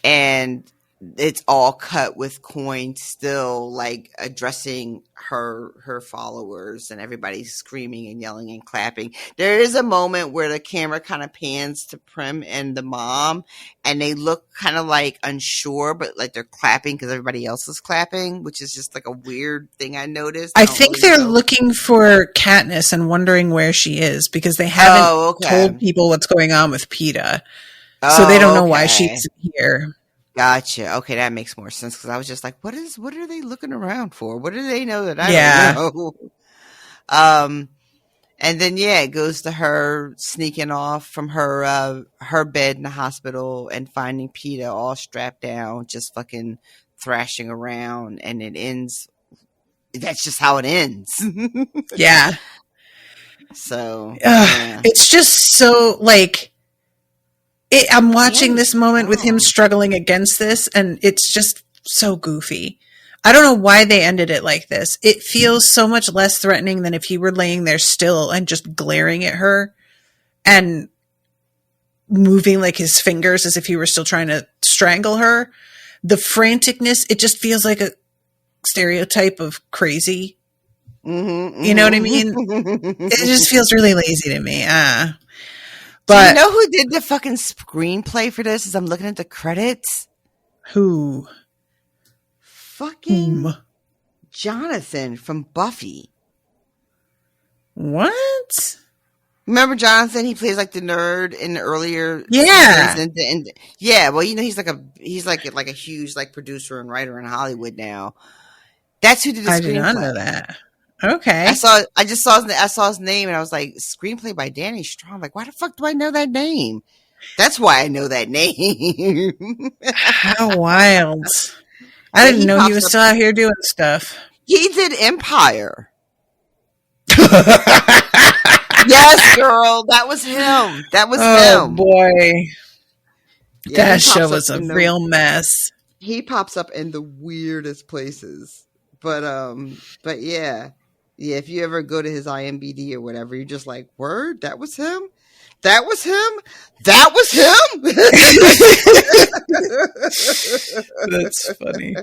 And it's all cut with Coin still like addressing her followers, and everybody's screaming and yelling and clapping. There is a moment where the camera kind of pans to Prim and the mom, and they look kind of like unsure, but like they're clapping because everybody else is clapping, which is just like a weird thing I noticed. I think they're looking for Katniss and wondering where she is, because they haven't told people what's going on with Peeta. So they don't know why she's here. Gotcha. Okay, that makes more sense, because I was just like, what are they looking around for? What do they know that I don't know? And then it goes to her sneaking off from her bed in the hospital and finding Peeta all strapped down, just fucking thrashing around, and it ends. That's just how it ends. Yeah. So it's just so like. I'm watching this moment with him struggling against this, and it's just so goofy. I don't know why they ended it like this. It feels so much less threatening than if he were laying there still and just glaring at her and moving like his fingers as if he were still trying to strangle her. The franticness, it just feels like a stereotype of crazy. You know what I mean? It just feels really lazy to me. But, do you know who did the fucking screenplay for this? As I'm looking at the credits, who? Fucking Jonathan from Buffy. What? Remember Jonathan? He plays like the nerd in the earlier. Yeah. Yeah. Well, he's like a huge like producer and writer in Hollywood now. That's who did the screenplay. I did not know that. Okay. I just saw his name, and I was like, screenplay by Danny Strong. Like, why the fuck do I know that name? That's why I know that name. How wild. I didn't know he was still out here doing stuff. He did Empire. Yes, girl. That was him. Oh, boy. Yeah, that show was a real mess. He pops up in the weirdest places. But yeah. Yeah, if you ever go to his IMDb or whatever, you're just like, word? That was him? That was him? That was him? That's funny.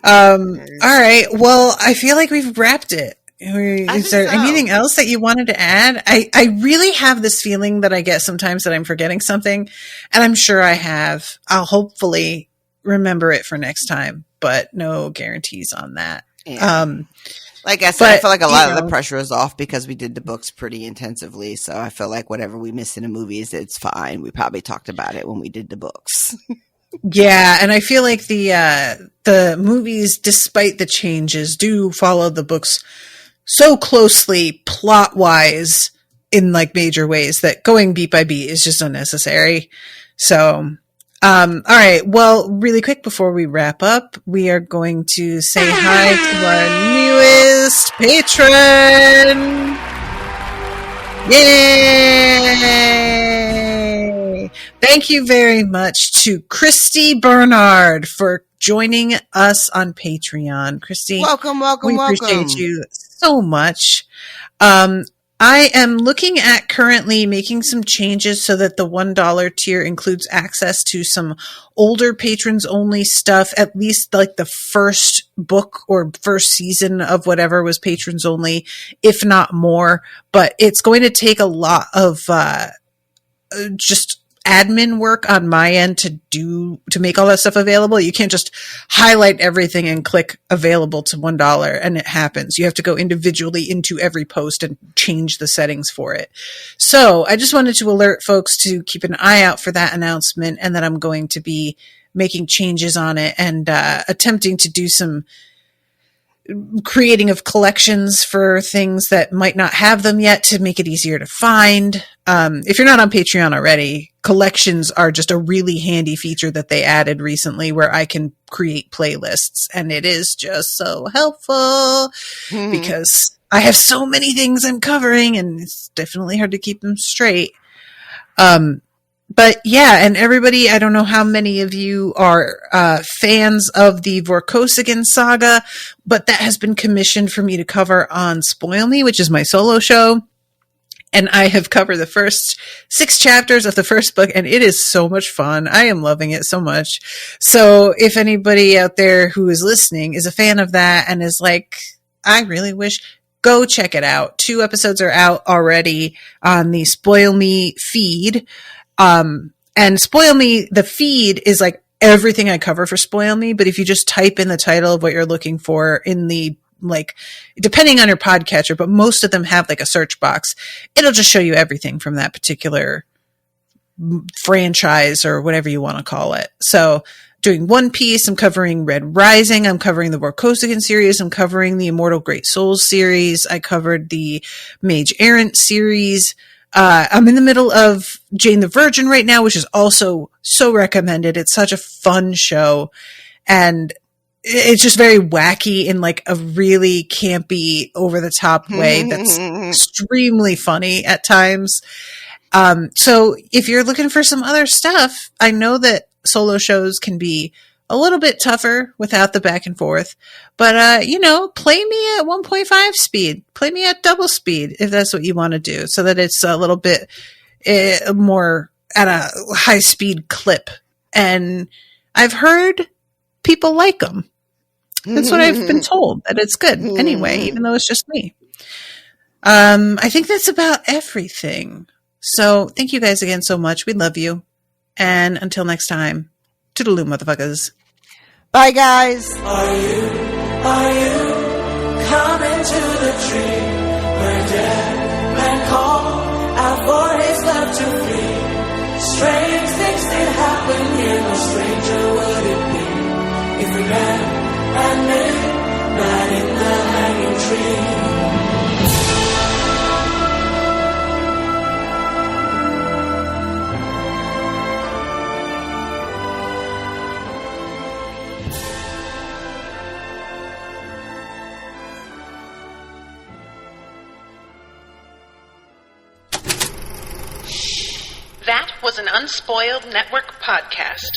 All right. Well, I feel like we've wrapped it. Is there anything else that you wanted to add? I really have this feeling that I get sometimes that I'm forgetting something, and I'm sure I have. I'll hopefully remember it for next time, but no guarantees on that. Yeah. Like I said, I feel like a lot of the pressure is off because we did the books pretty intensively. So I feel like whatever we miss in the movies, it's fine. We probably talked about it when we did the books. Yeah, and I feel like the movies, despite the changes, do follow the books so closely plot wise in like major ways that going beat by beat is just unnecessary. So, all right. Well, really quick before we wrap up, we are going to say hi to our newest patron. Yay! Thank you very much to Christy Bernard for joining us on Patreon. Christy, Welcome. we appreciate you so much. I am looking at currently making some changes so that the $1 tier includes access to some older patrons only stuff, at least like the first book or first season of whatever was patrons only, if not more. But it's going to take a lot of just admin work on my end to make all that stuff available. You can't just highlight everything and click available to $1 and it happens. You have to go individually into every post and change the settings for it. So I just wanted to alert folks to keep an eye out for that announcement, and that I'm going to be making changes on it and attempting to do some creating of collections for things that might not have them yet to make it easier to find. If you're not on Patreon already, collections are just a really handy feature that they added recently where I can create playlists, and it is just so helpful because I have so many things I'm covering and it's definitely hard to keep them straight. But yeah, and everybody, I don't know how many of you are fans of the Vorkosigan saga, but that has been commissioned for me to cover on Spoil Me, which is my solo show. And I have covered the first 6 chapters of the first book, and it is so much fun. I am loving it so much. So if anybody out there who is listening is a fan of that and is like, I really wish, go check it out. 2 episodes are out already on the Spoil Me feed. And Spoil Me, the feed is like everything I cover for Spoil Me, but if you just type in the title of what you're looking for in the, like, depending on your podcatcher, but most of them have like a search box, it'll just show you everything from that particular franchise or whatever you want to call it. So doing One Piece, I'm covering Red Rising, I'm covering the Vorkosigan series, I'm covering the Immortal Great Souls series, I covered the Mage Errant series. I'm in the middle of Jane the Virgin right now, which is also so recommended. It's such a fun show, and it's just very wacky in like a really campy, over the top way that's extremely funny at times. So if you're looking for some other stuff, I know that solo shows can be a little bit tougher without the back and forth, but play me at 1.5 speed, play me at double speed if that's what you want to do, so that it's a little bit more at a high speed clip. And I've heard people like them. That's what I've been told, that it's good anyway, even though it's just me. I think that's about everything. So thank you guys again so much. We love you. And until next time, toodaloo, motherfuckers. Bye, guys. Are you coming to the tree where dead men call out for his love to flee? Strange things did happen here, no stranger would it be if we met at midnight in the hanging tree. That was an Unspoiled Network podcast.